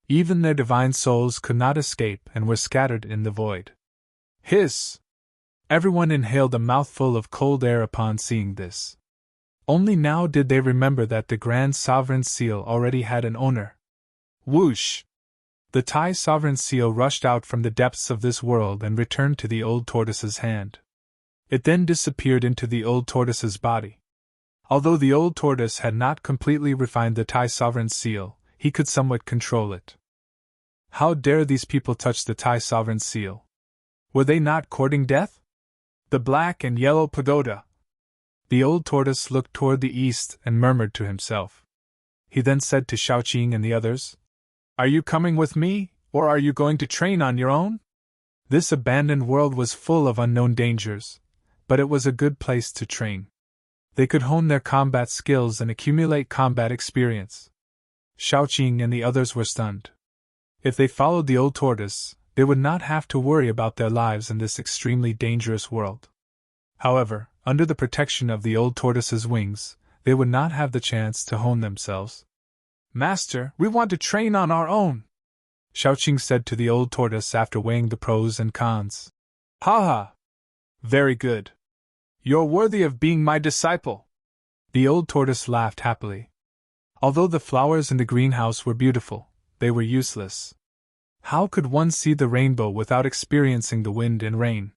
Even their divine souls could not escape and were scattered in the void. Hiss! Everyone inhaled a mouthful of cold air upon seeing this. Only now did they remember that the Grand Sovereign Seal already had an owner. Whoosh! The Thai sovereign seal rushed out from the depths of this world and returned to the old tortoise's hand. It then disappeared into the old tortoise's body. Although the old tortoise had not completely refined the Thai sovereign seal, he could somewhat control it. How dare these people touch the Thai sovereign seal? Were they not courting death? The black and yellow pagoda. The old tortoise looked toward the east and murmured to himself. He then said to Shaoqing and the others, "Are you coming with me, or are you going to train on your own?" This abandoned world was full of unknown dangers, but it was a good place to train. They could hone their combat skills and accumulate combat experience. Shaoqing and the others were stunned. If they followed the old tortoise, they would not have to worry about their lives in this extremely dangerous world. However, under the protection of the old tortoise's wings, they would not have the chance to hone themselves. "Master, we want to train on our own," Shaoqing said to the old tortoise after weighing the pros and cons. "Ha ha! Very good. You're worthy of being my disciple." The old tortoise laughed happily. Although the flowers in the greenhouse were beautiful, they were useless. How could one see the rainbow without experiencing the wind and rain?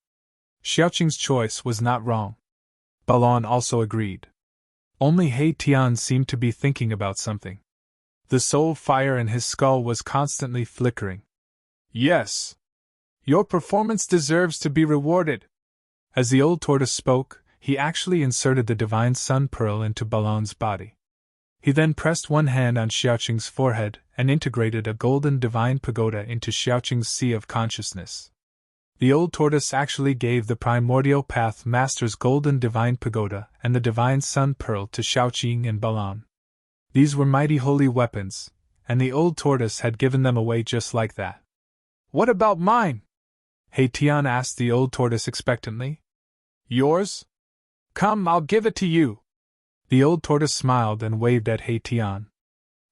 Xiaoqing's choice was not wrong. Balon also agreed. Only He Tian seemed to be thinking about something. The soul fire in his skull was constantly flickering. "Yes. Your performance deserves to be rewarded." As the old tortoise spoke, he actually inserted the divine sun pearl into Balon's body. He then pressed one hand on Xiaoqing's forehead and integrated a golden divine pagoda into Xiaoqing's sea of consciousness. The old tortoise actually gave the primordial path master's golden divine pagoda and the divine sun pearl to Xiaoqing and Balon. These were mighty holy weapons, and the old tortoise had given them away just like that. "What about mine?" He Tian asked the old tortoise expectantly. "Yours? Come, I'll give it to you." The old tortoise smiled and waved at He Tian.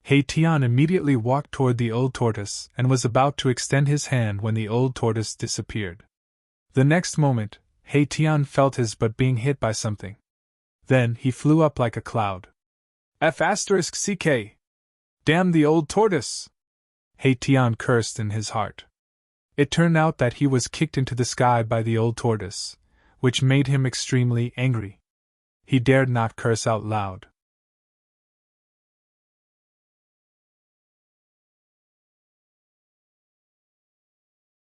He Tian immediately walked toward the old tortoise and was about to extend his hand when the old tortoise disappeared. The next moment, He Tian felt his butt being hit by something. Then he flew up like a cloud. F***ck. Damn the old tortoise! He Tian cursed in his heart. It turned out that he was kicked into the sky by the old tortoise, which made him extremely angry. He dared not curse out loud.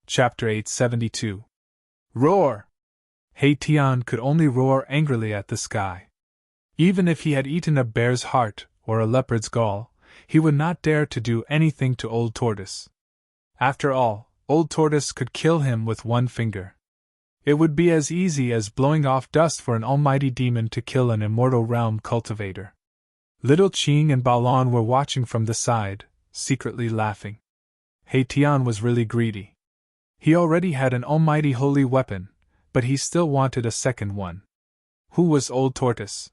Chapter 872. Roar! He Tian could only roar angrily at the sky. Even if he had eaten a bear's heart or a leopard's gall, he would not dare to do anything to Old Tortoise. After all, Old Tortoise could kill him with one finger. It would be as easy as blowing off dust for an almighty demon to kill an immortal realm cultivator. Little Qing and Balon were watching from the side, secretly laughing. He Tian was really greedy. He already had an almighty holy weapon, but he still wanted a second one. Who was Old Tortoise?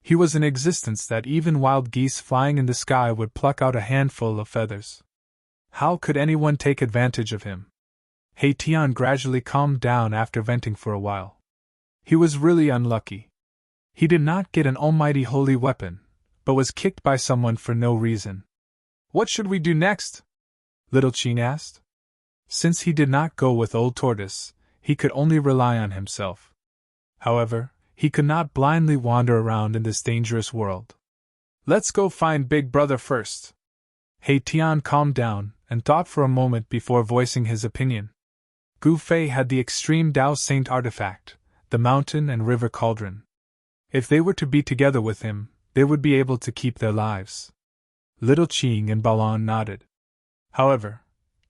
He was an existence that even wild geese flying in the sky would pluck out a handful of feathers. How could anyone take advantage of him? He Tian gradually calmed down after venting for a while. He was really unlucky. He did not get an almighty holy weapon, but was kicked by someone for no reason. "What should we do next?" Little Qing asked. Since he did not go with Old Tortoise, he could only rely on himself. However, he could not blindly wander around in this dangerous world. Let's go find Big Brother first. He Tian calmed down and thought for a moment before voicing his opinion. Gu Fei had the extreme Tao Saint artifact, the mountain and river cauldron. If they were to be together with him, they would be able to keep their lives. Little Qing and Balan nodded. However,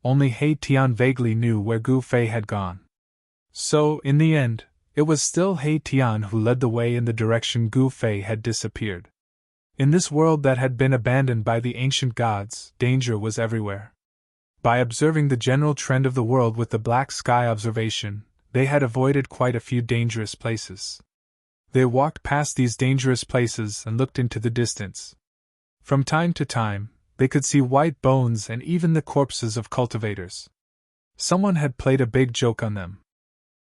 only He Tian vaguely knew where Gu Fei had gone. So, in the end, it was still He Tian who led the way in the direction Gu Fei had disappeared. In this world that had been abandoned by the ancient gods, danger was everywhere. By observing the general trend of the world with the black sky observation, they had avoided quite a few dangerous places. They walked past these dangerous places and looked into the distance. From time to time, they could see white bones and even the corpses of cultivators. Someone had played a big joke on them.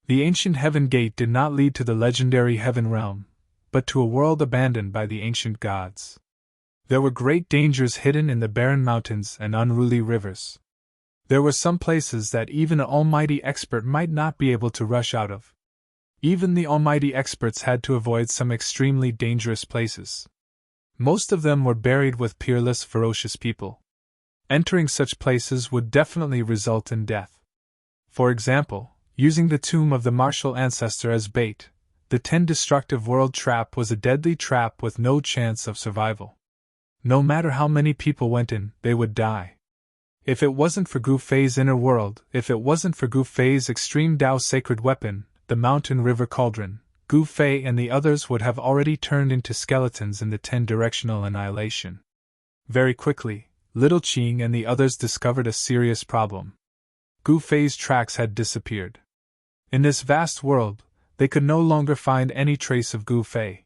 The ancient heaven gate did not lead to the legendary heaven realm, but to a world abandoned by the ancient gods. There were great dangers hidden in the barren mountains and unruly rivers. There were some places that even an almighty expert might not be able to rush out of. Even the almighty experts had to avoid some extremely dangerous places. Most of them were buried with peerless, ferocious people. Entering such places would definitely result in death. For example, using the tomb of the martial ancestor as bait, the 10 destructive world trap was a deadly trap with no chance of survival. No matter how many people went in, they would die. If it wasn't for Gu Fei's inner world, if it wasn't for Gu Fei's extreme Tao sacred weapon, the mountain river cauldron, Gu Fei and the others would have already turned into skeletons in the 10-directional annihilation. Very quickly, Little Qing and the others discovered a serious problem. Gu Fei's tracks had disappeared. In this vast world, they could no longer find any trace of Gu Fei.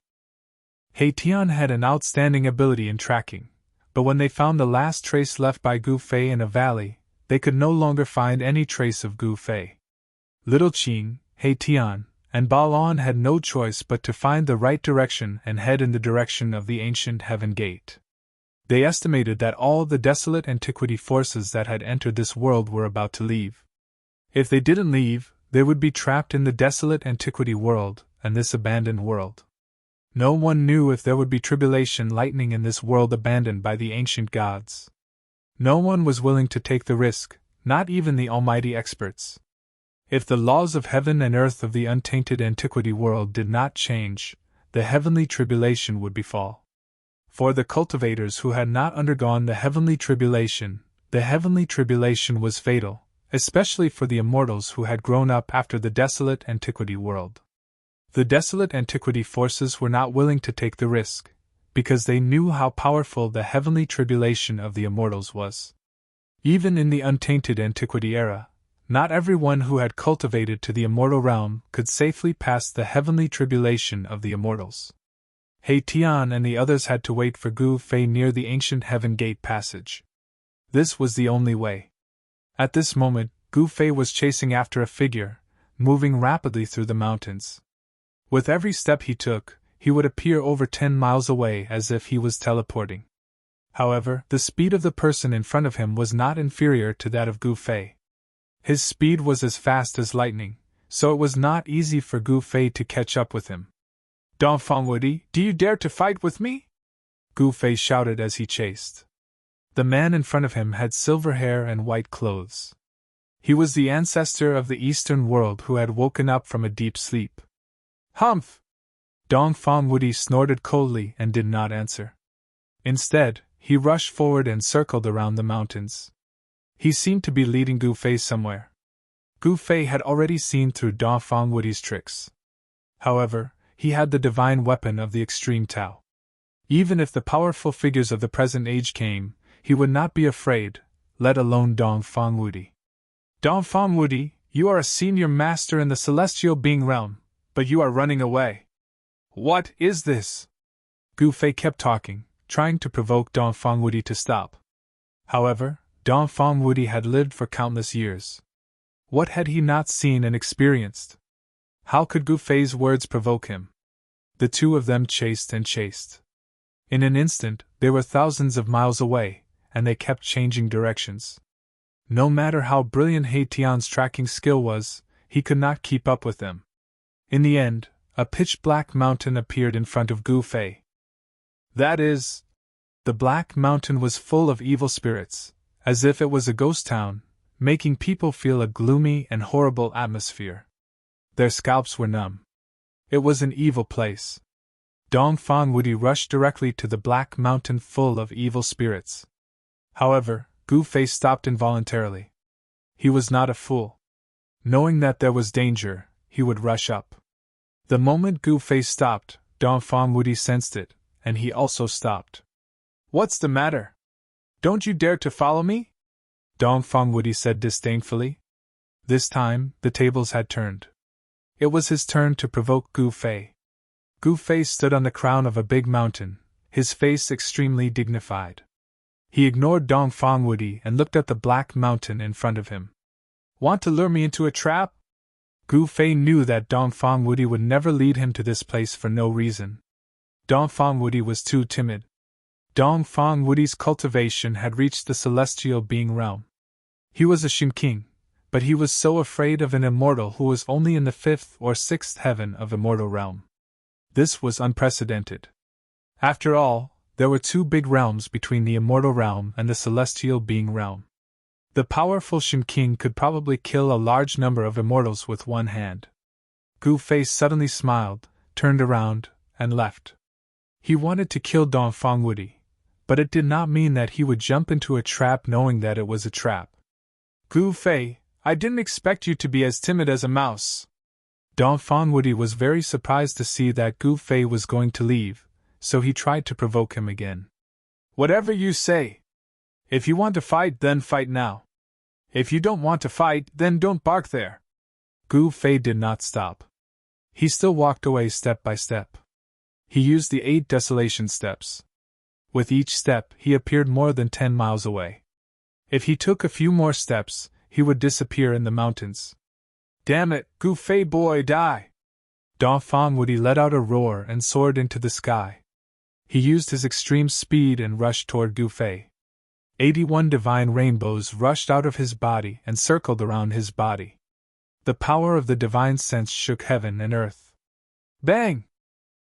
He Tian had an outstanding ability in tracking, but when they found the last trace left by Gu Fei in a valley, they could no longer find any trace of Gu Fei. Little Qing, He Tian, and Balan had no choice but to find the right direction and head in the direction of the ancient heaven gate. They estimated that all the desolate antiquity forces that had entered this world were about to leave. If they didn't leave, they would be trapped in the desolate antiquity world and this abandoned world. No one knew if there would be tribulation lightning in this world abandoned by the ancient gods. No one was willing to take the risk, not even the almighty experts. If the laws of heaven and earth of the untainted antiquity world did not change, the heavenly tribulation would befall. For the cultivators who had not undergone the heavenly tribulation was fatal, especially for the immortals who had grown up after the desolate antiquity world. The desolate antiquity forces were not willing to take the risk, because they knew how powerful the heavenly tribulation of the immortals was. Even in the untainted antiquity era, not everyone who had cultivated to the immortal realm could safely pass the heavenly tribulation of the immortals. He Tian and the others had to wait for Gu Fei near the ancient heaven gate passage. This was the only way. At this moment, Gu Fei was chasing after a figure, moving rapidly through the mountains. With every step he took, he would appear over 10 miles away as if he was teleporting. However, the speed of the person in front of him was not inferior to that of Gu Fei. His speed was as fast as lightning, so it was not easy for Gu Fei to catch up with him. "D'enfant Woody, do you dare to fight with me?" Gu Fei shouted as he chased. The man in front of him had silver hair and white clothes. He was the ancestor of the Eastern world who had woken up from a deep sleep. "Humph!" D'enfant Woody snorted coldly and did not answer. Instead, he rushed forward and circled around the mountains. He seemed to be leading Gu Fei somewhere. Gu Fei had already seen through D'enfant Woody's tricks. However, he had the divine weapon of the extreme Tao. Even if the powerful figures of the present age came, he would not be afraid, let alone D'enfant Woody. "D'enfant Woody, you are a senior master in the celestial being realm, but you are running away. What is this?" Gu Fei kept talking, trying to provoke D'enfant Woody to stop. However, D'enfant Woody had lived for countless years. What had he not seen and experienced? How could Gu Fei's words provoke him? The two of them chased and chased. In an instant, they were thousands of miles away, and they kept changing directions. No matter how brilliant He Tian's tracking skill was, he could not keep up with them. In the end, a pitch-black mountain appeared in front of Gu Fei. That is, the Black Mountain was full of evil spirits, as if it was a ghost town, making people feel a gloomy and horrible atmosphere. Their scalps were numb. It was an evil place. Dongfang Wudi rushed directly to the Black Mountain full of evil spirits. However, Gu Fei stopped involuntarily. He was not a fool. Knowing that there was danger, he would rush up. The moment Gu Fei stopped, Dongfang Wudi sensed it, and he also stopped. "What's the matter? Don't you dare to follow me?" Dongfang Wudi said disdainfully. This time, the tables had turned. It was his turn to provoke Gu Fei. Gu Fei stood on the crown of a big mountain, his face extremely dignified. He ignored Dongfang Wudi and looked at the Black Mountain in front of him. "Want to lure me into a trap?" Gu Fei knew that Dongfang Wudi would never lead him to this place for no reason. Dongfang Wudi was too timid. Dongfang Wudi's cultivation had reached the celestial being realm. He was a Shin King, but he was so afraid of an immortal who was only in the 5th or 6th heaven of immortal realm. This was unprecedented. After all, there were two big realms between the immortal realm and the celestial being realm. The powerful Shin King could probably kill a large number of immortals with one hand. Gu Fei suddenly smiled, turned around, and left. He wanted to kill Dongfang Wudi, but it did not mean that he would jump into a trap knowing that it was a trap. "Gu Fei, I didn't expect you to be as timid as a mouse." Dongfang Wudi was very surprised to see that Gu Fei was going to leave, so he tried to provoke him again. "Whatever you say. If you want to fight, then fight now. If you don't want to fight, then don't bark there." Gu Fei did not stop. He still walked away step by step. He used the 8 desolation steps. With each step, he appeared more than 10 miles away. If he took a few more steps, he would disappear in the mountains. "Damn it, Gu Fei boy, die!" Dongfang Wudi let out a roar and soared into the sky. He used his extreme speed and rushed toward Gu Fei. 81 divine rainbows rushed out of his body and circled around his body. The power of the divine sense shook heaven and earth. Bang!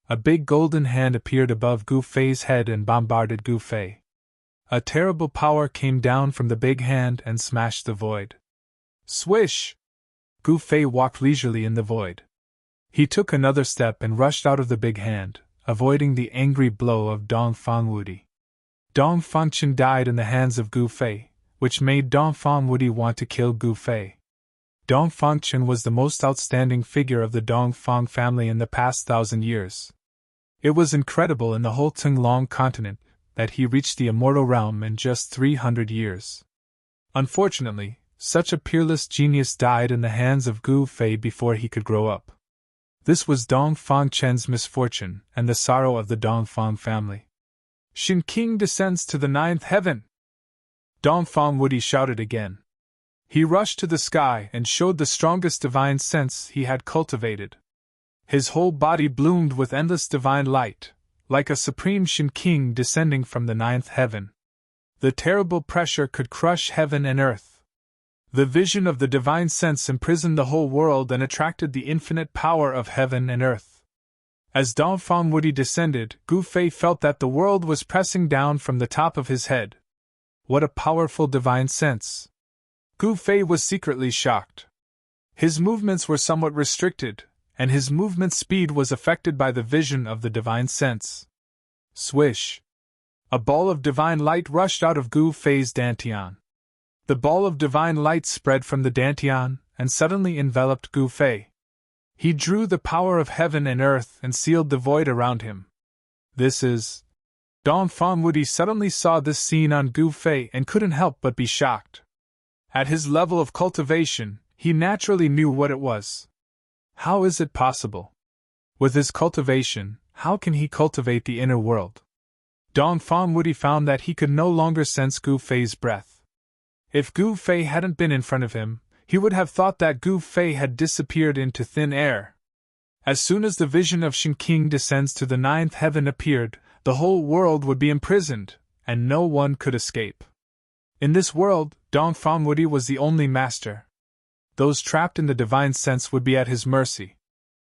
A big golden hand appeared above Gu Fei's head and bombarded Gu Fei. A terrible power came down from the big hand and smashed the void. Swish! Gu Fei walked leisurely in the void. He took another step and rushed out of the big hand, avoiding the angry blow of Dongfang Wudi. Dongfang Chen died in the hands of Gu Fei, which made Dongfang Wudi want to kill Gu Fei. Dongfang Chen was the most outstanding figure of the Dongfang family in the past 1,000 years. It was incredible in the whole Tinglong continent that he reached the immortal realm in just 300 years. Unfortunately, such a peerless genius died in the hands of Gu Fei before he could grow up. This was Dongfang Chen's misfortune and the sorrow of the Dongfang family. Shin King descends to the 9th heaven! Dongfang Wudi shouted again. He rushed to the sky and showed the strongest divine sense he had cultivated. His whole body bloomed with endless divine light, like a supreme Shin King descending from the 9th heaven. The terrible pressure could crush heaven and earth. The vision of the divine sense imprisoned the whole world and attracted the infinite power of heaven and earth. As Dongfang Wudi descended, Gu Fei felt that the world was pressing down from the top of his head. What a powerful divine sense! Gu Fei was secretly shocked. His movements were somewhat restricted, and his movement speed was affected by the vision of the divine sense. Swish! A ball of divine light rushed out of Gu Fei's dantian. The ball of divine light spread from the dantian and suddenly enveloped Gu Fei. He drew the power of heaven and earth and sealed the void around him. This is... Dongfang Wudi suddenly saw this scene on Gu Fei and couldn't help but be shocked. At his level of cultivation, he naturally knew what it was. How is it possible? With his cultivation, how can he cultivate the inner world? Dongfang Wudi found that he could no longer sense Gu Fei's breath. If Gu Fei hadn't been in front of him, he would have thought that Gu Fei had disappeared into thin air. As soon as the vision of Shin King descends to the 9th heaven appeared, the whole world would be imprisoned, and no one could escape. In this world, Dong Fangwudi was the only master. Those trapped in the divine sense would be at his mercy.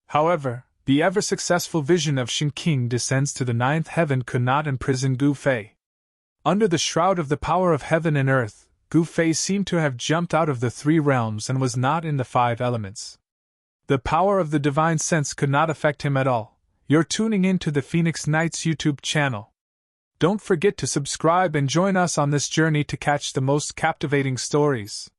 However, the ever-successful vision of Shin King descends to the ninth heaven could not imprison Gu Fei. Under the shroud of the power of heaven and earth, Gu Fei seemed to have jumped out of the three realms and was not in the five elements. The power of the divine sense could not affect him at all. You're tuning in to the Phoenix Knights YouTube channel. Don't forget to subscribe and join us on this journey to catch the most captivating stories.